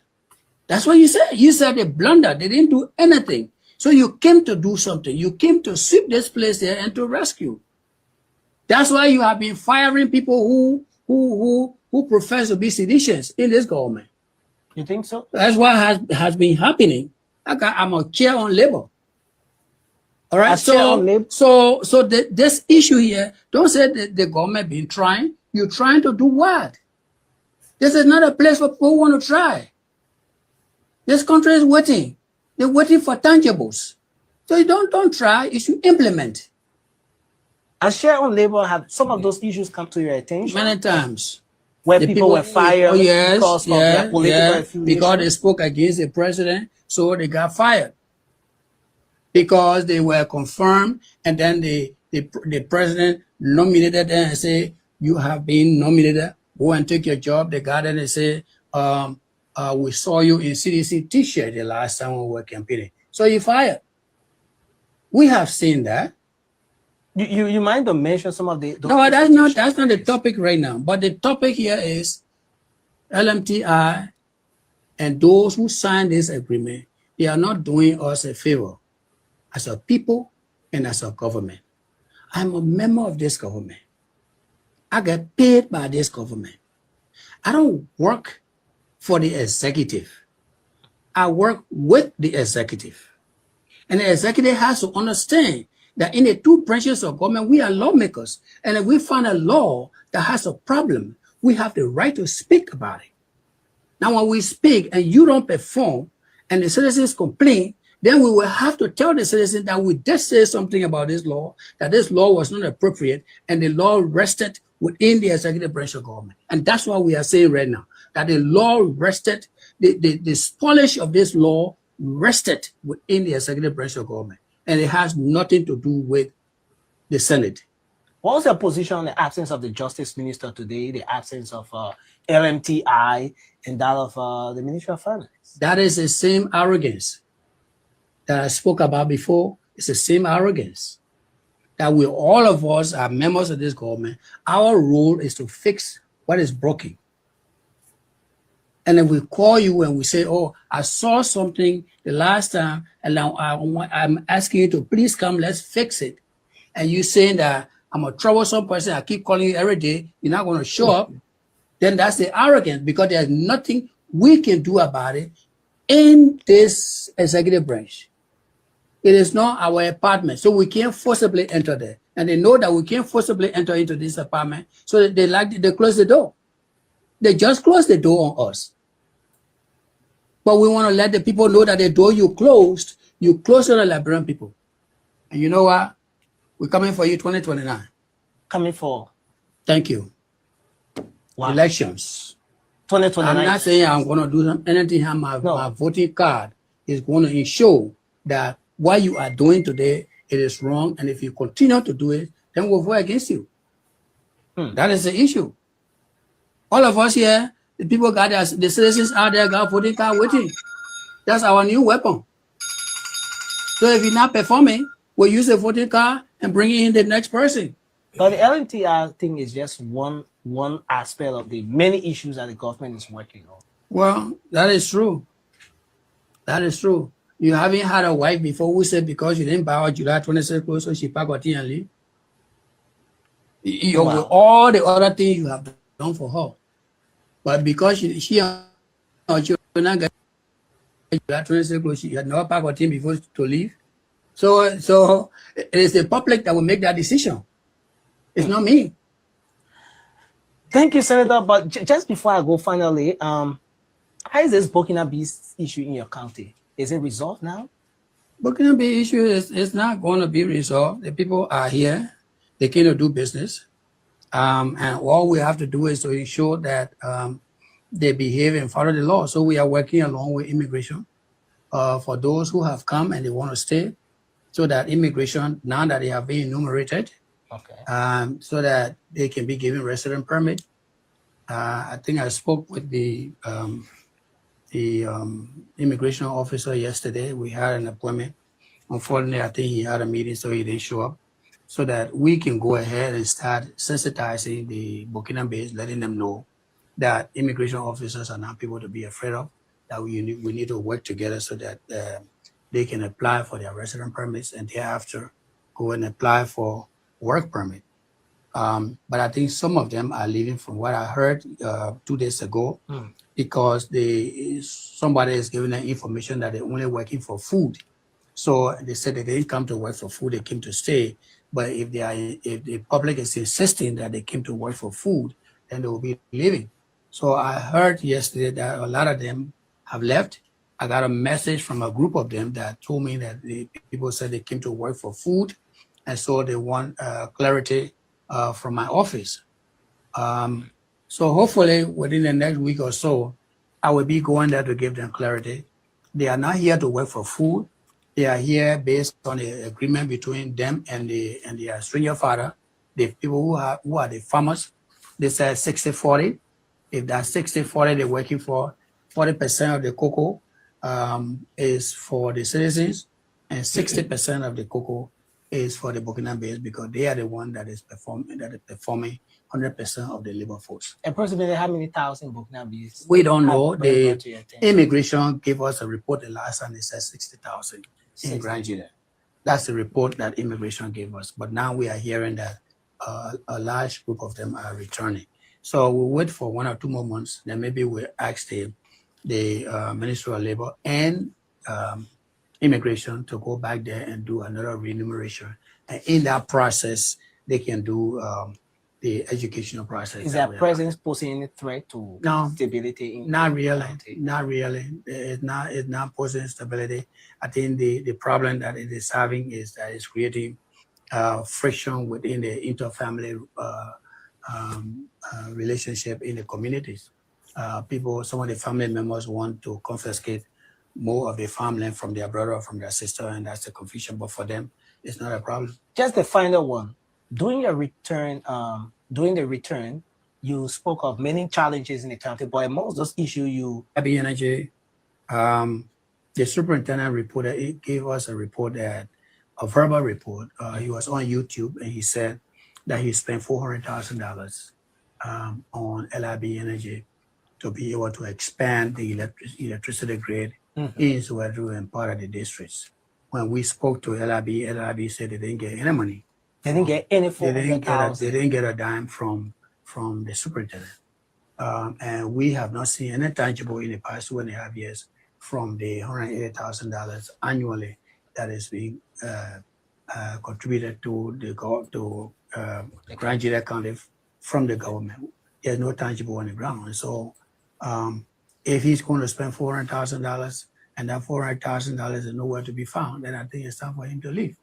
Speaker 8: That's what you said. You said they blundered. They didn't do anything. So you came to do something. You came to sweep this place here and to rescue. That's why you have been firing people who profess to be seditious in this government.
Speaker 7: You think so?
Speaker 8: That's what has been happening. I'm a chair on labor. All right. So this issue here, don't say that the government been trying. You're trying to do what? This is not a place for people who want to try. This country is waiting. They're waiting for tangibles. So you don't try, you should implement.
Speaker 7: As chair on labor, have some of those issues come to your attention?
Speaker 8: Many times.
Speaker 7: Where people were fired
Speaker 8: because
Speaker 7: of their political affiliation?
Speaker 8: Because they spoke against the president, so they got fired. Because they were confirmed, and then the president nominated them and said, you have been nominated, go and take your job. They got it and say, we saw you in CDC t-shirt the last time we were campaigning. So you fired. We have seen that.
Speaker 7: You mind to mention some of the...
Speaker 8: No, that's not the topic right now. But the topic here is LMTI and those who signed this agreement, they are not doing us a favor as a people and as a government. I'm a member of this government. I get paid by this government. I don't work for the executive. I work with the executive. And the executive has to understand that in the two branches of government, we are lawmakers. And if we find a law that has a problem, we have the right to speak about it. Now, when we speak and you don't perform and the citizens complain, then we will have to tell the citizens that we did say something about this law, that this law was not appropriate, and the law rested within the executive branch of government. And that's what we are saying right now, that the law rested, the polish of this law rested within the executive branch of government. And it has nothing to do with the Senate.
Speaker 7: What was your position on the absence of the Justice Minister today, the absence of LMTI, and that of the Ministry of Finance?
Speaker 8: That is the same arrogance that I spoke about before. It's the same arrogance that we, all of us are members of this government. Our role is to fix what is broken. And then we call you and we say, oh, I saw something the last time, and now I'm asking you to please come, let's fix it. And you saying that I'm a troublesome person, I keep calling you every day, you're not going to show up, then that's the arrogance, because there's nothing we can do about it in this executive branch. It is not our apartment, so we can't forcibly enter there. and they know that we can't forcibly enter into this apartment, so they close the door. They just close the door on us. But we want to let the people know that the door you closed on the Liberian people. And you know what? We're coming for you 2029.
Speaker 7: Coming for?
Speaker 8: Thank you. Wow. Elections.
Speaker 7: 2029.
Speaker 8: I'm not saying I'm going to do anything. My voting card is going to ensure that what you are doing today, it is wrong. And if you continue to do it, then we'll vote against you. That is the issue. All of us here, the people got the citizens out there got voting card waiting. That's our new weapon. So if you're not performing, we'll use the voting card and bring in the next person.
Speaker 7: But the LMTR thing is just one aspect of the many issues that the government is working on.
Speaker 8: Well, that is true. That is true. You haven't had a wife before who said because you didn't buy her July 26th clothes, so she packed her tea and leave. With all the other things you have done for her. But because she not get July 26th clothes, she had never packed her tea before to leave. So it is the public that will make that decision. It's not me.
Speaker 7: Thank you, Senator. But just before I go, finally, how is this Burkina Beast issue in your county? Is it resolved now?
Speaker 8: Burkina Beast issue is not going to be resolved. The people are here. They cannot do business. And all we have to do is to ensure that they behave and follow the law. So we are working along with immigration for those who have come and they want to stay, so that immigration, now that they have been enumerated, so that they can be given resident permit. I think I spoke with the immigration officer yesterday. We had an appointment. Unfortunately, I think he had a meeting, so he didn't show up. So that we can go ahead and start sensitizing the Burkina Faso, letting them know that immigration officers are not people to be afraid of, that we need to work together so that they can apply for their resident permits and thereafter go and apply for work permit. But I think some of them are leaving, from what I heard 2 days ago, because somebody is giving them information that they're only working for food. So they said they didn't come to work for food, they came to stay. But if the public is insisting that they came to work for food, then they will be leaving. So I heard yesterday that a lot of them have left. I got a message from a group of them that told me that the people said they came to work for food, and so they want clarity from my office. So hopefully within the next week or so, I will be going there to give them clarity. They are not here to work for food. They are here based on the agreement between them and their stranger father, the people who are the farmers. They said 60-40. If that's 60-40, they're working for 40% of the cocoa is for the citizens, and 60% of the cocoa is for the Burkina Faso, because they are the one that is performing 100% of the labor force.
Speaker 7: Approximately how many thousand Burkina Faso?
Speaker 8: We don't know. The immigration gave us a report the last time. They said 60,000 in Grand Juda. That's the report that immigration gave us. But now we are hearing that a large group of them are returning. So we'll wait for 1 or 2 more months. Then maybe we'll ask the Ministry of Labor and immigration to go back there and do another remuneration. And in that process, they can do the educational process.
Speaker 7: Is their presence posing any threat to stability?
Speaker 8: Not really. Not really. It's not posing stability. I think the problem that it is having is that it's creating friction within the interfamily relationship in the communities. Some of the family members want to confiscate more of the farmland from their brother or from their sister, and that's the confusion. But for them, it's not a problem.
Speaker 7: Just the final one. During the return, you spoke of many challenges in the country, but amongst those issues,
Speaker 8: Energy, the superintendent gave us a verbal report. He was on YouTube, and he said that he spent $400,000 on LIB Energy to be able to expand the electricity grid in Suedru and part of the districts. When we spoke to LIB said they didn't get any money.
Speaker 7: They didn't get any $400,000.
Speaker 8: They didn't get a dime from the superintendent. And we have not seen any tangible in the past 2.5 years from the $180,000 annually that is being contributed to Grand Judah County from the government. There's no tangible on the ground. And so if he's going to spend $400,000 and that $400,000 is nowhere to be found, then I think it's time for him to leave.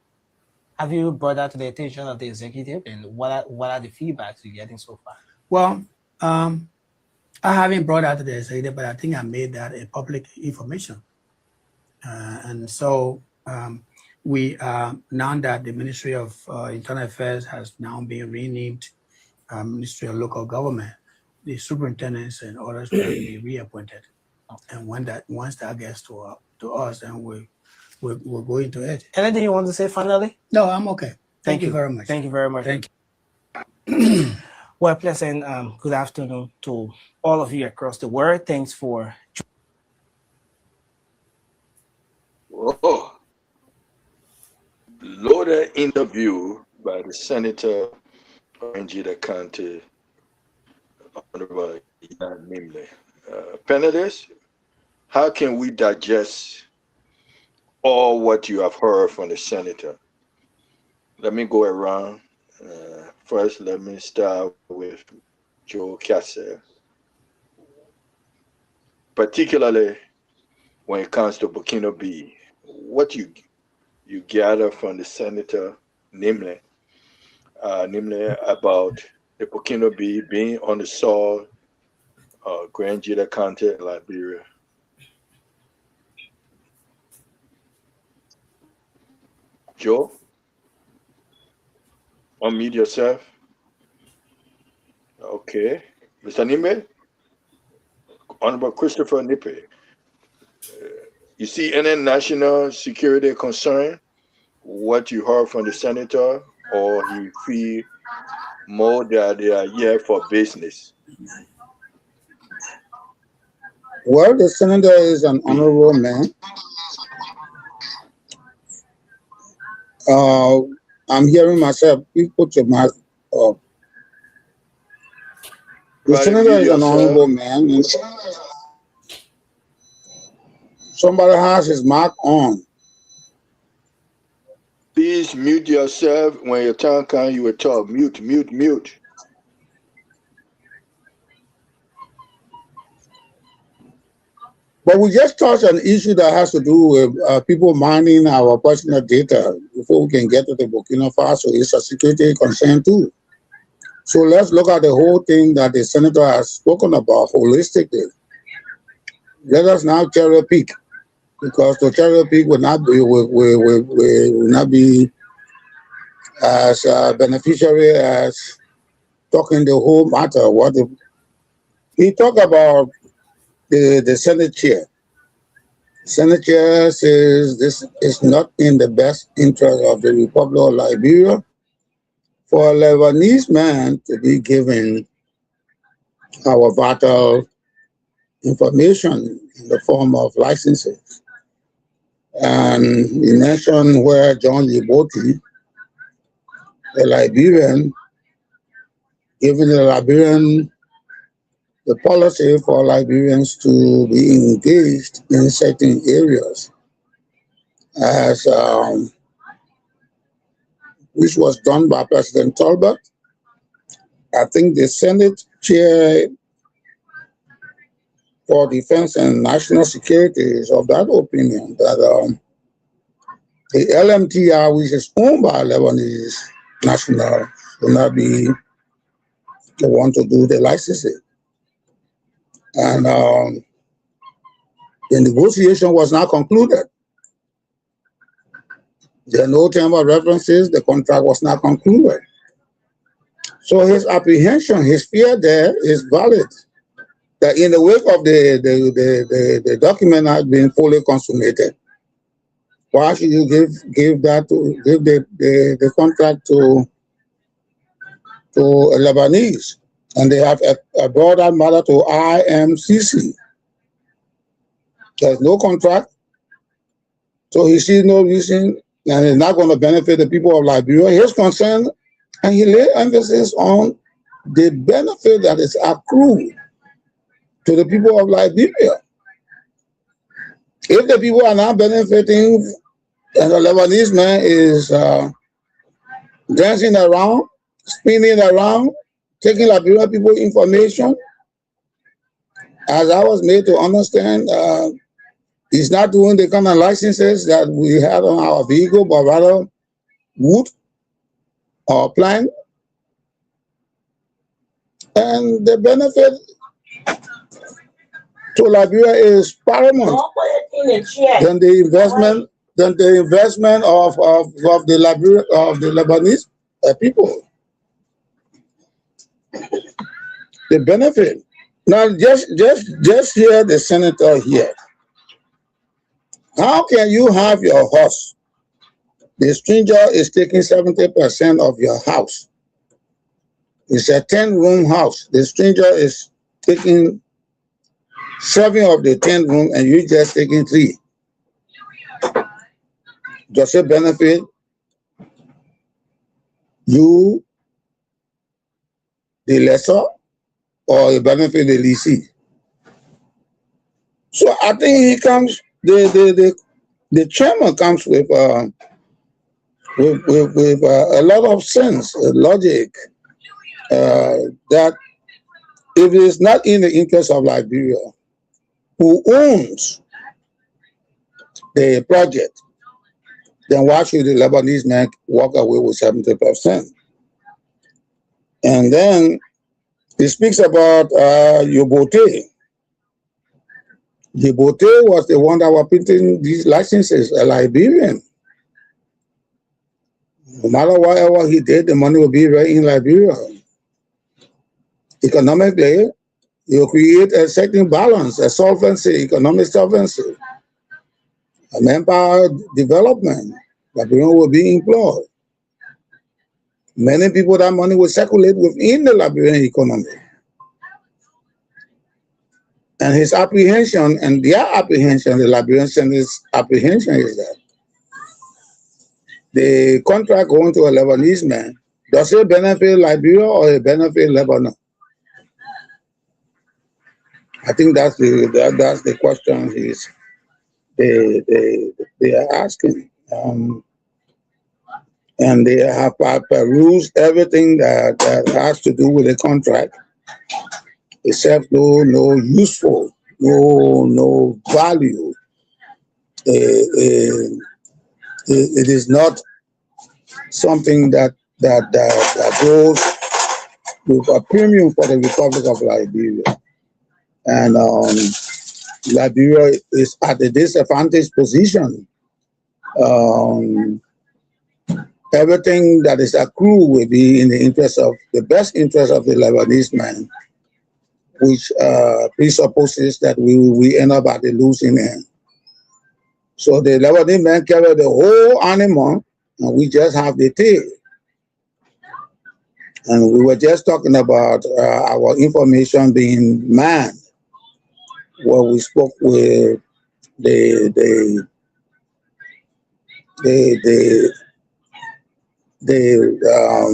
Speaker 7: Have you brought that to the attention of the executive, and what are the feedbacks you're getting so far?
Speaker 8: Well, I haven't brought that to the executive, but I think I made that a public information. And so we now that the Ministry of Internal Affairs has now been renamed Ministry of Local Government, the superintendents and others will be reappointed. And once that gets to us, then we'll go into it.
Speaker 7: Anything you want to say finally?
Speaker 8: No, I'm okay. Thank you very much.
Speaker 7: Thank you very much.
Speaker 8: Thank
Speaker 7: you. Well, pleasant good afternoon to all of you across the world. Thanks for
Speaker 1: Loaded interview by the Senator of Angita County, Honorable Ian Nimley. Panelists, how can we digest all what you have heard from the Senator? Let me go around. First, let me start with Joe Cassell. Particularly when it comes to Burkina Faso, what you gather from the Senator Nimley about the Burkina Faso being on the soil of Grand Judah County, Liberia. Joe, unmute yourself. Okay. Mr. Nimley, Honorable Christopher Nippe. You see any national security concern, what you heard from the senator, or you feel more that they are here for business?
Speaker 3: Well, the senator is an honorable man. I'm hearing myself. Please put your mouth up. The senator is an honorable man. Somebody has his mic on.
Speaker 1: Please mute yourself. When your turn comes, you will talk. Mute.
Speaker 3: But we just touched an issue that has to do with people mining our personal data before we can get to the Burkina Faso. It's a security concern too. So let's look at the whole thing that the senator has spoken about holistically. Let us now cherry pick, because the cherry pick will not be as beneficiary as talking the whole matter. He talked about the Senate chair. Senate chair says this is not in the best interest of the Republic of Liberia for a Lebanese man to be given our vital information in the form of licenses. And he mentioned where John Liboti, the Liberian, giving the Liberian the policy for Liberians to be engaged in certain areas, as which was done by President Talbot. I think the Senate chair for Defense and National Security is of that opinion that the LMTR, which is owned by Lebanese national, will not be the one to do the licensing. And the negotiation was not concluded. There are no term of references. The contract was not concluded. So his apprehension, his fear there is valid. That in the wake of the document not being fully consummated, why should you give the contract to a Lebanese? And they have brought that matter to IMCC. There's no contract, so he sees no reason, and it's not going to benefit the people of Liberia. His concern, and he laid emphasis on the benefit that is accrued to the people of Liberia. If the people are not benefiting And the Lebanese man is dancing around, spinning around, taking Liberian people information. As I was made to understand, he's not doing the kind of licenses that we had on our vehicle, but rather wood or plant. And the benefit to Liberia is paramount than the investment of the Lebanese people. The benefit. Now just hear the senator here. How can you have your house? The stranger is taking 70% of your house. It's a 10-room house. The stranger is taking 7 of the 10 rooms, and you just taking 3. Does it benefit you, the lessor, or it benefit the lessee? So I think he comes. The chairman comes with a lot of sense, logic, that if it is not in the interest of Liberia, who owns the project, then why should the Lebanese man walk away with 70%? And then he speaks about Yobote. Yobote was the one that was printing these licenses, a Liberian. No matter whatever he did, the money will be right in Liberia. Economically, you create a certain balance, a solvency, economic solvency, a manpower development. Liberia will be employed. Many people, that money will circulate within the Liberian economy. And his apprehension and their apprehension, the Liberian Senate's apprehension, is that the contract going to a Lebanese man, does it benefit Liberia or it benefit Lebanon? I think that's the question they are asking. And they have perused everything that has to do with the contract, except no useful, no value. It is not something that goes with a premium for the Republic of Liberia. And Liberia is at a disadvantaged position. Everything that is accrued will be in the best interest of the Lebanese man, which presupposes that we end up at the losing end. So the Lebanese man carry the whole animal, and we just have the tail. And we were just talking about our information being manned, where we spoke with the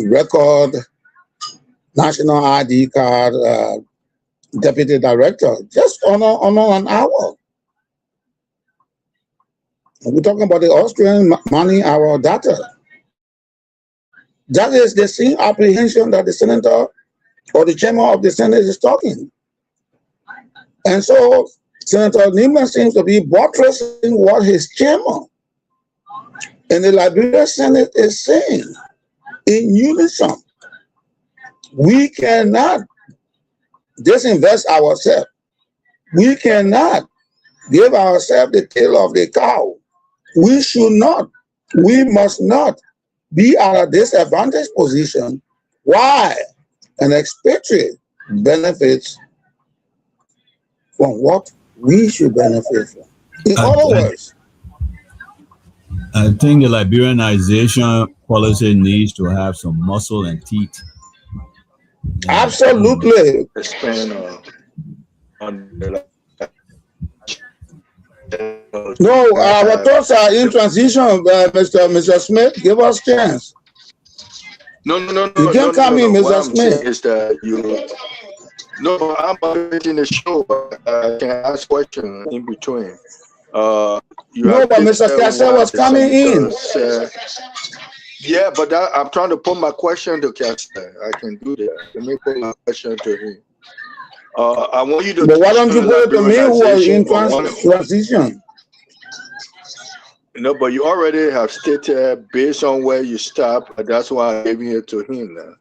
Speaker 3: record national ID card deputy director, just on an hour. And we're talking about the Austrian money, our data. That is the same apprehension that the senator or the chairman of the Senate is talking. And so Senator Neiman seems to be buttressing what his chairman and the Liberian Senate is saying in unison. We cannot disinvest ourselves. We cannot give ourselves the tail of the cow. We should not, we must not be at a disadvantaged position. Why? An expatriate benefits from what we should benefit from. In other words,
Speaker 9: I think the Liberianization policy needs to have some muscle and teeth.
Speaker 3: Absolutely.
Speaker 1: Expand on the
Speaker 3: No, our thoughts are in transition, Mr. Smith. Give us a chance.
Speaker 1: No.
Speaker 3: You can come in,
Speaker 1: What
Speaker 3: Mr.
Speaker 1: I'm saying
Speaker 3: Smith.
Speaker 1: is that I'm moderating the show. I can ask questions in between. You
Speaker 3: No,
Speaker 1: have
Speaker 3: but Mr.
Speaker 1: stated
Speaker 3: Cassell
Speaker 1: what
Speaker 3: was
Speaker 1: the
Speaker 3: coming in.
Speaker 1: senator said. Yeah, but I'm trying to put my question to Cassell. I can do that. Let me put my question to him. I want you to
Speaker 3: But why
Speaker 1: touch
Speaker 3: don't you
Speaker 1: on
Speaker 3: put it to me who was in
Speaker 1: liberalization on one.
Speaker 3: transition?
Speaker 1: No, but you already have stated based on where you stop. That's why I'm giving it to him now.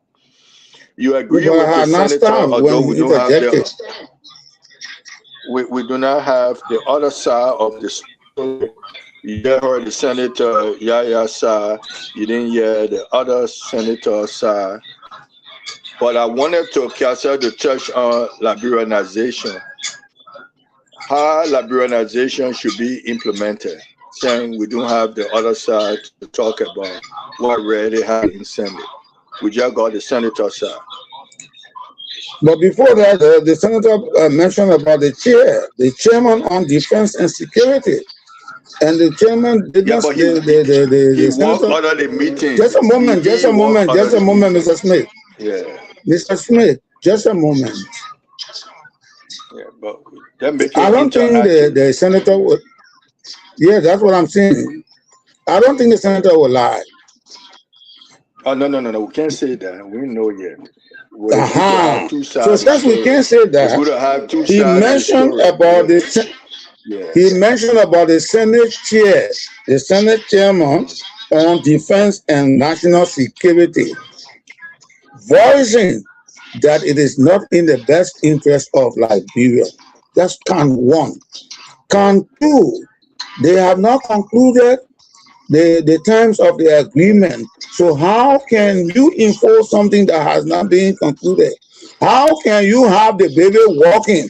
Speaker 1: You agree
Speaker 3: But I
Speaker 1: with the
Speaker 3: had not
Speaker 1: senator,
Speaker 3: stopped
Speaker 1: although
Speaker 3: when
Speaker 1: we
Speaker 3: he
Speaker 1: don't have
Speaker 3: interjected.
Speaker 1: we do not have the other side of the story. You just heard the senator Yaya side. You didn't hear the other senator side. But I wanted to Cassell to touch on liberalization. How liberalization should be implemented. Saying we don't have the other side to talk about what already has been sent. We just got the senator side.
Speaker 3: But before that, the senator mentioned about the chairman on defense and security. And the chairman did
Speaker 1: Yeah,
Speaker 3: not,
Speaker 1: but he
Speaker 3: the
Speaker 1: walked
Speaker 3: senator.
Speaker 1: out of the meeting.
Speaker 3: Just a moment, just
Speaker 1: He
Speaker 3: a
Speaker 1: walked
Speaker 3: moment,
Speaker 1: out of
Speaker 3: just a
Speaker 1: the
Speaker 3: moment,
Speaker 1: meeting.
Speaker 3: Mr. Smith.
Speaker 1: Yeah,
Speaker 3: Mr. Smith, just a moment.
Speaker 1: yeah, but that make
Speaker 3: I
Speaker 1: it
Speaker 3: don't think
Speaker 1: interactive.
Speaker 3: the senator would, yeah, that's what I'm saying. I don't think the senator will lie.
Speaker 1: Oh no, we can't say that. We know yet. Well, it's good to
Speaker 3: Aha.
Speaker 1: have two
Speaker 3: So
Speaker 1: sides of the
Speaker 3: since we
Speaker 1: story.
Speaker 3: can't say
Speaker 1: It's
Speaker 3: that,
Speaker 1: good to have two
Speaker 3: he
Speaker 1: sides of the
Speaker 3: mentioned
Speaker 1: story.
Speaker 3: about
Speaker 1: Yeah.
Speaker 3: he mentioned about the Senate chair, the Senate chairman on defense and national security, voicing that it is not in the best interest of Liberia. That's count one. Count two, they have not concluded the terms of the agreement. So how can you enforce something that has not been concluded? How can you have the baby walking,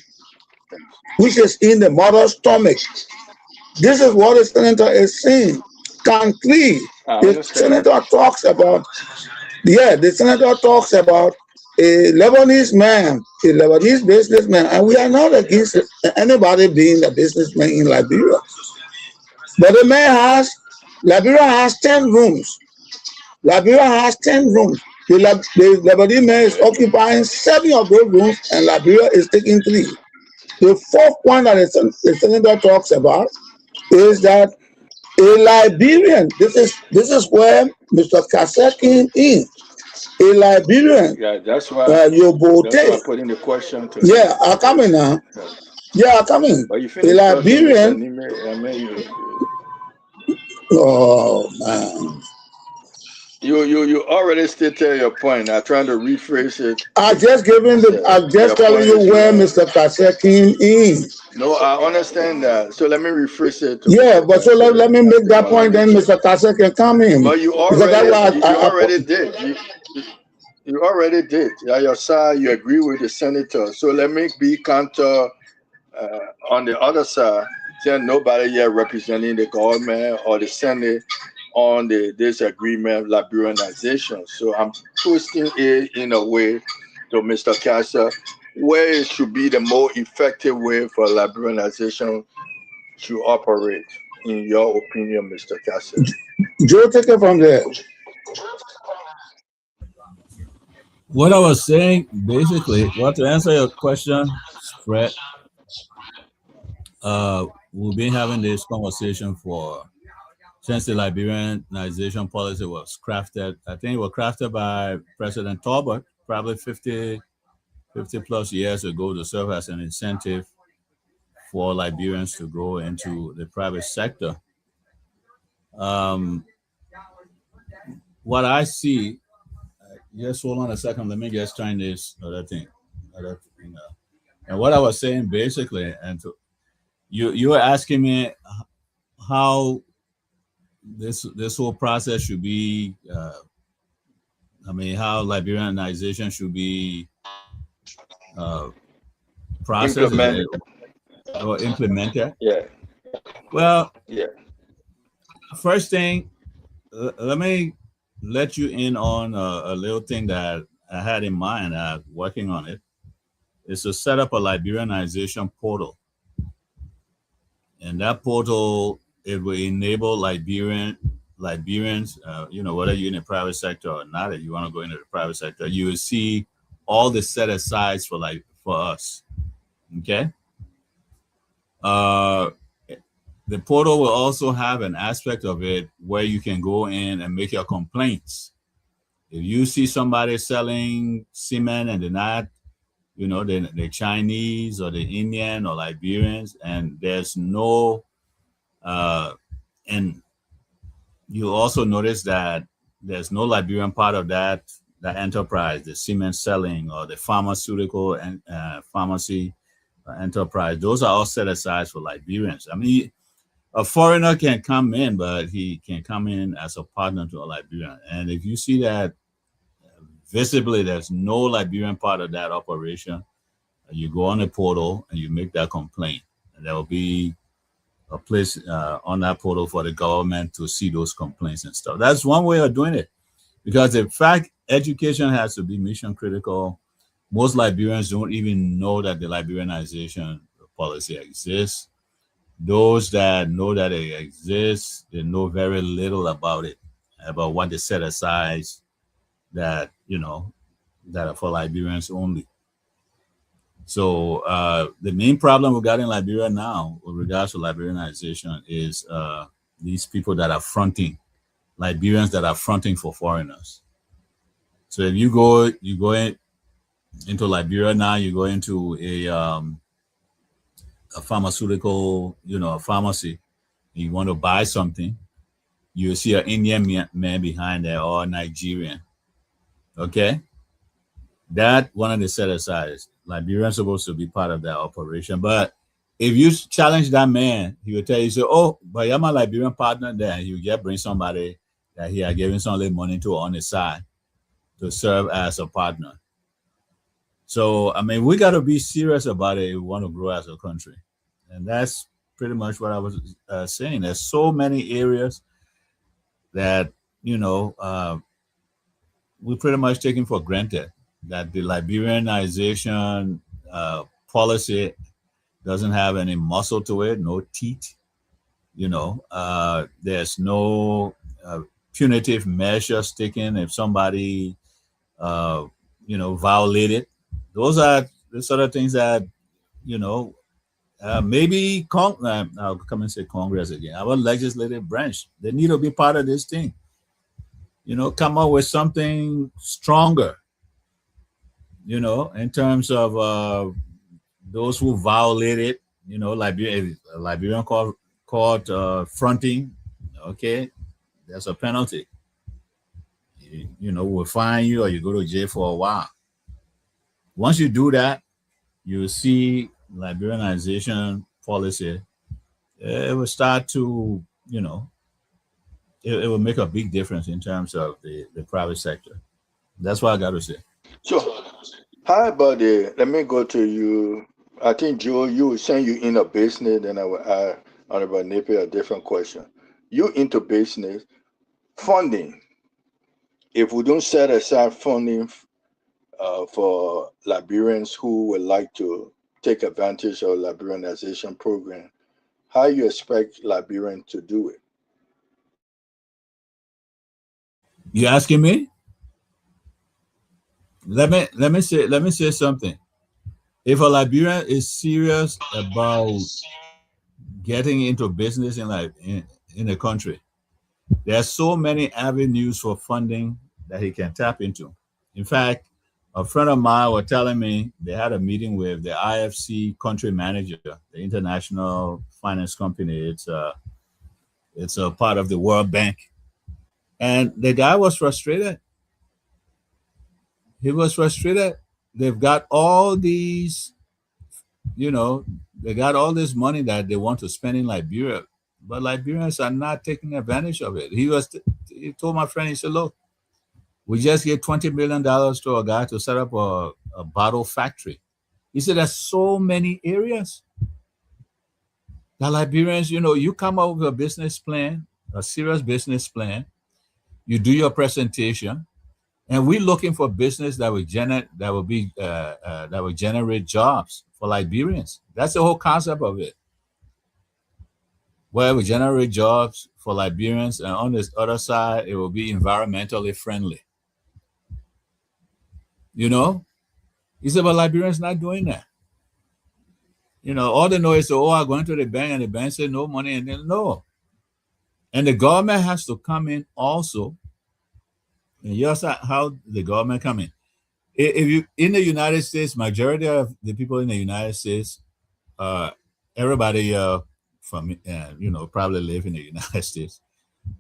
Speaker 3: which is in the mother's stomach? This is what the senator is saying. Count three,
Speaker 1: I
Speaker 3: the
Speaker 1: understand.
Speaker 3: senator talks about, the senator talks about a Lebanese man, a Lebanese businessman, and we are not against anybody being a businessman in Liberia. But the man Liberia has 10 rooms. Liberia has 10 rooms. The Lebanese man is occupying 7 of those rooms, and Liberia is taking 3. The fourth point that the senator talks about is that a Liberian, this is where Mr. Cassell came in. A Liberian,
Speaker 1: Yeah, that's why
Speaker 3: Yobote.
Speaker 1: I put in the question to
Speaker 3: Yeah,
Speaker 1: him.
Speaker 3: I'm coming now. Yeah, I'm coming.
Speaker 1: But you
Speaker 3: A
Speaker 1: finish talking, Mr.
Speaker 3: Liberian.
Speaker 1: Nime. I mean,
Speaker 3: Oh man.
Speaker 1: you already stated your point. I'm trying to rephrase it.
Speaker 3: I'm just
Speaker 1: Your
Speaker 3: telling
Speaker 1: point
Speaker 3: you
Speaker 1: is
Speaker 3: where
Speaker 1: more.
Speaker 3: Mr. Cassell came in.
Speaker 1: No, I understand that. So let me rephrase it to
Speaker 3: Yeah,
Speaker 1: Mr.
Speaker 3: but so
Speaker 1: Cassell.
Speaker 3: let me make that
Speaker 1: Now, let
Speaker 3: point,
Speaker 1: me
Speaker 3: then
Speaker 1: check.
Speaker 3: Mr. Cassell can come in.
Speaker 1: But you
Speaker 3: Because that's
Speaker 1: already
Speaker 3: why
Speaker 1: you already did. You already did. Yeah, your side, you agree with the senator. So let me be counter on the other side. There nobody yet representing the government or the Senate on the disagreement of liberalization. So I'm twisting it in a way to Mr. Casser where it should be the more effective way for liberalization to operate, in your opinion, Mr. Casser.
Speaker 3: Joe, take it from there.
Speaker 9: What I was saying, basically, well, to answer your question, Fred, we've been having this conversation since the Liberianization policy was crafted. I think it was crafted by President Talbot, probably 50 plus years ago, to serve as an incentive for Liberians to go into the private sector. Um, what I see, just hold on a second, let me just try this other thing. And what I was saying basically, you were asking me how this whole process should be. How Liberianization should be uh, processed
Speaker 1: Implemented.
Speaker 9: or implemented.
Speaker 1: Yeah.
Speaker 9: Well,
Speaker 1: Yeah.
Speaker 9: first thing, let me let you in on a little thing that I had in mind. Working on it is to set up a Liberianization portal, and that portal it will enable Liberians, whether you're in the private sector or not, if you want to go into the private sector, you will see all the set asides for us. Okay. the portal will also have an aspect of it where you can go in and make your complaints. If you see somebody selling cement and they're not, the Chinese or the Indian or Liberians, and there's no, and you also notice that there's no Liberian part of that enterprise, the cement selling or the pharmaceutical and pharmacy enterprise. Those are all set aside for Liberians. I mean, a foreigner can come in, but he can come in as a partner to a Liberian. And if you see that visibly there's no Liberian part of that operation, you go on the portal and you make that complaint. And there will be a place on that portal for the government to see those complaints and stuff. That's one way of doing it. Because in fact, education has to be mission critical. Most Liberians don't even know that the Liberianization policy exists. Those that know that it exists, they know very little about it, about what they set aside that, that are for Liberians only. So the main problem we got in Liberia now with regards to Liberianization is these people that are fronting, Liberians that are fronting for foreigners. So if you go into Liberia now, you go into a pharmaceutical, a pharmacy, you want to buy something, you see an Indian man behind there or a Nigerian. Okay? That one of the set aside. Liberians supposed to be part of that operation. But if you challenge that man, he will tell you, oh, but you're my Liberian partner, then he will just bring somebody that he are giving some little money to on the side to serve as a partner. So, I mean, we got to be serious about it if we want to grow as a country. And that's pretty much what I was saying. There's so many areas that, we're pretty much taking for granted that the Liberianization policy doesn't have any muscle to it, no teeth. There's no punitive measures taken if somebody, violated. Those are the sort of things that, maybe I'll come and say Congress again. Our legislative branch, they need to be part of this thing. Come up with something stronger. In terms of those who violated, Liberian court fronting. Okay, there's a penalty. We'll fine you or you go to jail for a while. Once you do that, you see Liberianization policy. It will start to, it will make a big difference in terms of the private sector. That's what I got to say.
Speaker 1: So, how about let me go to you. I think, Joe, you were saying you in a business, and I will ask Honorable Napier a different question. You into business, funding. If we don't set aside funding for Liberians who would like to take advantage of Liberianization program, how you expect Liberians to do it?
Speaker 9: You asking me? Let me say something. If a Liberian is serious about getting into business in the country, there are so many avenues for funding that he can tap into. In fact, a friend of mine was telling me they had a meeting with the IFC country manager, the international finance company. It's a part of the World Bank. And the guy was frustrated. He was frustrated. They've got all these, they got all this money that they want to spend in Liberia, but Liberians are not taking advantage of it. He told my friend, he said, look, we just gave $20 million to a guy to set up a bottle factory. He said, there's so many areas that Liberians, you come up with a business plan, a serious business plan, you do your presentation, and we're looking for business that will generate jobs for Liberians. That's the whole concept of it. Where we generate jobs for Liberians, and on this other side, it will be environmentally friendly. He said, but Liberians not doing that. You know, all they know is, oh, I'm going to the bank, and the bank said no money, and then no. And the government has to come in also. And here's how the government come in. If you in the United States, majority of the people in the United States, everybody from you know, probably live in the United States.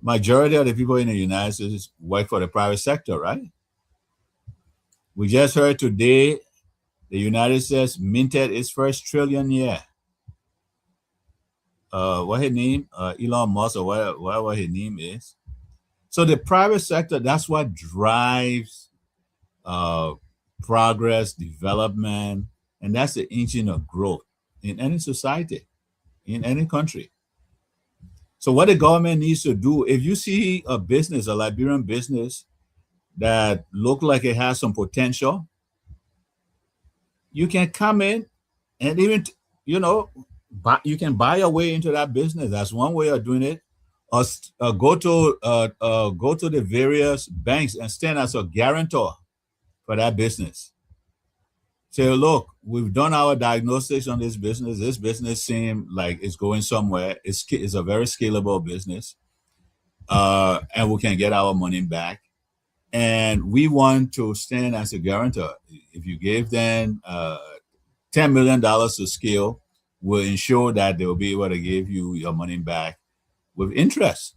Speaker 9: Majority of the people in the United States work for the private sector, right? We just heard today the United States minted its first $1 trillion year. What his name? Elon Musk, or whatever his name is. So the private sector, that's what drives progress, development, and that's the engine of growth in any society, in any country. So what the government needs to do, if you see a business, a Liberian business that look like it has some potential, you can come in and even, you know, you can buy your way into that business. That's one way of doing it. Or go to the various banks and stand as a guarantor for that business. Say, look, we've done our diagnostics on this business. This business seems like it's going somewhere. It's a very scalable business, and we can get our money back. And we want to stand as a guarantor. If you gave them $10 million to scale, we'll ensure that they will be able to give you your money back with interest.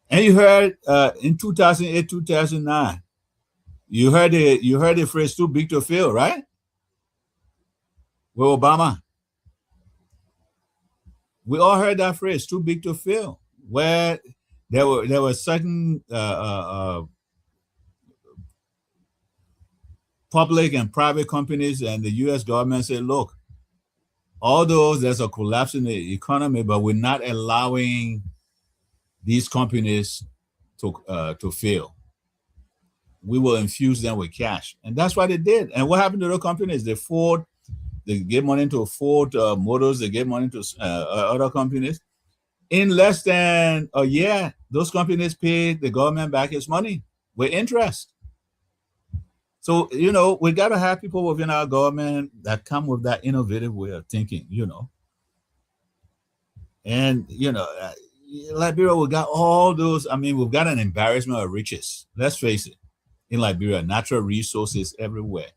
Speaker 9: And you heard in 2008, 2009, you heard the phrase "too big to fail," right? With Obama, we all heard that phrase "too big to fail," where there were certain public and private companies, and the U.S. government said, "Look, although there's a collapse in the economy, but we're not allowing these companies to fail. We will infuse them with cash." And that's what they did. And what happened to the companies? They gave money to Ford Motors, they gave money to other companies. In less than a year, those companies paid the government back its money with interest. So, you know, we got to have people within our government that come with that innovative way of thinking, you know. And, you know, Liberia, we got all those. I mean, we've got an embarrassment of riches. Let's face it. In Liberia, natural resources everywhere.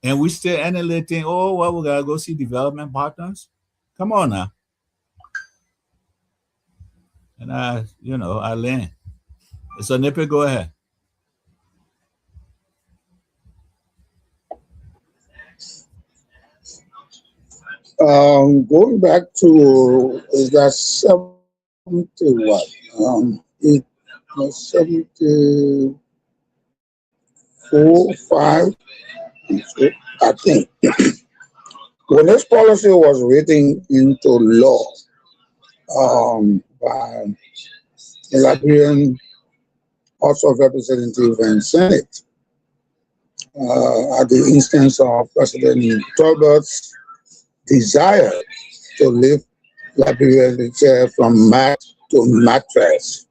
Speaker 9: And we still analyzing, oh, well, we got to go see development partners. Come on now. And I land. So, Nippy, go ahead.
Speaker 3: Going back to, is that 70 what? It was 74, 5, I think. When this policy was written into law by the Liberian House of Representatives and Senate, at the instance of President Talbot's desire to lift Liberian chair from mat to mattress.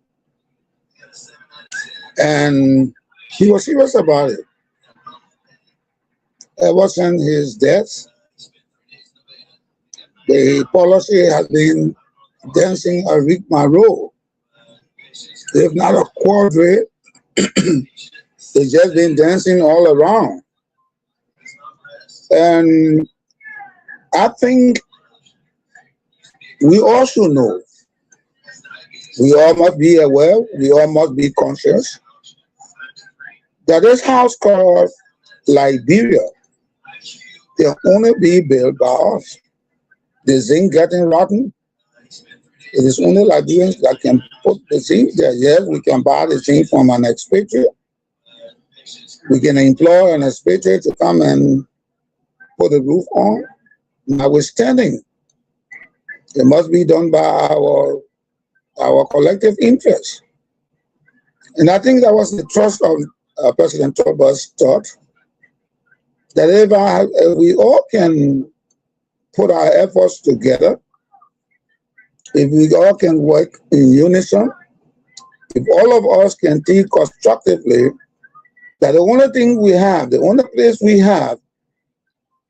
Speaker 3: And he was serious about it. Ever since his death, the policy has been dancing a rigmarole. If not a quadrille, it's just been dancing all around. And I think we also know, we all must be aware, we all must be conscious that this house called Liberia can only be built by us. The zinc getting rotten, it is only Liberians that can put the zinc there. Yes, we can buy the zinc from an expatriate. We can employ an expatriate to come and put the roof on. Notwithstanding, it must be done by our collective interest. And I think that was the trust of President Talbot's thought, that if we all can put our efforts together, if we all can work in unison, if all of us can think constructively, that the only thing we have, the only place we have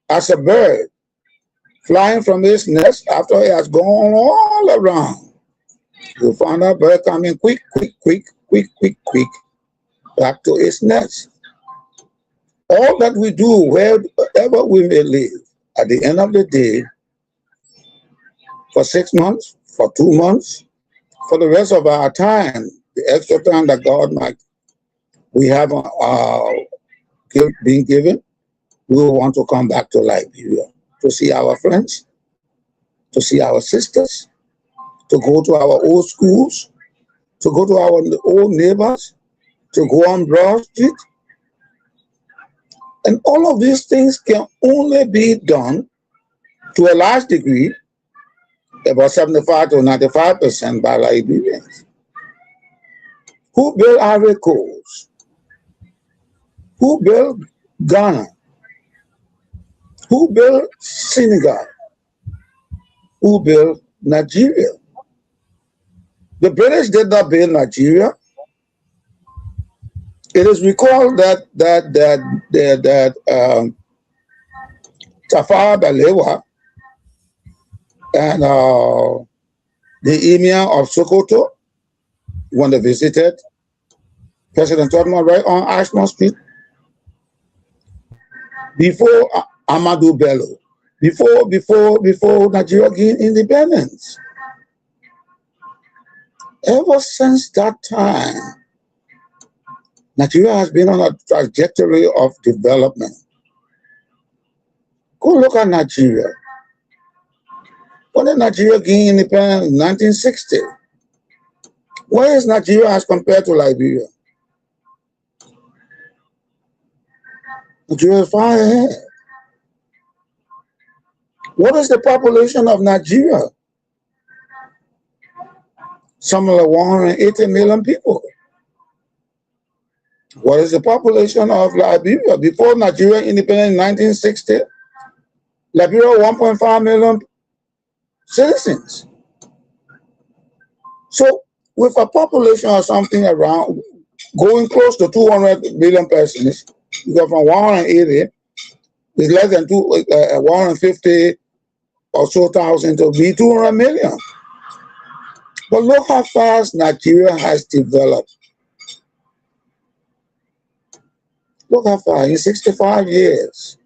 Speaker 3: as a bird flying from its nest after it has gone all around. You find that bird coming quick, back to its nest. All that we do, wherever we may live, at the end of the day, for 6 months, for 2 months, for the rest of our time, the extra time that God might we have been given, we will want to come back to Liberia to see our friends, to see our sisters, to go to our old schools, to go to our old neighbors, to go on Broad Street. And all of these things can only be done to a large degree, about 75 to 95% by Liberians. Who built Ivory Coast? Who built Ghana? Who built Senegal? Who built Nigeria? The British did not build Nigeria. It is recalled that Tafawa Balewa and the Emir of Sokoto, when they visited President Todman right on Ashmore Street, before Amadou Bello, before Nigeria gained independence. Ever since that time, Nigeria has been on a trajectory of development. Go look at Nigeria. When did Nigeria gain independence in 1960? Where is Nigeria as compared to Liberia? Nigeria is far ahead. What is the population of Nigeria? Somewhere like 180 million people. What is the population of Liberia? Before Nigeria independence in 1960, Liberia 1.5 million citizens. So with a population of something around going close to 200 million persons, you go from 180, it's less than 150 or so thousand to be 200 million. But look how fast Nigeria has developed. Look how far, in 65 years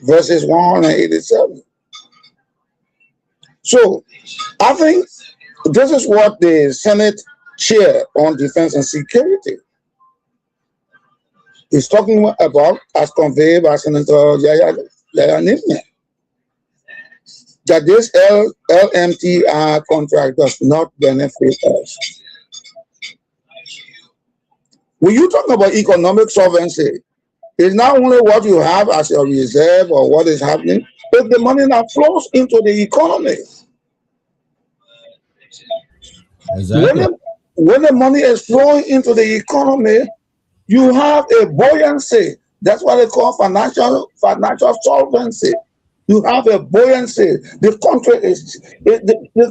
Speaker 3: versus 187. So I think this is what the Senate chair on defense and security is talking about, as conveyed by Senator Yaya Nifne, that this LMTR contract does not benefit us. When you talk about economic solvency, it's not only what you have as your reserve or what is happening, but the money that flows into the economy.
Speaker 9: Exactly.
Speaker 3: When the money is flowing into the economy, you have a buoyancy. That's what they call financial solvency. You have a buoyancy. The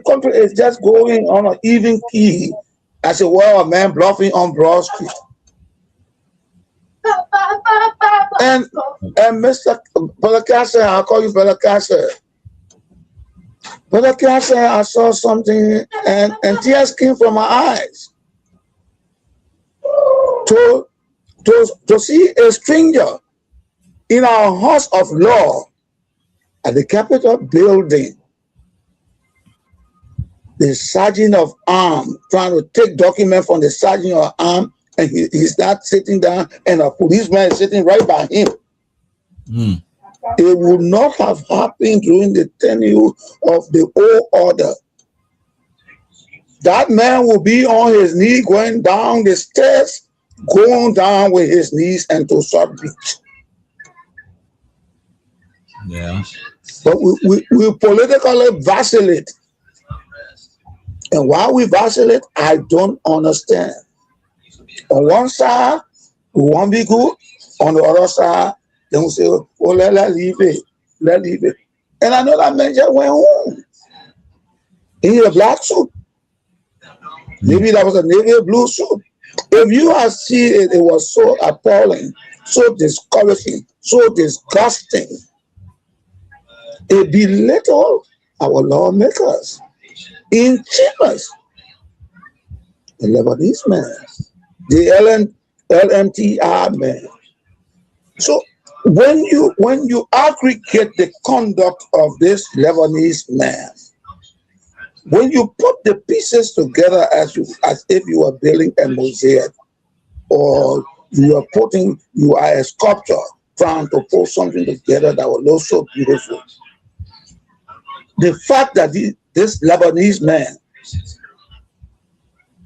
Speaker 3: country is just going on an even key, as a well a man bluffing on Broad Street. And Mr. Pelakasa, I'll call you Pelakasa. Pelakasa, I saw something and tears came from my eyes. To see a stranger in our house of law at the Capitol building, the sergeant of arms trying to take document from the sergeant of arms, and he's not sitting down, and a policeman is sitting right by him.
Speaker 9: Mm.
Speaker 3: It would not have happened during the tenure of the old order. That man will be on his knee going down the stairs, going down with his knees and to short beach.
Speaker 9: Yeah.
Speaker 3: But we politically vacillate. And while we vacillate, I don't understand. On one side, we want to be good. On the other side, they will say, oh, let's leave it. Let's leave it. And I know that man just went home in a black suit. Maybe that was a navy blue suit. If you have seen it, it was so appalling, so discouraging, so disgusting. It belittle our lawmakers in chambers. The Lebanese man, the LMTR man. So when you aggregate the conduct of this Lebanese man, when you put the pieces together as if you are building a mosaic, or you are a sculptor trying to put something together that will look so beautiful. The fact that this Lebanese man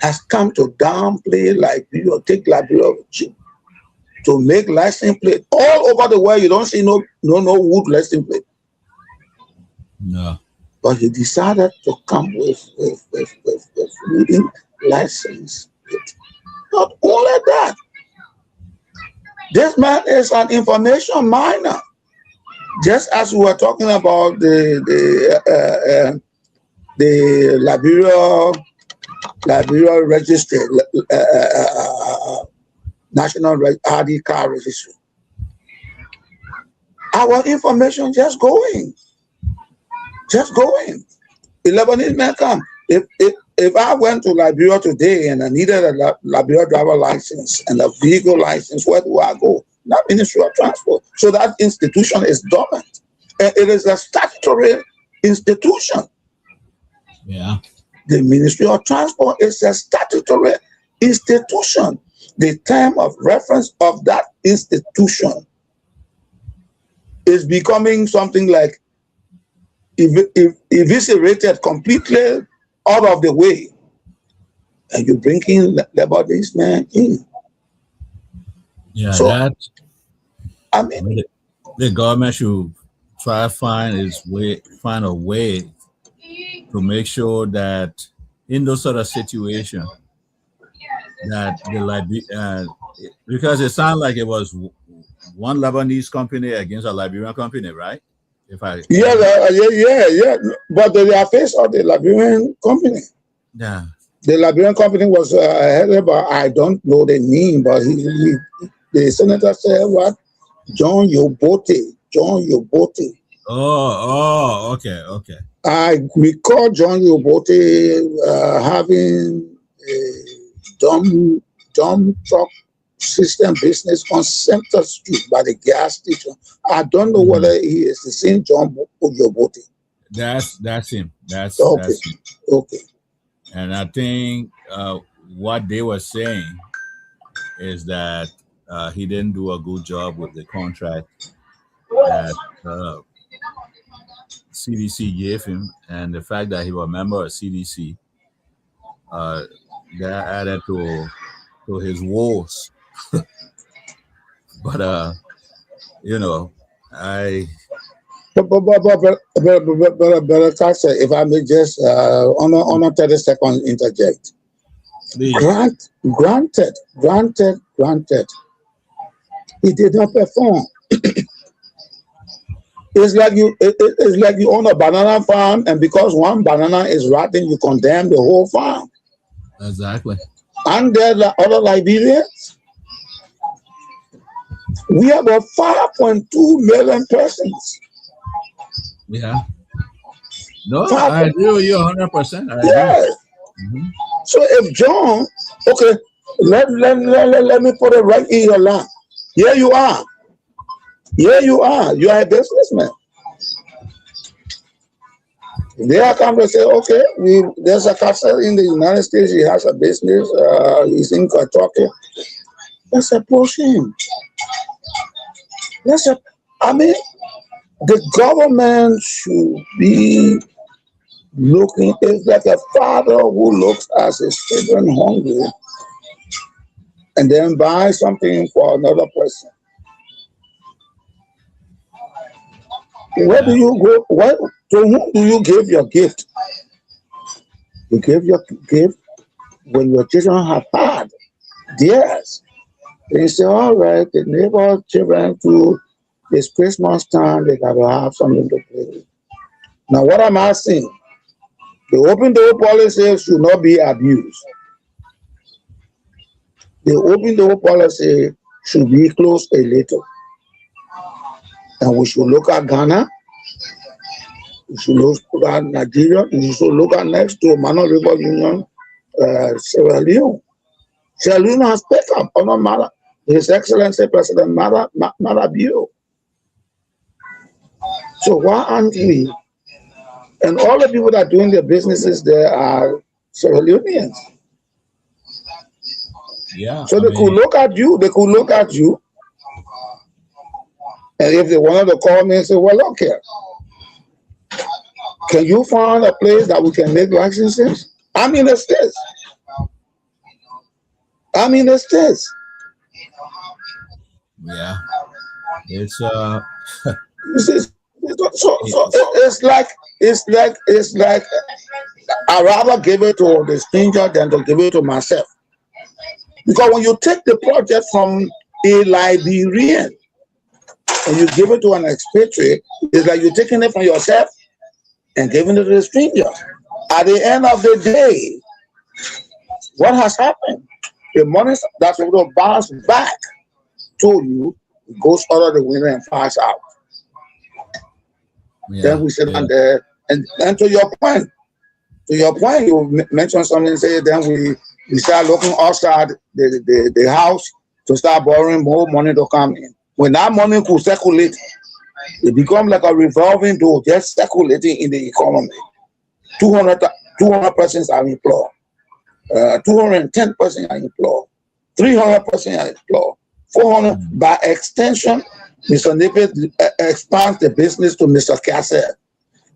Speaker 3: has come to downplay Liberia, take Liberia to make license plate all over the world. You don't see no wood license plate.
Speaker 9: No.
Speaker 3: But he decided to come with wooden license plate. Not only that, this man is an information miner. Just as we were talking about the Liberia registry, national ID card registry. Our information just going. The Lebanese man come. If I went to Liberia today and I needed a Liberia driver license and a vehicle license, where do I go? Not Ministry of Transport. So that institution is dormant. It is a statutory institution.
Speaker 9: Yeah.
Speaker 3: The Ministry of Transport is a statutory institution. The term of reference of that institution is becoming something like eviscerated completely out of the way. And you're bringing Lebanese man in.
Speaker 9: Yeah,
Speaker 3: so,
Speaker 9: that.
Speaker 3: I mean,
Speaker 9: the government should try to find a way to make sure that in those sort of situations, that because it sounded like it was one Lebanese company against a Liberian company, right?
Speaker 3: Yeah. But they are face of the Liberian company.
Speaker 9: Yeah.
Speaker 3: The Liberian company was headed by, I don't know the name, but the senator said what? John Yobote.
Speaker 9: Oh, okay.
Speaker 3: I recall John Yobote having a dump truck system business on Center Street by the gas station. I don't know whether he is the same John Yobote.
Speaker 9: That's him. That's
Speaker 3: okay.
Speaker 9: That's him.
Speaker 3: Okay.
Speaker 9: And I think what they were saying is that he didn't do a good job with the contract that CDC gave him, and the fact that he was a member of CDC that added to his woes. But I
Speaker 3: But if I may just on 30 seconds interject. Granted. He did not perform. It's like you own a banana farm, and because one banana is rotten, you condemn the whole farm.
Speaker 9: Exactly.
Speaker 3: And there are other Liberians. We have about 5.2 million persons.
Speaker 9: Yeah. No, I agree with you 100%.
Speaker 3: Yeah. Mm-hmm. So if John, okay, let me put it right in your lap. Here you are. You are a businessman. They are come to say, okay, there's a castle in the United States. He has a business. He's in Kentucky. Let's approach him. The government should be looking. It's like a father who looks at his children hungry and then buys something for another person. Where do you go? To whom do you give your gift? You give your gift when your children have had theirs. They say, all right, the neighbor children too, it's Christmas time, they got to have something to play with. Now, what I'm asking, the open door policy should not be abused. The open door policy should be closed a little. And we should look at Ghana. You should look at Nigeria. You should look at next to Minor Labor Union, Sierra Leone. Sierra Leone has picked up on a matter. His Excellency President Marabio. So why aren't we? And all the people that are doing their businesses there are Sierra Leoneans.
Speaker 9: Yeah.
Speaker 3: So they could look at you. They could look at you. And if they wanted to call me and say, well, look here, can you find a place that we can make licenses? I'm in the States. I'm in the States.
Speaker 9: Yeah. It's
Speaker 3: it's like I rather give it to the stranger than to give it to myself. Because when you take the project from a Liberian and you give it to an expatriate, it's like you're taking it from yourself and giving it to the stranger. At the end of the day, what has happened? The money that's going to bounce back to you goes out of the window and flies out.
Speaker 9: yeah,
Speaker 3: Then we sit down there, and to your point, you mentioned something and say then we start looking outside the house to start borrowing more money to come in. When that money could circulate, it becomes like a revolving door just circulating in the economy. 200 persons are employed. 210 persons are employed. 300 persons are employed. 400. By extension, Mr. Nippet expands the business to Mr. Cassell.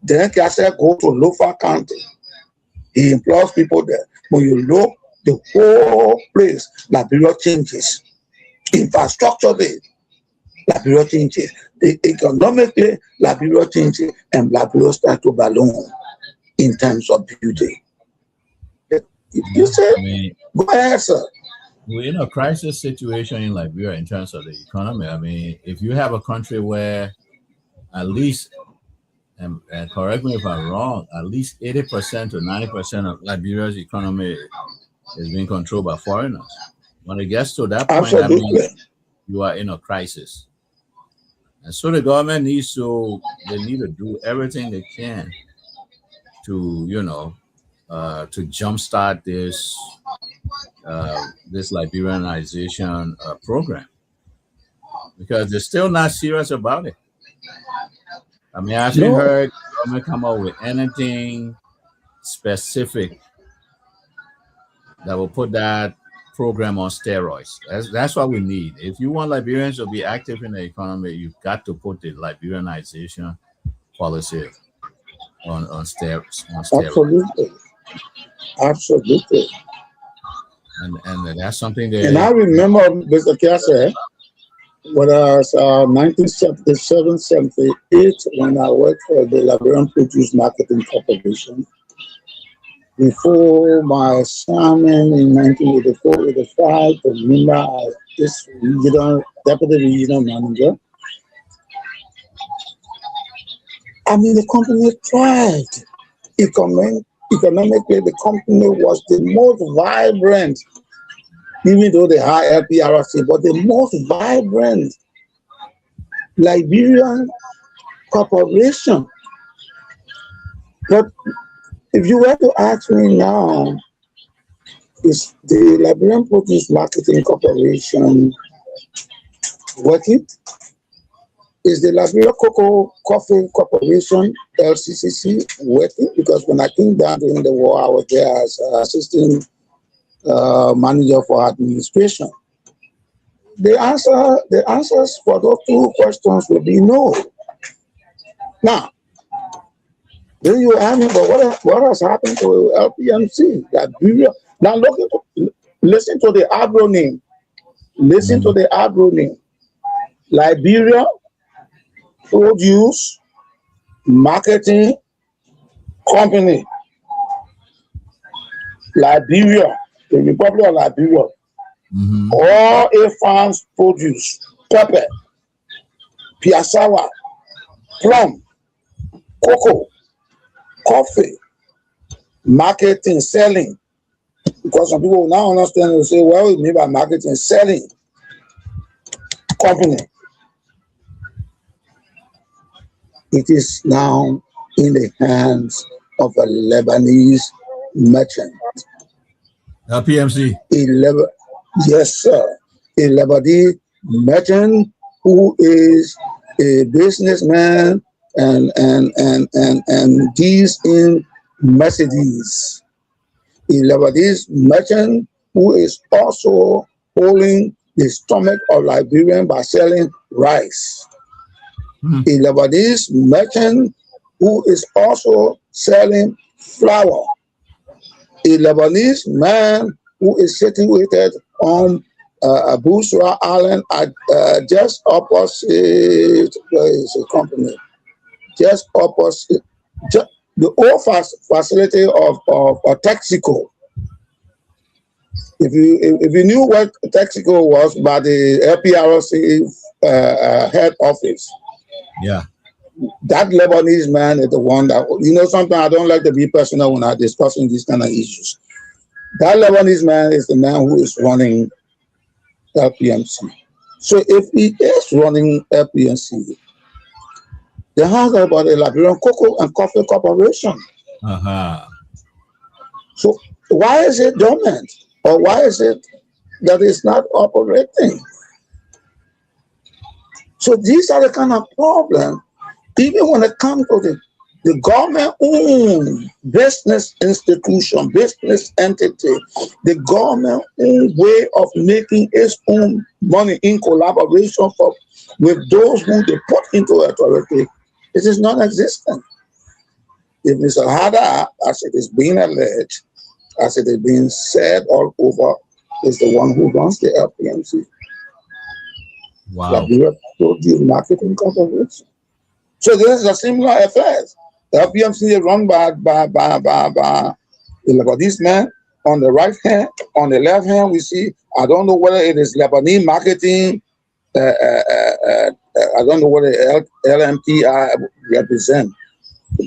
Speaker 3: Then Cassell goes to Lofa County. He employs people there. When you look, the whole place, Liberia changes. Infrastructure there, Liberia changes. Economically, Liberia changes, and Liberia starts to balloon in terms of beauty. You say, go ahead, sir.
Speaker 9: We're in a crisis situation in Liberia in terms of the economy. I mean, if you have a country where at least, and correct me if I'm wrong, at least 80% to 90% of Liberia's economy is being controlled by foreigners. When it gets to that point, that means you are in a crisis. And so the government needs to do everything they can to, to jumpstart this Liberianization program, because they're still not serious about it. I mean, I haven't heard the government come up with anything specific that will put that program on steroids. That's what we need. If you want Liberians to be active in the economy, you've got to put the Liberianization policy on steroids.
Speaker 3: Absolutely.
Speaker 9: And that's something that.
Speaker 3: And I remember, Mr. Cassell, when I was 1977, 78, when I worked for the Liberian Produce Marketing Corporation. Before my assignment in 1984, 85, the member as this deputy regional manager. I mean, the company thrived. Economically, the company was the most vibrant, even though they had LPRC, but the most vibrant Liberian corporation. But if you were to ask me now, is the Liberian Produce Marketing Corporation working? Is the Liberia Cocoa Coffee Corporation, LCCC, working? Because when I came down during the war, I was there as assistant manager for administration. The answers for those two questions will be no. Now, then you ask me, but what has happened to LPMC? Liberia. Now listen to the acronym. Listen to the acronym. Liberia Produce Marketing Company. Liberia, the Republic of Liberia. All a farms produce pepper, piasawa, plum, cocoa, coffee, marketing, selling. Because some people now understand and say, well, we mean by marketing, selling company. It is now in the hands of a Lebanese merchant.
Speaker 9: PMC.
Speaker 3: Yes, sir. A Lebanese merchant who is a businessman and deals in Mercedes. A Lebanese merchant who is also holding the stomach of Liberian by selling rice. A Lebanese merchant who is also selling flour. A Lebanese man who is situated on Busra Island at just opposite, where is the company? Just opposite, the old facility of Texaco. If you knew what Texaco was by the LPRC head office,
Speaker 9: yeah,
Speaker 3: that Lebanese man is the one that, sometimes I don't like to be personal when I'm discussing these kind of issues. That Lebanese man is the man who is running LPMC. So if he is running LPMC, then how about the Liberian Cocoa and Coffee Corporation? So why is it dormant? Or why is it that it's not operating? So these are the kind of problems, even when it comes to the government-owned business institution, business entity, the government-owned way of making its own money in collaboration with those who they put into authority, it is non-existent. If Mr. Hada, as it is being alleged, as it is being said all over, is the one who runs the LPMC.
Speaker 9: Wow.
Speaker 3: Liberia Marketing Corporation. So this is a similar affair. The LPMC is run by the Lebanese man on the right hand. On the left hand, we see, I don't know whether it is Lebanese marketing, I don't know what the LMPI represent,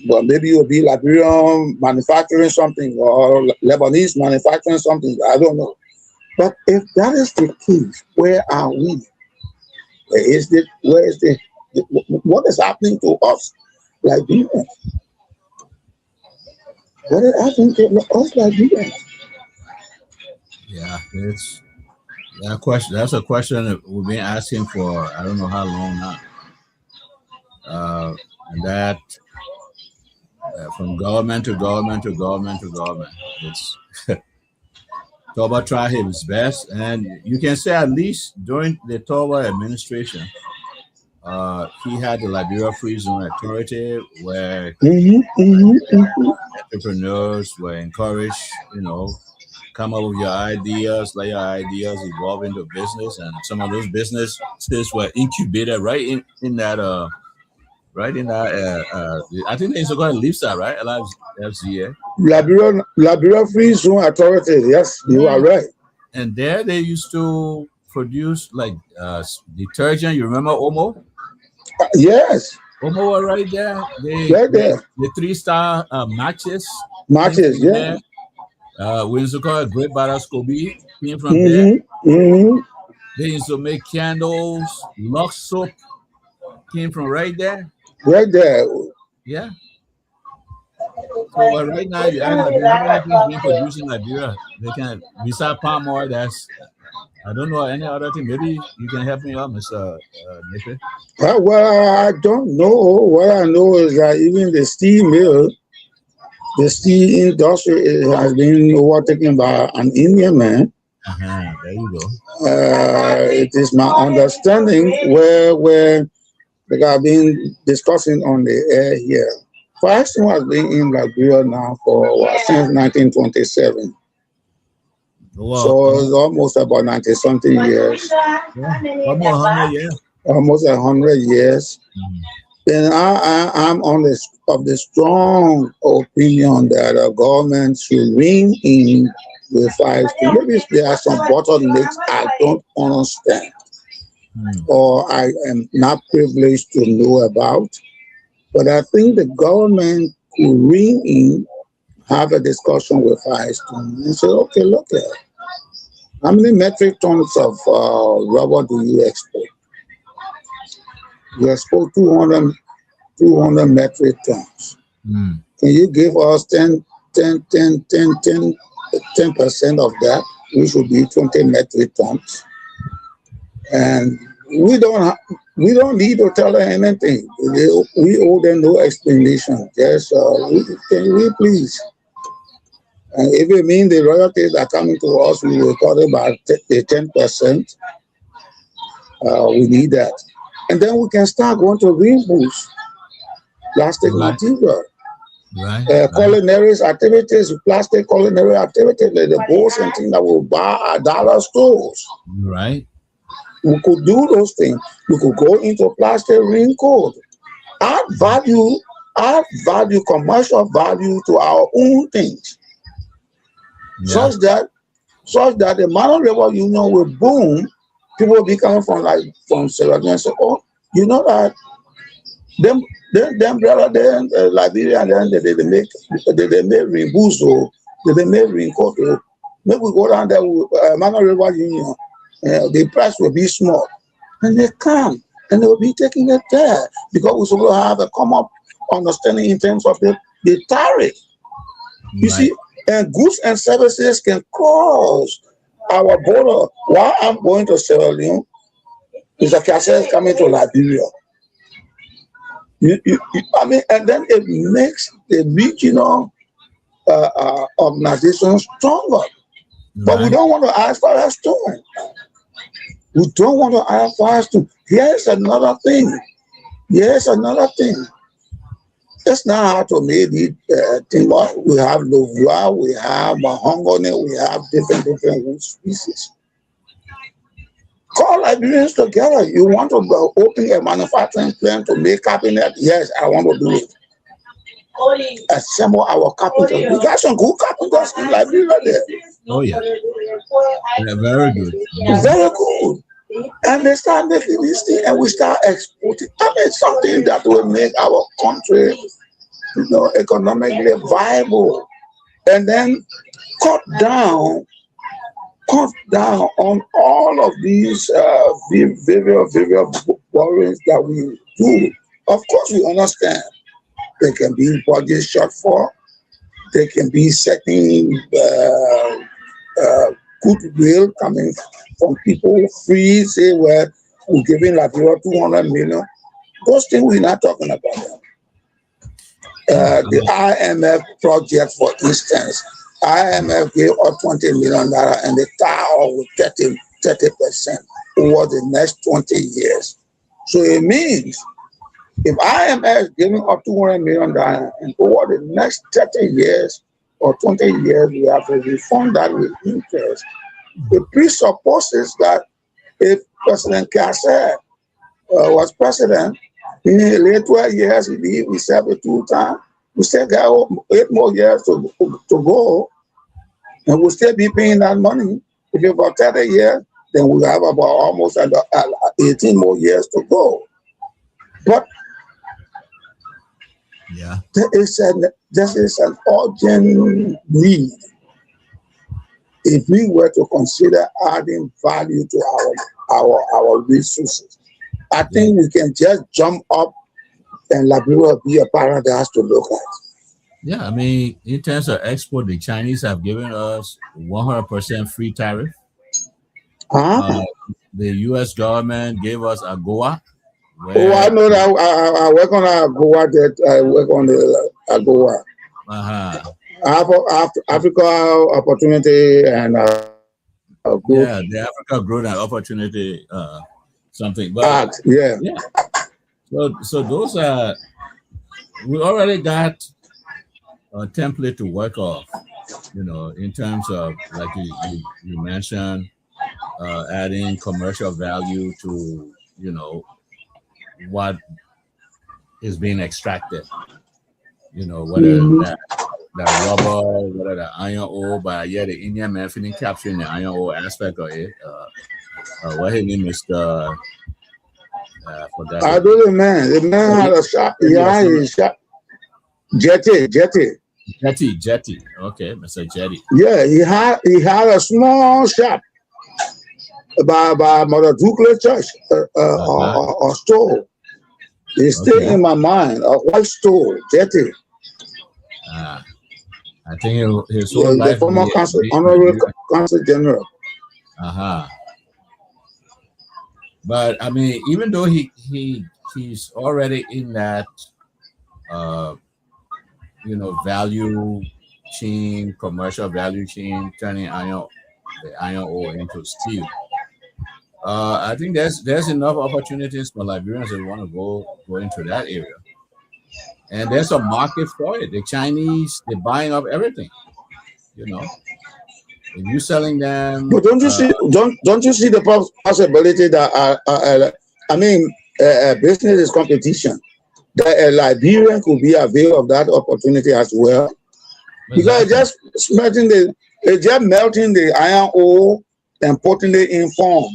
Speaker 3: but maybe it will be Liberian manufacturing something or Lebanese manufacturing something, I don't know. But if that is the case, where are we? What is happening to us Liberians? What is happening to us Liberians?
Speaker 9: Yeah, it's that question. That's a question that we've been asking for I don't know how long now. And that from government to government to government to government. It's Toba tried his best, and you can say at least during the Toba administration, he had the Liberia Free Zone Authority where entrepreneurs were encouraged, come up with your ideas, let your ideas evolve into business, and some of those businesses were incubated right in that I think they used to call it LIFSA, right? LFZA.
Speaker 3: Liberia Free Zone Authority, yes, you are right.
Speaker 9: And there they used to produce like detergent. You remember Omo?
Speaker 3: Yes.
Speaker 9: Omo were right there.
Speaker 3: Right there.
Speaker 9: The 3-star matches.
Speaker 3: Matches, yeah.
Speaker 9: We used to call it Great Barascobi, came from there. They used to make candles, Lux soap came from right there.
Speaker 3: Right there.
Speaker 9: Yeah. So right now, you ask Liberia, how many things being produced in Liberia? They can, besides palm oil, I don't know any other thing. Maybe you can help me out, Mr. Nipe.
Speaker 3: Well, I don't know. What I know is that even the steel mill, the steel industry has been overtaken by an Indian man.
Speaker 9: There you go.
Speaker 3: It is my understanding where they have been discussing on the air here. Firestone has been in Liberia now since 1927.
Speaker 9: Wow.
Speaker 3: So it's almost about 90-something years.
Speaker 9: Yeah. Almost 100 years.
Speaker 3: Almost 100 years. And I'm of the strong opinion that the government should ring in the Firestone. Maybe there are some bottlenecks I don't understand, or I am not privileged to know about. But I think the government could ring in, have a discussion with Firestone, and say, okay, look at how many metric tons of rubber do you export? You export 200 metric tons.
Speaker 9: Mm.
Speaker 3: Can you give us 10% of that, which would be 20 metric tons? And we don't need to tell them anything. We owe them no explanation. Just can we please? And if it means the royalties are coming to us, we will talk about the 10%. We need that, and then we can start going to reimburse plastic material.
Speaker 9: Right.
Speaker 3: Culinary activities, plastic culinary activities, like the bowls and things that we buy at dollar stores.
Speaker 9: Right.
Speaker 3: We could do those things. We could go into plastic ring code, add value, commercial value to our own things,
Speaker 9: Yeah.
Speaker 3: such that the manual labor union will boom. People will be coming from Sierra Leone and say, oh, you know that them brother, then Liberia, then they make Rimbuzo, they make Rinkoto. Maybe we go down there with Manual River Union, the price will be small. And they come, and they will be taking it there because we supposed to have a common understanding in terms of the tariff. You see, and goods and services can cross our border. While I'm going to Sierra Leone, Mr. Kassa is coming to Liberia. I mean, and then it makes the regional organization stronger. But we don't want to ask for a stone. We don't want to ask for a stone. Here's another thing. It's not hard to make it timber. We have Lovua, we have mahogany, we have different wood species. Call Liberians together. You want to open a manufacturing plant to make cabinet? Yes, I want to do it. Assemble our carpenters. We got some good carpenters in Liberia there.
Speaker 9: Oh yeah. Very good.
Speaker 3: Very good. And they start making this thing, and we start exporting. I mean, something that will make our country, economically viable, and then cut down on all of these various borrowings that we do. Of course, we understand there can be budget shortfall. There can be certain goodwill coming from people free, say, well, we're giving Liberia 200 million. Those things we're not talking about them. The IMF project, for instance, IMF gave us $20 million and they tie off with 30% over the next 20 years. So it means if IMF is giving us $200 million and over the next 30 years or 20 years, we have to refund that with interest, it presupposes that if President Kassa was president, in the late 12 years, we served it 2 times. We still got 8 more years to go, and we'll still be paying that money. If you've got 30 years, then we have about almost 18 more years to go. But there is an urgent need. If we were to consider adding value to our resources, I think we can just jump up and Liberia will be a paradise to look at.
Speaker 9: Yeah, I mean, in terms of export, the Chinese have given us 100% free tariff. The U.S. government gave us AGOA.
Speaker 3: I know that. I work on AGOA. I work on the AGOA. Africa Opportunity and
Speaker 9: the Africa Growth and Opportunity something. But
Speaker 3: yeah.
Speaker 9: So those are, we already got a template to work off, in terms of, like you mentioned, adding commercial value to, what is being extracted, whether that rubber, whether the iron ore, but the Indian man feeling capturing the iron ore aspect of it. What his name is
Speaker 3: I do the man. The man had a shop. Yeah, he shop. Jetty.
Speaker 9: Okay, Mr. Jetty.
Speaker 3: Yeah, he had a small shop by Mother Duke Church or store. It's still in my mind. A white store, Jetty.
Speaker 9: Uh, I think his whole
Speaker 3: The
Speaker 9: life
Speaker 3: former consul,
Speaker 9: be in
Speaker 3: honorary
Speaker 9: Liberia.
Speaker 3: consul general.
Speaker 9: Uh-huh. But I mean, even though he's already in that uh value chain, commercial value chain, turning the iron ore into steel. I think there's enough opportunities for Liberians that want to go into that area, and there's a market for it. The Chinese, they're buying up everything. If you're selling them,
Speaker 3: But don't you see the possibility that business is competition, that a Liberian could be availed of that opportunity as well, because it's just melting the iron ore and putting it in form.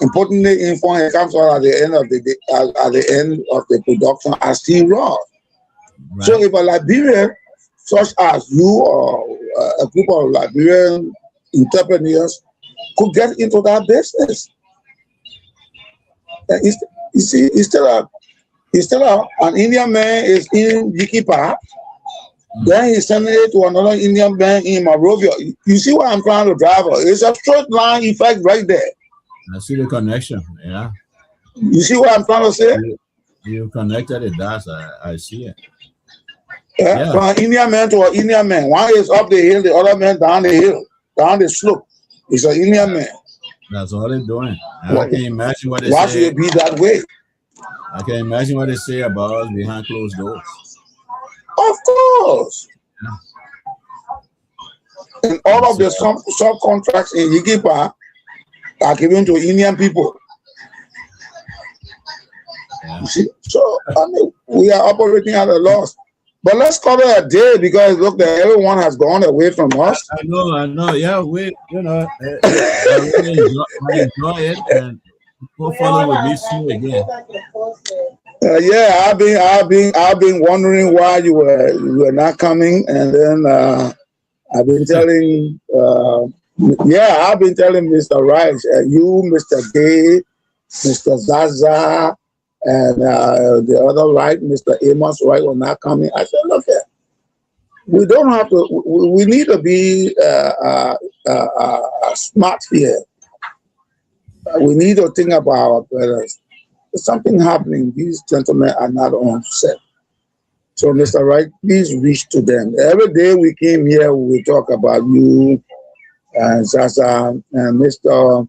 Speaker 3: Importing it in form, it comes out at the end of the day, at the end of the production as steel raw.
Speaker 9: right?
Speaker 3: So if a Liberian, such as you or a group of Liberian entrepreneurs, could get into that business, and you see, instead of an Indian man is in Yikipa, then he's sending it to another Indian man in Monrovia. You see what I'm trying to drive at? It's a straight line effect right there.
Speaker 9: I see the connection. Yeah.
Speaker 3: You see what I'm trying to say?
Speaker 9: You connected it. I see it.
Speaker 3: Yeah. From an Indian man to an Indian man. One is up the hill, the other man down the hill, down the slope. It's an Indian man.
Speaker 9: That's all they're doing. I can imagine what they
Speaker 3: Why
Speaker 9: say.
Speaker 3: should it be that way?
Speaker 9: I can imagine what they say about us behind closed doors.
Speaker 3: Of course. Yeah. And all of the subcontracts in Yigipa are given to Indian people.
Speaker 9: Yeah.
Speaker 3: You see? So, I mean, we are operating at a loss. But let's call it a day, because look, everyone has gone away from us.
Speaker 9: I know. Yeah, we, I really enjoy it, and hopefully we'll meet you again.
Speaker 3: Yeah, I've been wondering why you were not coming, and then I've been telling Mr. Rice, you, Mr. Gay, Mr. Zaza, and the other Wright, Mr. Amos Wright, were not coming. I said, look, we don't have to. We need to be smart here. We need to think about our brothers. There's something happening. These gentlemen are not on set. So, Mr. Wright, please reach to them. Every day we came here, we talk about you and Zaza and Mr.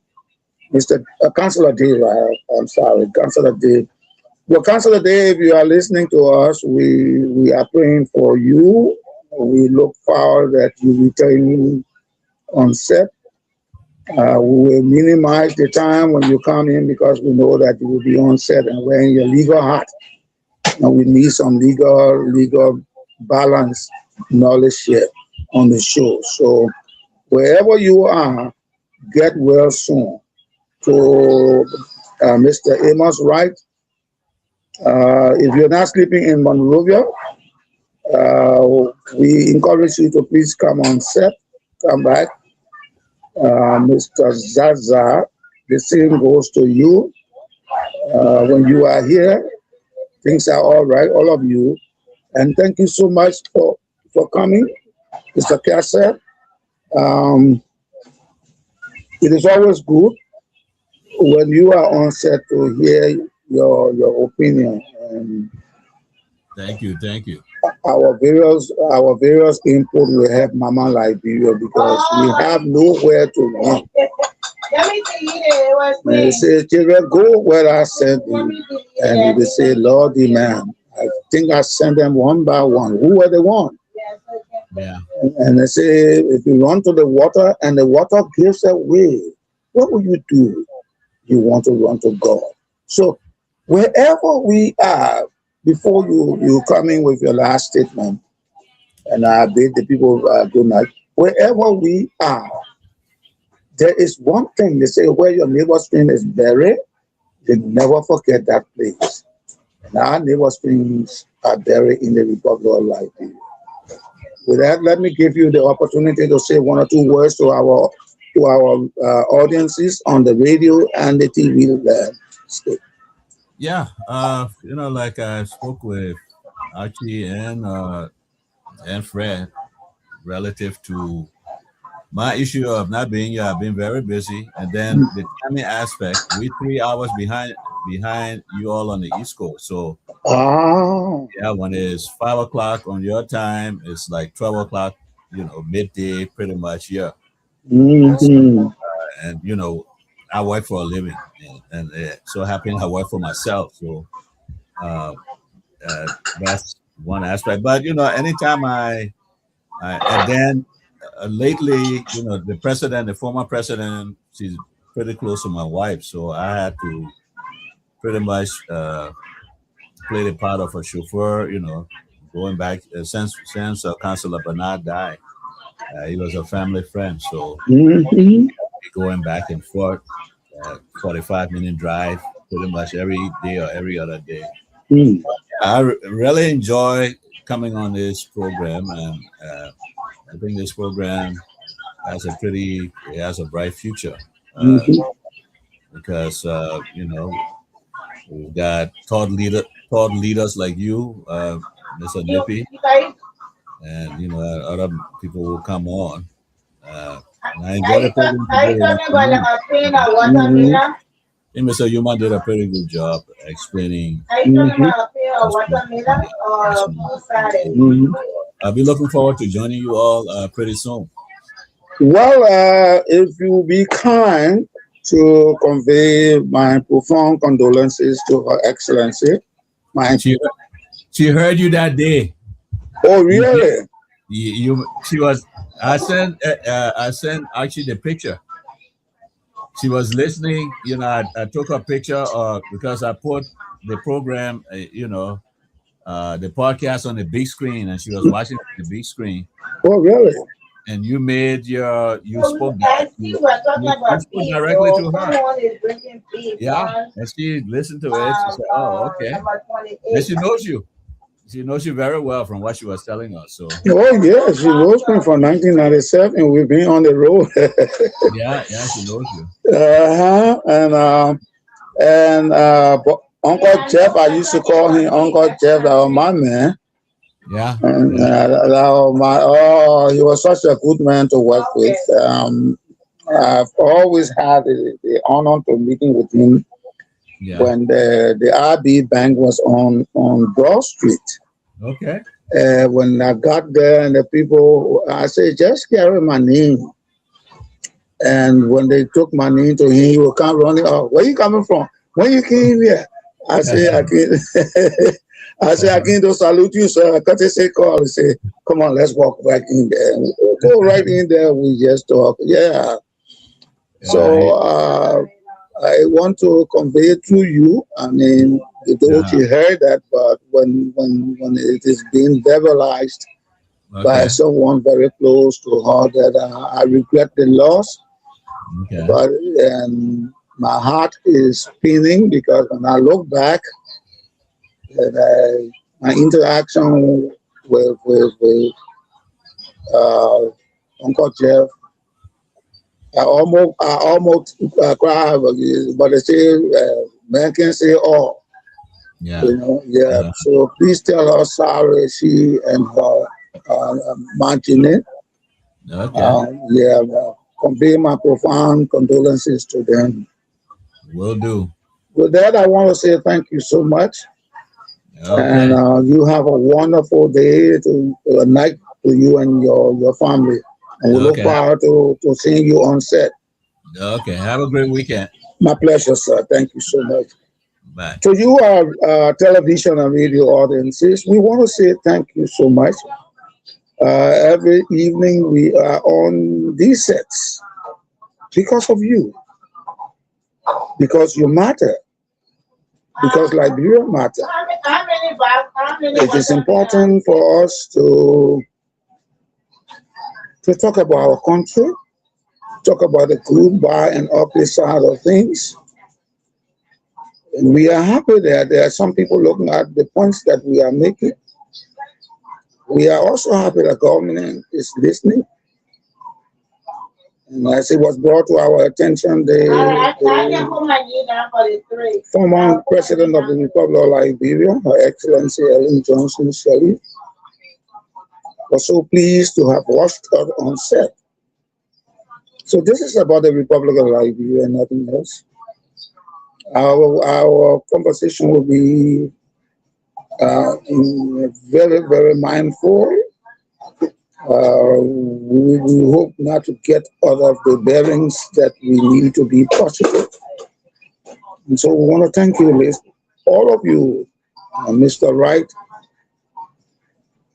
Speaker 3: Councilor Dave. I'm sorry, Councilor Dave. Well, Councilor Dave, if you are listening to us, we are praying for you. We look forward that you return on set. We will minimize the time when you come in, because we know that you will be on set and wearing your legal hat. And we need some legal balance knowledge here on the show. So wherever you are, get well soon. To Mr. Amos Wright, if you're not sleeping in Monrovia, we encourage you to please come on set, come back. Mr. Zaza, the same goes to you. When you are here, things are all right, all of you. And thank you so much for coming, Mr. Kasser. It is always good when you are on set to hear your opinion. And
Speaker 9: Thank you.
Speaker 3: our various input will help Mama Liberia, because we have nowhere to run. And they say, children, go where I sent you. And they say, Lord, the man. I think I sent them one by one. Who were the one?
Speaker 9: Yeah.
Speaker 3: And they say, if you run to the water and the water gives away, what will you do? You want to run to God. So wherever we are, before you come in with your last statement, and I bid the people good night, wherever we are, there is one thing they say: where your neighbor's spring is buried, you never forget that place. And our neighbor's springs are buried in the Republic of Liberia. With that, let me give you the opportunity to say one or two words to our audiences on the radio and the TV state.
Speaker 9: Yeah, like I spoke with Archie and and Fred relative to my issue of not being here. I've been very busy, and then the timing aspect. We 3 hours behind you all on the East Coast. So
Speaker 3: Ah.
Speaker 9: yeah, when it's 5 o'clock on your time, it's like 12 o'clock. Midday, pretty much. Yeah,
Speaker 3: Mm-hmm.
Speaker 9: and I work for a living, and so happy I work for myself. So uh, that's one aspect. But anytime and then lately, the former president, she's pretty close to my wife, so I had to pretty much play the part of a chauffeur. Going back since Councilor Bernard died, he was a family friend, so
Speaker 3: Mm-hmm.
Speaker 9: going back and forth, 45-minute drive, pretty much every day or every other day.
Speaker 3: Mm.
Speaker 9: I really enjoy coming on this program, and I think this program it has a bright future,
Speaker 3: Mm-hmm.
Speaker 9: because we've got thought leaders like you, Mr. Nippy, and other people will come on. And I enjoy the program today.
Speaker 3: Mm-hmm.
Speaker 9: And Mr. Yuma did a pretty good job explaining.
Speaker 3: Mm-hmm.
Speaker 9: I'll be looking forward to joining you all pretty soon.
Speaker 3: Well, if you be kind to convey my profound condolences to Her Excellency.
Speaker 9: She heard you that day.
Speaker 3: Oh, really?
Speaker 9: She was. I sent actually the picture. She was listening. I took a picture because I put the program, the podcast on the big screen, and she was watching on the big screen.
Speaker 3: Oh, really?
Speaker 9: And you spoke directly to her. Yeah, and she listened to it. She said, "Oh, okay." And she knows you. She knows you very well from what she was telling us. So.
Speaker 3: Oh, yeah, she knows me from 1997. We've been on the road.
Speaker 9: Yeah, she knows you.
Speaker 3: And Uncle Jeff, I used to call him Uncle Jeff. That was my man.
Speaker 9: Yeah.
Speaker 3: And he was such a good man to work with. I've always had the honor to meeting with him when the RB Bank was on Broad Street.
Speaker 9: Okay.
Speaker 3: When I got there, and the people, I said, just carry my name. And when they took my name to him, he would come running. Oh, where you coming from? When you came here? I said, I came. I came to salute you, sir. I cut his call and say, come on, let's walk back in there. And we'll go right in there. We just talk. Yeah. So I want to convey to you. I mean, though you heard that, but when it is being verbalized by someone very close to her, that I regret the loss.
Speaker 9: Okay.
Speaker 3: But my heart is spinning because when I look back, my interaction with Uncle Jeff, I almost cry, but they say man can say all.
Speaker 9: Yeah.
Speaker 3: So please tell her sorry, she and her Martinet.
Speaker 9: Okay.
Speaker 3: Convey my profound condolences to them.
Speaker 9: Will do.
Speaker 3: With that, I want to say thank you so much.
Speaker 9: Okay.
Speaker 3: And you have a wonderful day night to you and your family. And we look forward to seeing you on set.
Speaker 9: Okay. Have a great weekend.
Speaker 3: My pleasure, sir. Thank you so much.
Speaker 9: Bye.
Speaker 3: To you, our television and radio audiences, we want to say thank you so much. Every evening we are on these sets because of you. Because you matter. Because Liberia matter. It is important for us to talk about our country, talk about the good, bad, and ugly side of things. And we are happy that there are some people looking at the points that we are making. We are also happy that government is listening. And as it was brought to our attention, the former President of the Republic of Liberia, Her Excellency Ellen Johnson Sirleaf, was so pleased to have watched her on set. So this is about the Republic of Liberia and nothing else. Our conversation will be very, very mindful. We hope not to get out of the bearings that we need to be positive. And so we want to thank you, all of you, Mr. Wright,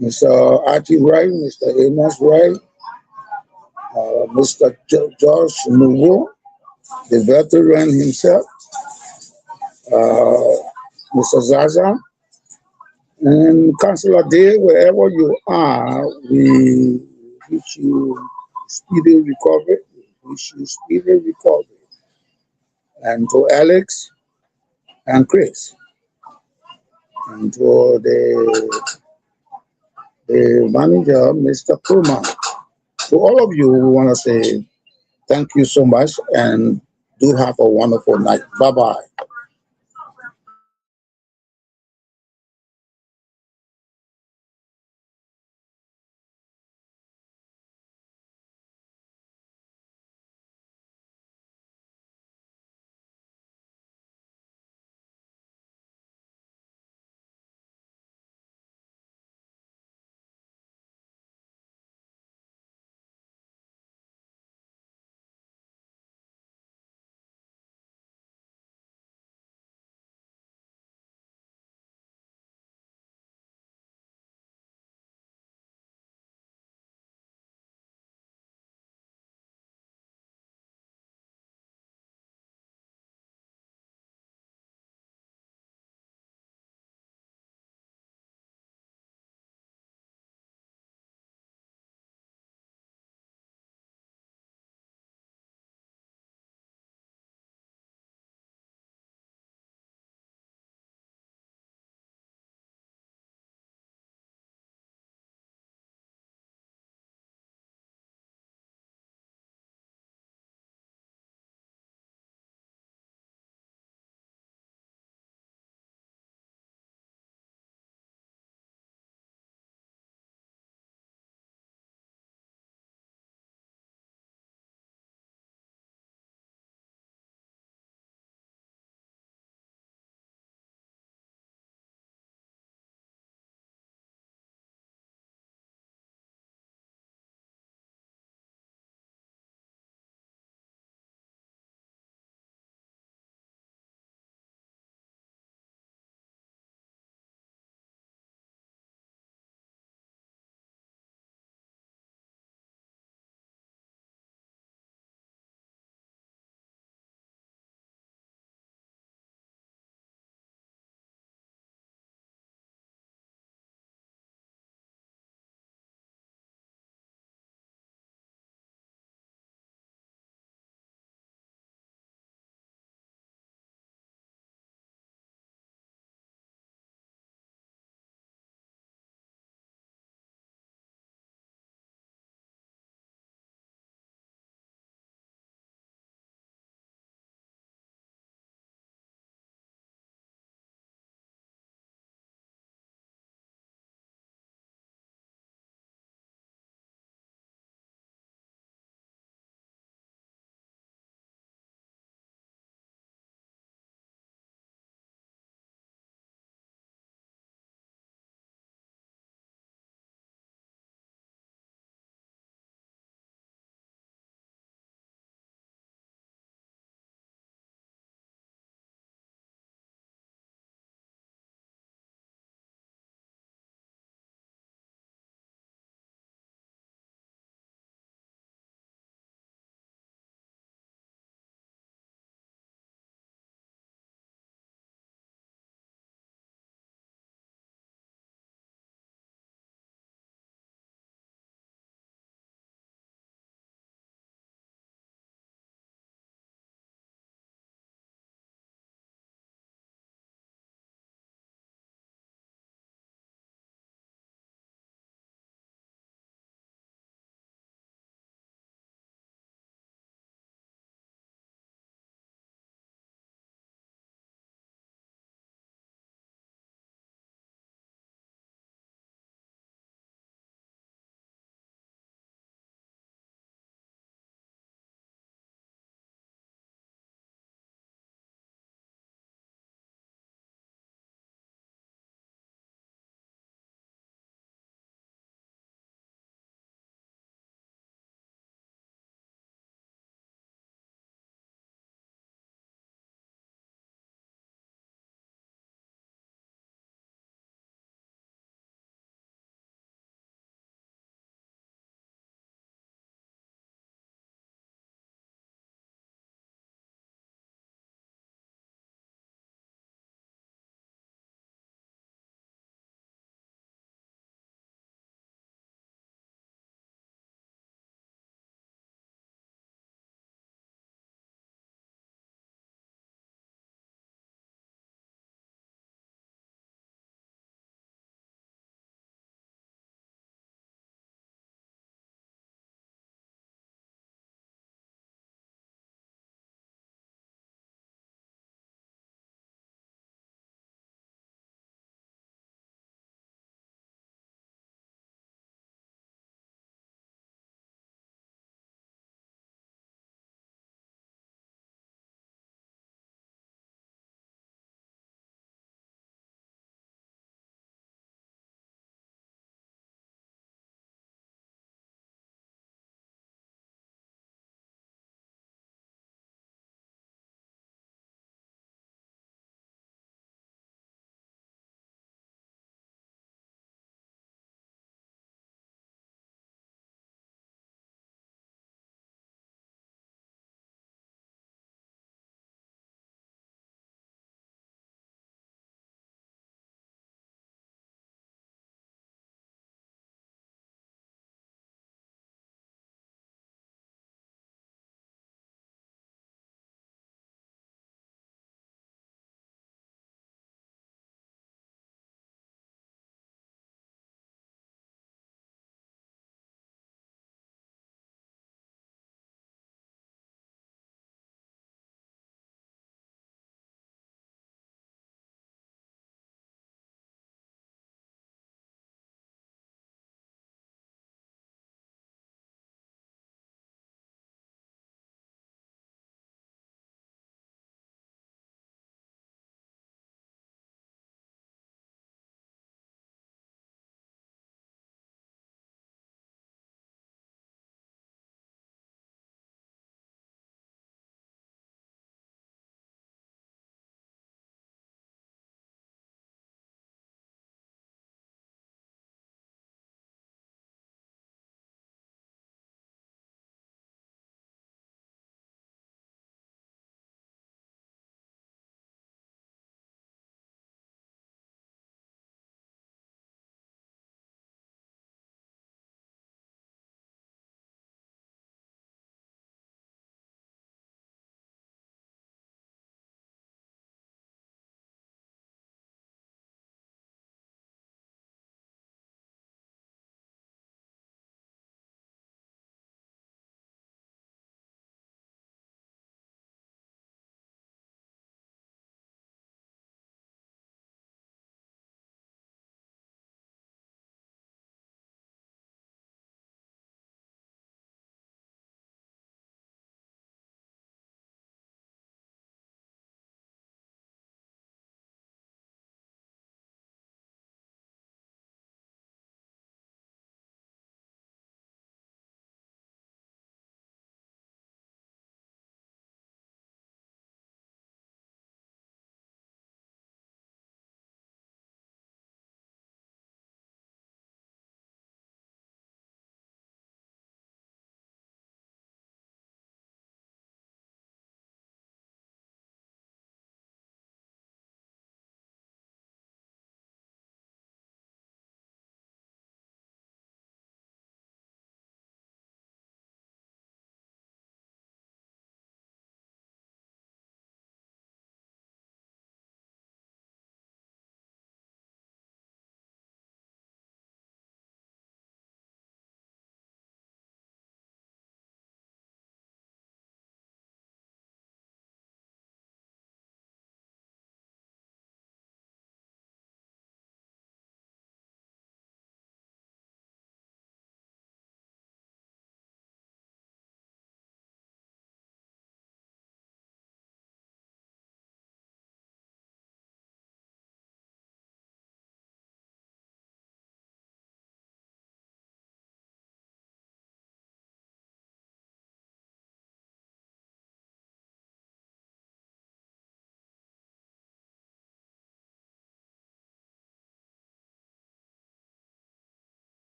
Speaker 3: Mr. Archie Wright, Mr. Amos Wright, Mr. George Nuvo, the veteran himself, Mr. Zaza, and Councillor Day, wherever you are, we wish you speedy recovery. And to Alex and Chris, and to the manager, Mr. Kruma. To all of you, we want to say thank you so much and do have a wonderful night. Bye-bye.